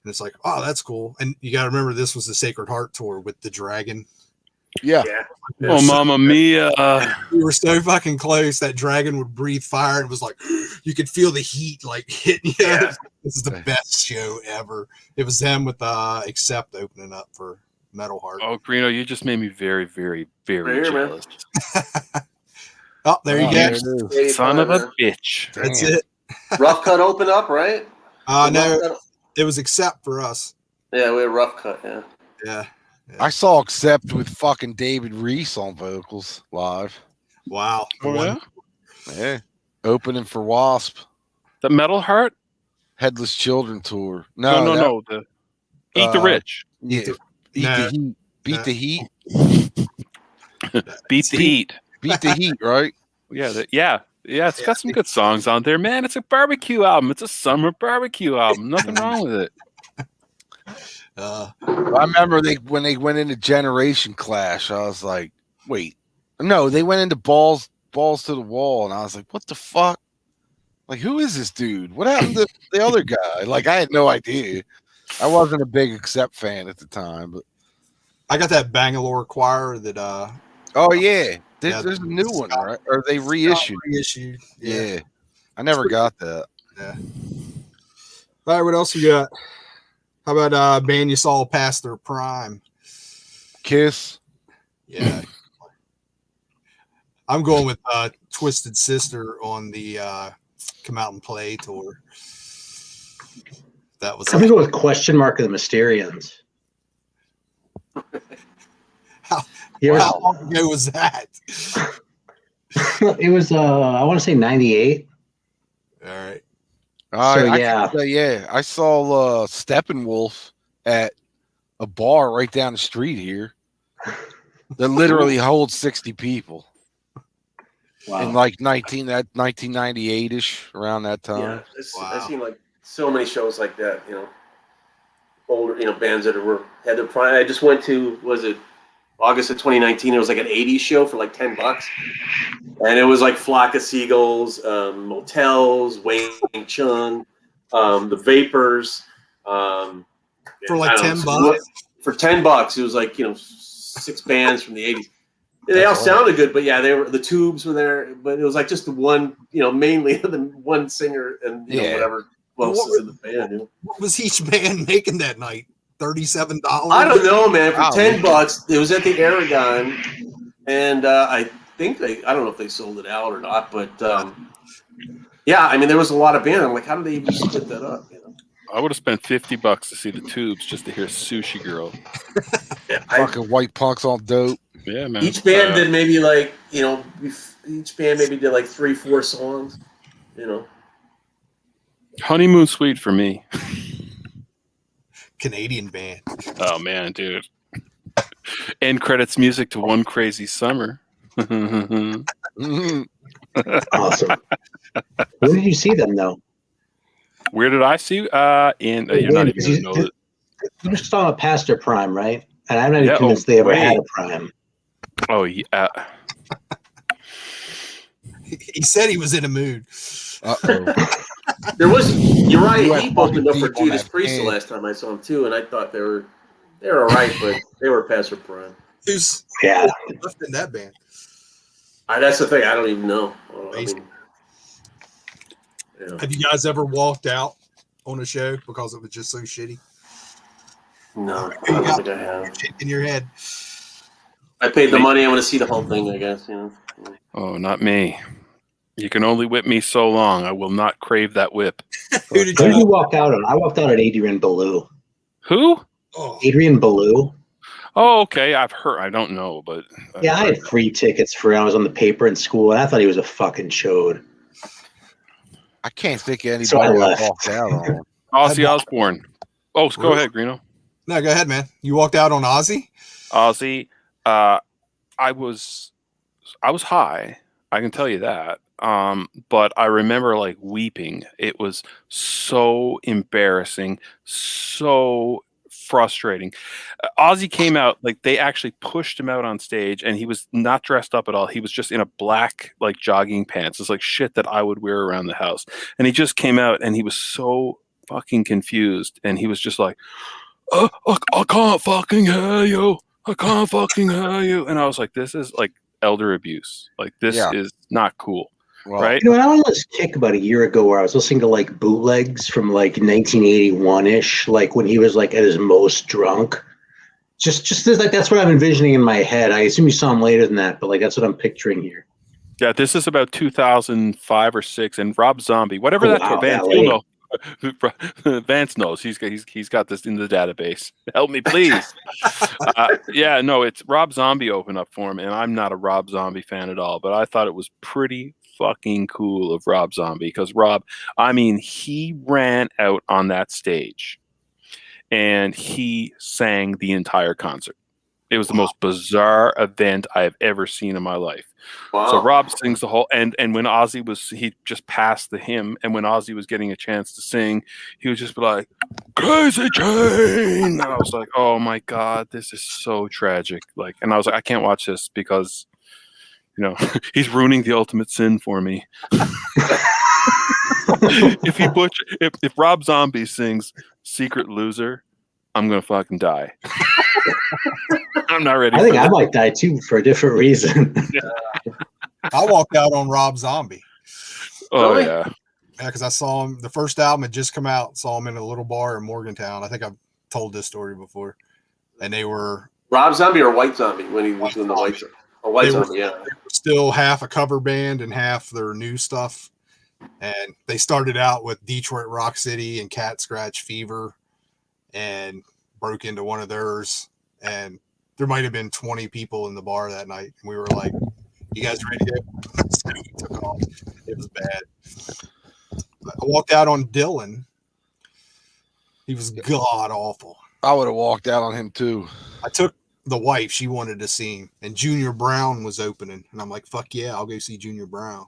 And it's like, oh, that's cool. And you got to remember, this was the Sacred Heart tour with the dragon. Yeah. Oh, Mamma Mia. We were so fucking close. That dragon would breathe fire. And it was like, you could feel the heat like hitting you. Yeah. This is the best show ever. It was them with Accept opening up for Metal Heart. Oh, Greeno, you just made me very, very, very jealous. Oh, there you go. Son of a bitch. That's it. Rough Cut opened up, right? No, it was Accept for us. Yeah, we had Rough Cut, yeah. Yeah. I saw Accept with fucking David Reese on vocals live. Wow. Oh, yeah. Opening for Wasp. The Metal Heart? Headless Children tour. No. The Eat the Rich. Yeah. Eat the Heat. Beat the Heat. Beat the Heat. Beat the Heat, right? Yeah. Yeah, it's got some good songs on there, man. It's a barbecue album. It's a summer barbecue album. Nothing wrong with it. I remember when they went into Generation Clash, I was like, wait, no, they went into balls to the wall, and I was like, what the fuck? Like, who is this dude? What happened to the other guy? Like, I had no idea. I wasn't a big Accept fan at the time, but I got that Bangalore choir that oh yeah, Yeah, there's a new one, Scott- right? Or they reissued? reissued. Yeah, I never got that. Yeah. All right, what else you got? How about a band you saw past their prime? Kiss. Yeah. I'm going with Twisted Sister on the Come Out and Play tour. That was I'm gonna go with Question Mark of the Mysterians. How Yeah, long ago was that? it was I want to say 98. All right. So, I saw Steppenwolf at a bar right down the street here that literally holds 60 people in like 1998 ish, around that time. Yeah, I've seen like so many shows like that. You know, older bands that had their prime. I just went to August of 2019. It was like an 80s show for like $10, and it was like Flock of Seagulls, Motels, Wang Chung, the Vapors. For like $10. For $10, it was like 6 bands from the 80s. They all sounded good, but yeah, the Tubes were there, but it was like just the one, mainly the one singer and whatever else is in the band. What was each band making that night? $37? I don't know, man. For $10, it was at the Aragon, and I think I don't know if they sold it out or not, but yeah, I mean, there was a lot of bands. I'm like, how did they even split that up? I would have spent $50 to see the Tubes just to hear Sushi Girl. Yeah, Fucking white punks all dope. Yeah, man. Each band did maybe like each band maybe did like 3-4 songs. Honeymoon Suite for me. Canadian band. Oh man, dude. End credits music to One Crazy Summer. Awesome. Where did you see them though? Where did I see? You're not even gonna know it. You just saw a past their prime, right? And I'm not even convinced they ever had a prime. Oh yeah. He said he was in a mood. There was Uriah went Heep opened up for fucking deep on Judas that Priest the band. last time I saw him too, and I thought they were all right, but they were past their prime. Who's Yeah. left in that band? That's the thing. I don't even know. Have you guys ever walked out on a show because it was just so shitty? No, I don't think I have. In your head. I paid the money. I want to see the whole thing, I guess. Oh, not me. You can only whip me so long. I will not crave that whip. Who did Who did you walk out on? I walked out at Adrian Ballou. Who? Oh, Adrian Ballou. Oh, okay. I've heard. I don't know, but Yeah, I had free tickets for. I was on the paper in school, and I thought he was a fucking chode. I can't think of So I anybody left. I walked out on. Ozzy Osbourne. Oh, go ahead, Greeno. no, go ahead, man. You walked out on Ozzy? Ozzy. I was high. I can tell you that. But I remember like weeping. It was so embarrassing, so frustrating. Ozzy came out, like they actually pushed him out on stage, and he was not dressed up at all. He was just in a black like jogging pants. It's like shit that I would wear around the house. And he just came out, and he was so fucking confused, and he was just like, I can't fucking hear you. I can't fucking hear you. And I was like, this is like elder abuse. Like this is not cool. Well, right? I went on this kick about a year ago where I was listening to like bootlegs from like 1981-ish, like when he was like at his most drunk. Just like that's what I'm envisioning in my head. I assume you saw him later than that, but like that's what I'm picturing here. Yeah, this is about 2005 or 6, and Rob Zombie, whatever Vance, you'll know. Vance knows. He's got this in the database. Help me, please. It's Rob Zombie opened up for him, and I'm not a Rob Zombie fan at all, but I thought it was pretty fucking cool of Rob Zombie because he ran out on that stage and he sang the entire concert. It was the most bizarre event I have ever seen in my life. Wow. So Rob sings the whole, and when Ozzy he just passed the hymn, and when Ozzy was getting a chance to sing, he would just be like, "Crazy Jane," and I was like, "Oh my god, this is so tragic!" Like, and I was like, "I can't watch this because, he's ruining the ultimate sin for me." if Rob Zombie sings "Secret Loser," I'm gonna fucking die. I'm not ready. I think I might die too for a different reason. I walked out on Rob Zombie. Oh Really? yeah. Yeah, because I saw him. The first album had just come out. Saw him in a little bar in Morgantown. I think I've told this story before. And they were Rob Zombie or White Zombie when he was doing the White Zombie. Or White They were- Zombie, yeah. they were still half a cover band and half their new stuff. And they started out with Detroit Rock City and Cat Scratch Fever, and broke into one of theirs. And there might have been 20 people in the bar that night. And we were like, "You guys ready to go?" So we took off. It was bad. I walked out on Dylan. He was god awful. I would have walked out on him too. I took the wife. She wanted to see him. And Junior Brown was opening. And I'm like, fuck yeah, I'll go see Junior Brown.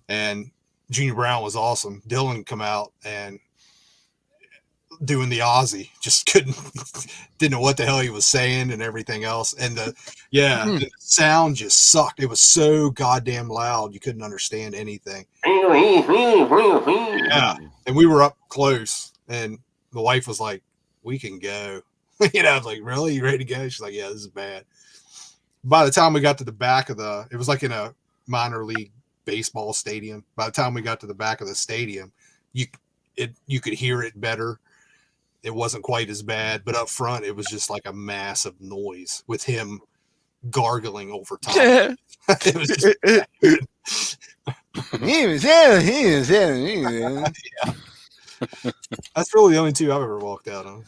And Junior Brown was awesome. Dylan come out and doing the Aussie. Just didn't know what the hell he was saying and everything else. And the sound just sucked. It was so goddamn loud. You couldn't understand anything. Yeah. And we were up close, and the wife was like, "We can go." I was like, "Really? You ready to go?" She's like, "Yeah, this is bad." By the time we got to the back of it was like in a minor league baseball stadium. By the time we got to the back of the stadium, you could hear it better. It wasn't quite as bad, but up front, it was just like a massive noise with him gargling over top. It was just That's really the only two I've ever walked out on.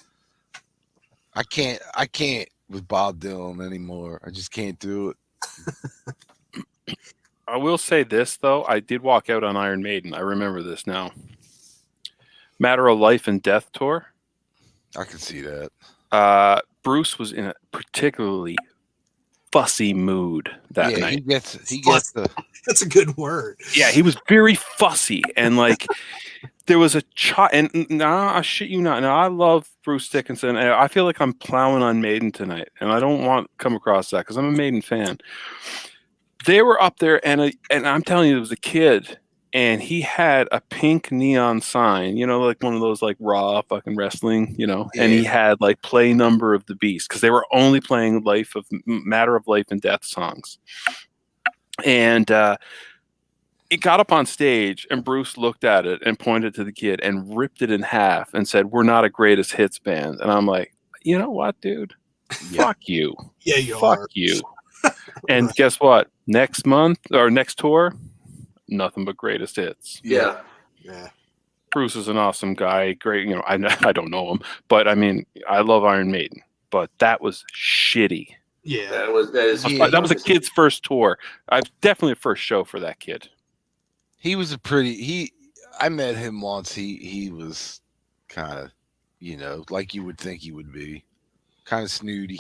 I can't with Bob Dylan anymore. I just can't do it. I will say this though, I did walk out on Iron Maiden. I remember this now. Matter of Life and Death tour. I can see that. Bruce was in a particularly fussy mood that night. He gets the. That's a good word. Yeah, he was very fussy, and like there was a and I shit you not. Now I love Bruce Dickinson, and I feel like I'm plowing on Maiden tonight, and I don't want to come across that because I'm a Maiden fan. They were up there, and I'm telling you, there was a kid, and he had a pink neon sign, like one of those like Raw fucking wrestling, and he had like play Number of the Beast because they were only playing Matter of Life and Death songs. And it got up on stage, and Bruce looked at it and pointed to the kid and ripped it in half and said, "We're not a greatest hits band." And I'm like, you know what, dude? Fuck you. Yeah, you Fuck are. you. And guess what? Next month or next tour, nothing but greatest hits. Yeah. Bruce is an awesome guy. Great. I don't know him, but I mean, I love Iron Maiden, but that was shitty. Yeah. That is That was a kid's first tour. Definitely a first show for that kid. He was I met him once. He was kind of, like you would think he would be, kind of snooty.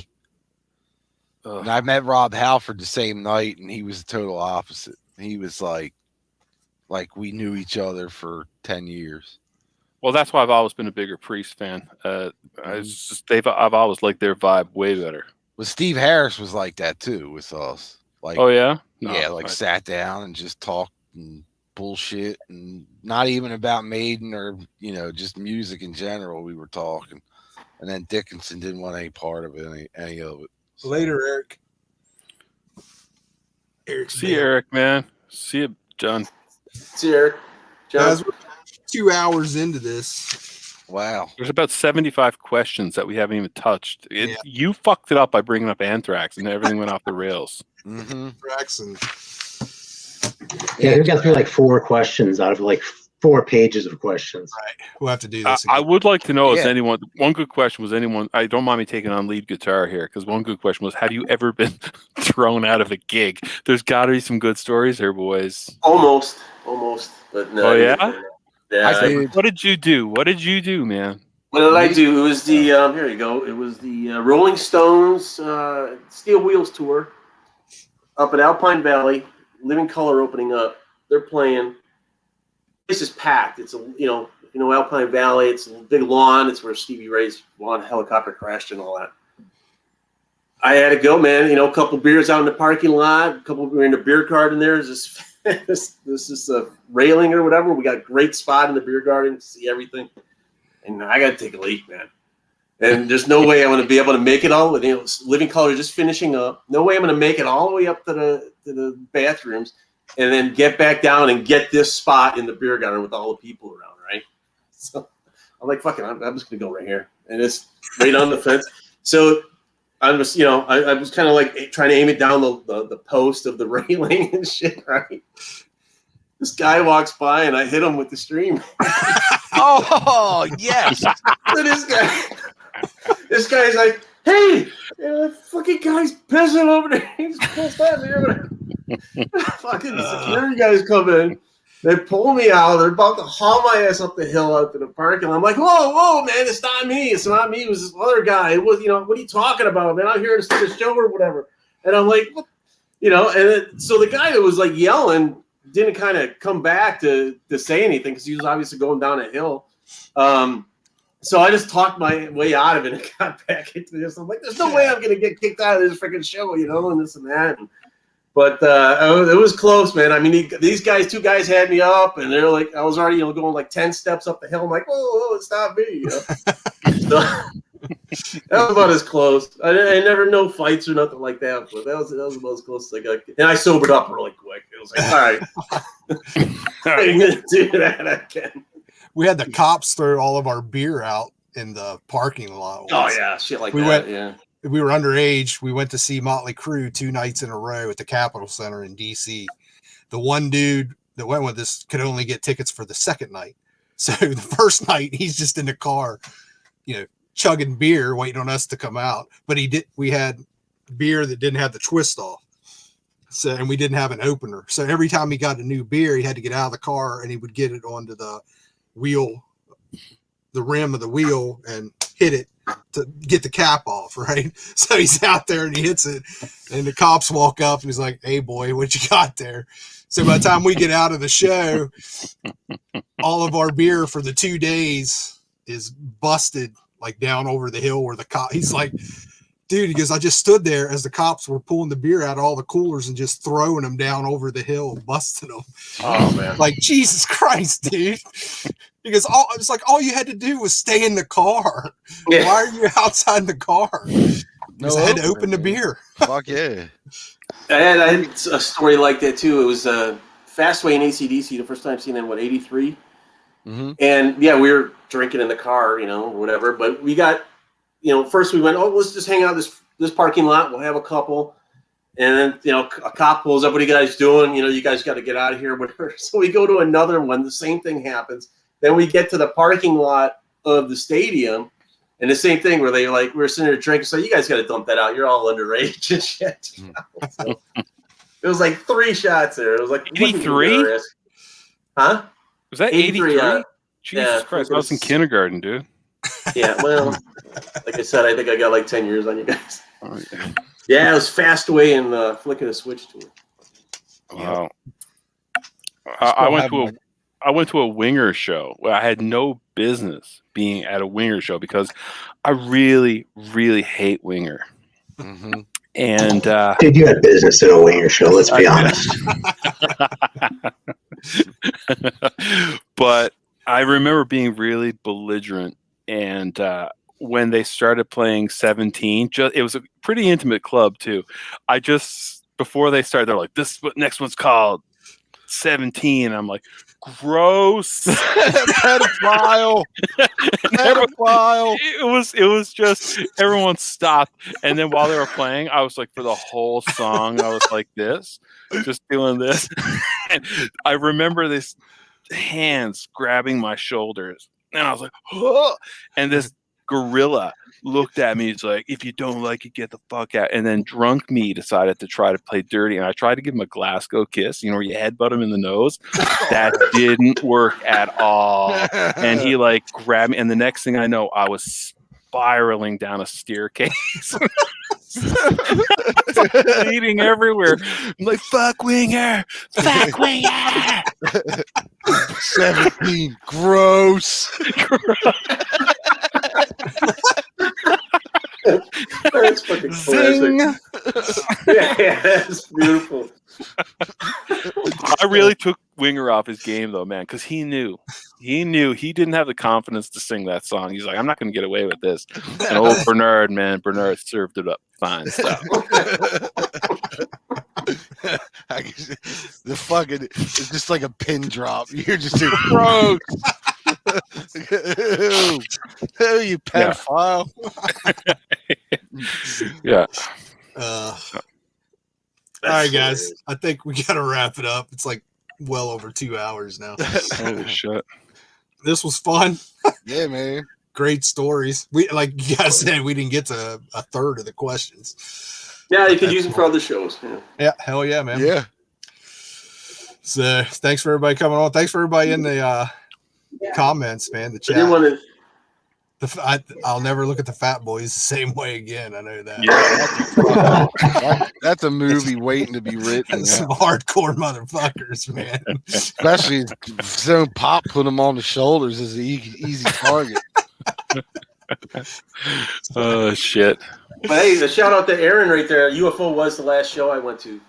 And I met Rob Halford the same night, and he was the total opposite. He was like we knew each other for 10 years. Well, that's why I've always been a bigger Priest fan. I've always liked their vibe way better. Well, Steve Harris was like that too with us. Like, oh yeah, sat down and just talked and bullshit, and not even about Maiden or just music in general. We were talking, and then Dickinson didn't want any part of it, any of it. Later, Eric. See you, Eric, man. See you, John. See you, Eric. John. Guys, we're 2 hours into this. Wow. There's about 75 questions that we haven't even touched. You fucked it up by bringing up Anthrax, and everything went off the rails. Mm-hmm. Jackson. Yeah, we got through like 4 questions out of like 4 pages of questions. Right. We'll have to do this I again. would like to know if anyone. One good question was anyone. I don't mind me taking on lead guitar here because one good question was: have you ever been thrown out of a gig? There's got to be some good stories here, boys. Almost, but no. Oh yeah. Yeah. What did you do? What did you do, man? What did I do? It was the here you go. It was the Rolling Stones Steel Wheels tour up at Alpine Valley. Living Color opening up. They're playing. This is packed. It's Alpine Valley. It's a big lawn. It's where Stevie Ray's lawn helicopter crashed and all that. I had to go, man. A couple beers out in the parking lot. We're in the beer garden. There's this railing or whatever. We got a great spot in the beer garden to see everything. And I got to take a leak, man. And there's no way I'm going to be able to make it all. Living Color just finishing up. No way I'm going to make it all the way up to the bathrooms and then get back down and get this spot in the beer garden with all the people around, right? So I'm like, fuck it, I'm just going to go right here. And it's right on the fence. So I'm just, I was kind of like trying to aim it down the post of the railing and shit, right? This guy walks by and I hit him with the stream. Oh, yes. So this guy's like, hey, that fucking guy's pissing over there. He's pissed at me. Fucking security guys come in. They pull me out. They're about to haul my ass up the hill out to the park. And I'm like, whoa, man, it's not me. It's not me. It was this other guy. It was, what are you talking about, man? I'm here to see the show or whatever. And I'm like, what? So the guy that was like yelling didn't kind of come back to say anything because he was obviously going down a hill. So I just talked my way out of it and got back into this. I'm like, there's no way I'm going to get kicked out of this freaking show, and this and that. But it was close, man. I mean, these guys, 2 guys had me up, and they're like, I was already, going like 10 steps up the hill. I'm like, whoa, it's not me. So, that was about as close. I never no fights or nothing like that, but that was about as close as I got. And I sobered up really quick. It was like, all right, I'm going to do that again. We had the cops throw all of our beer out in the parking lot. Oh yeah, shit like that. Yeah. We were underage. We went to see Motley Crue 2 nights in a row at the Capitol Center in DC. The one dude that went with us could only get tickets for the second night. So the first night he's just in the car, chugging beer, waiting on us to come out. But we had beer that didn't have the twist off. So, and we didn't have an opener. So every time he got a new beer, he had to get out of the car and he would get it onto the rim of the wheel and hit it to get the cap off, right? So he's out there and he hits it, and the cops walk up and he's like, hey boy, what you got there? So by the time we get out of the show, all of our beer for the 2 days is busted like down over the hill where the cop, he's like, dude, he goes, I just stood there as the cops were pulling the beer out of all the coolers and just throwing them down over the hill, busting them. Oh man. Like, Jesus Christ, dude. Because it's like all you had to do was stay in the car. Yeah. Why are you outside the car? Because I had to open the beer. Fuck yeah. I had a story like that too. It was Fastway and AC/DC, the first time seeing them, 83? Mm-hmm. And yeah, we were drinking in the car, or whatever. But we got, first we went, let's just hang out this parking lot. We'll have a couple. And then, a cop pulls up. What are you guys doing? You guys got to get out of here. Whatever. So we go to another one. The same thing happens. Then we get to the parking lot of the stadium, and the same thing where we're sitting there drinking. So you guys got to dump that out. You're all underage and shit. So it was like 3 shots there. It was like 83. Huh? Was that 83? Jesus yeah, Christ! I was in kindergarten, dude. Yeah, well, like I said, I think I got like 10 years on you guys. Oh, yeah. Yeah, it was Fastway and Flicking a Switch tour. Wow. I went to a winger show where I had no business being at a winger show because I really, really hate winger. Mm-hmm. And dude, you had business at a winger show. Let's be honest. But I remember being really belligerent, and when they started playing 17, it was a pretty intimate club too. Before they started, they're like, "This next one's called 17." I'm like, gross. Pedophile. It was just everyone stopped, and then while they were playing, I was like, for the whole song, I was like this, just doing this. And I remember this hands grabbing my shoulders, and I was like, oh! And this gorilla looked at me. He's like, if you don't like it, get the fuck out. And then drunk me decided to try to play dirty. And I tried to give him a Glasgow kiss, where you headbutt him in the nose. That didn't work at all. And he like grabbed me. And the next thing I know, I was spiraling down a staircase. Bleeding everywhere. I'm like, fuck Winger. Fuck Winger. 17. Gross. That's fucking Zing. Yeah, that's beautiful. I really took Winger off his game though, man, because he knew he didn't have the confidence to sing that song. He's like, I'm not going to get away with this. And old Bernard served it up fine stuff. The fucking, it's just like a pin drop. You're just saying, gross. Ew, you pedophile. Yeah. All right, guys. I think we got to wrap it up. It's like well over 2 hours now. Holy shit. This was fun. Yeah, man. Great stories. We, like you guys said, we didn't get to a third of the questions. Yeah, you could use them for other shows. Yeah, hell yeah, man. Yeah. So thanks for everybody coming on. Thanks for everybody in the comments, man. The I didn't chat. want to. I'll never look at the Fat Boys the same way again. I know that. Yeah. That's a movie waiting to be written. Some hardcore motherfuckers, man. Especially Zone Pop put them on the shoulders as an easy target. Oh shit. But hey, a shout out to Aaron right there. UFO was the last show I went to.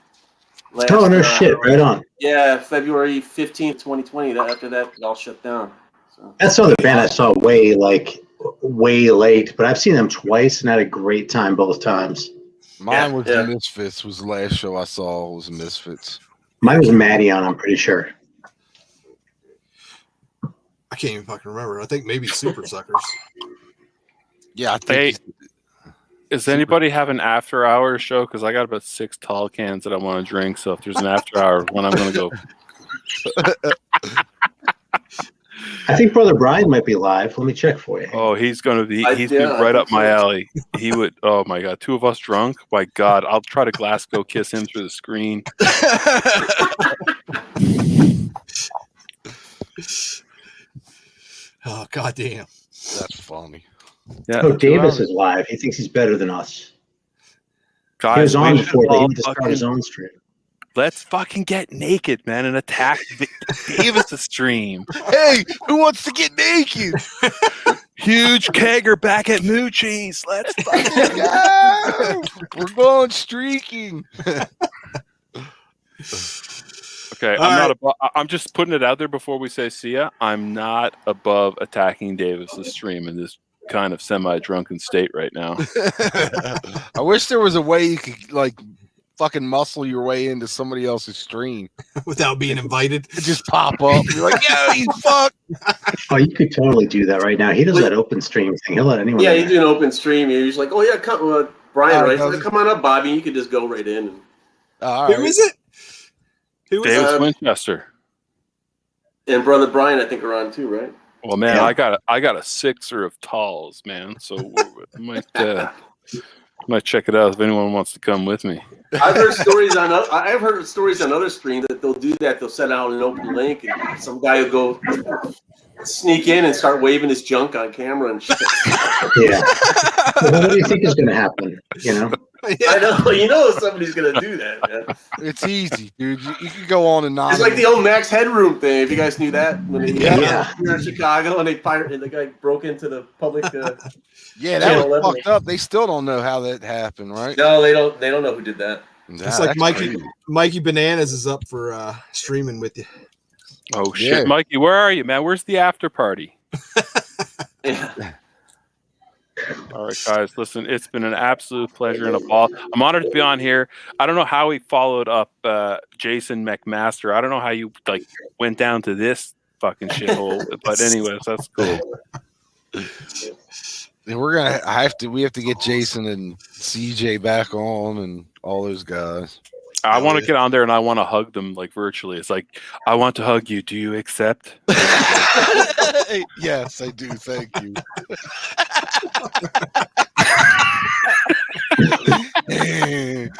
Oh, no shit. Right on. Yeah, February 15th, 2020. After that, it all shut down. So. That's another band I saw way late, but I've seen them twice and had a great time both times. Mine was the Misfits. Was the last show I saw was the Misfits. Mine was Maddie-On, I'm pretty sure. I can't even fucking remember. I think maybe Super Suckers. Yeah, I think. Does anybody have an after hours show? Because I got about 6 tall cans that I want to drink. So if there's an after hour, when I'm going to go. I think Brother Brian might be live. Let me check for you. Oh, he's going to be. He's right up my alley. He would. Oh my god, 2 of us drunk. My god, I'll try to Glasgow kiss him through the screen. Oh goddamn. That's funny. Yeah. Oh, Davis is live. He thinks he's better than us. Guys, he was on we before. should They all need to start his own stream. Let's fucking get naked, man, and attack Davis' stream. Hey, who wants to get naked? Huge kegger back at Moochie's. Let's fucking go. We're going streaking. Okay, I'm just putting it out there before we say see ya. I'm not above attacking Davis's stream in this kind of semi-drunken state right now. I wish there was a way you could like fucking muscle your way into somebody else's stream without being invited. Just pop up. You're like, yo, you fuck. Oh, you could totally do that right now. He does that open stream thing. He'll let anyone. Yeah, you do an open stream. You're just like, oh yeah, come, Brian, right? No. Come on up, Bobby. You could just go right in. And... Who is it? Who is Davis Winchester and Brother Brian, I think, are on too, right? Well, man, yeah. I got a 6er of talls, man. So I might check it out if anyone wants to come with me. I've heard stories on other streams that they'll do that. They'll set out an open link, and some guy will go sneak in and start waving his junk on camera and shit. Yeah. Well, what do you think is going to happen? You know. Yeah. I know. You know somebody's going to do that. Man. It's easy, dude. You can go on and not. It's like the old Max Headroom thing. If you guys knew that, when here in Chicago, and the guy broke into the public. Yeah, that was fucked up. They still don't know how that happened, right? No, they don't. They don't know who did that. It's like Mikey Bananas is up for streaming with you. Oh shit, Mikey, where are you, man? Where's the after party? Yeah. All right, guys, listen, it's been an absolute pleasure and a ball. I'm honored to be on here. I don't know how he followed up Jason McMaster. I don't know how you went down to this fucking shithole, but anyways, that's cool. And we have to get Jason and CJ back on and all those guys. I want to get on there and I want to hug them like virtually. It's like, I want to hug you. Do you accept? Yes, I do. Thank you. Can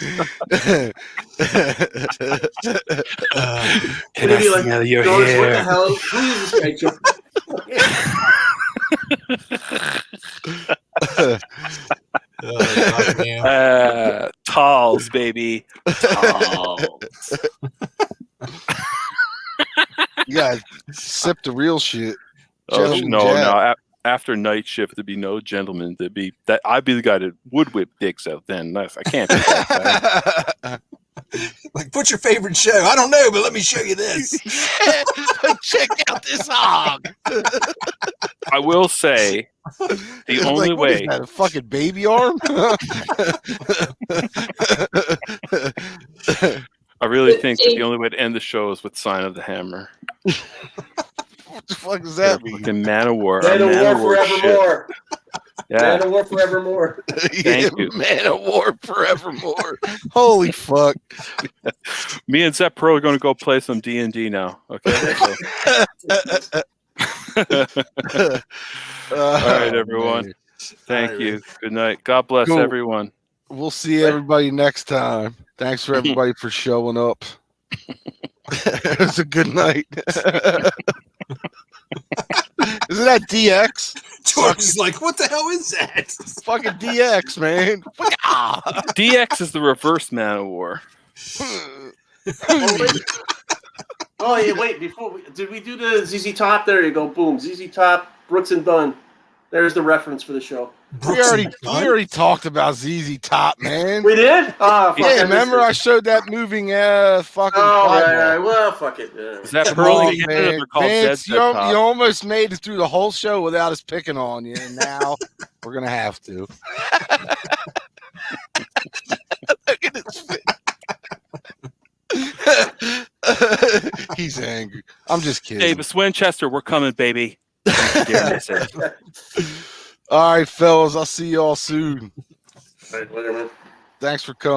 I Maybe smell your George, hair? what the hell? Who is this guy, George? Oh, goddamn. Talls, baby. Talls. You gotta sip the real shit. Oh, Gentleman no, Jack. no. After night shift, there'd be no gentleman. There'd be that. I'd be the guy that would whip dicks out then. I can't do that. Like, what's your favorite show? I don't know, but let me show you this. Check out this hog. I will say, the only Like, what is way. that, a fucking baby arm? I really think that the only way to end the show is with Sign of the Hammer. What the fuck does that mean? Fucking Man of War. Man of War shit. forevermore. Yeah. Man of War forevermore. Thank you. Man of War forevermore. Holy fuck. Me and Zeppearl are going to go play some D&D now. Okay. All right, everyone. Man. Thank you. Good night. God bless Cool. everyone. We'll see everybody next time. Thanks for everybody for showing up. It was a good night. Isn't that DX? George is like, what the hell is that? Fucking DX, man. DX is the reverse Man of War. Oh, yeah, wait. Did we do the ZZ Top? There you go. Boom. ZZ Top, Brooks and Dunn. There's the reference for the show. We already talked about ZZ Top, man. We did? Oh, fuck. Yeah, remember I showed that moving fucking Oh, quad right. ball. Well, fuck it. Yeah. Is that Come Pearl on, in Canada? man. They're called Vince, Zed you Top. almost made it through the whole show without us picking on you, and now we're gonna have to. Look at his face. He's angry. I'm just kidding. Davis Winchester, we're coming, baby. All right, fellas. I'll see y'all soon. All right, later, man. Thanks for coming.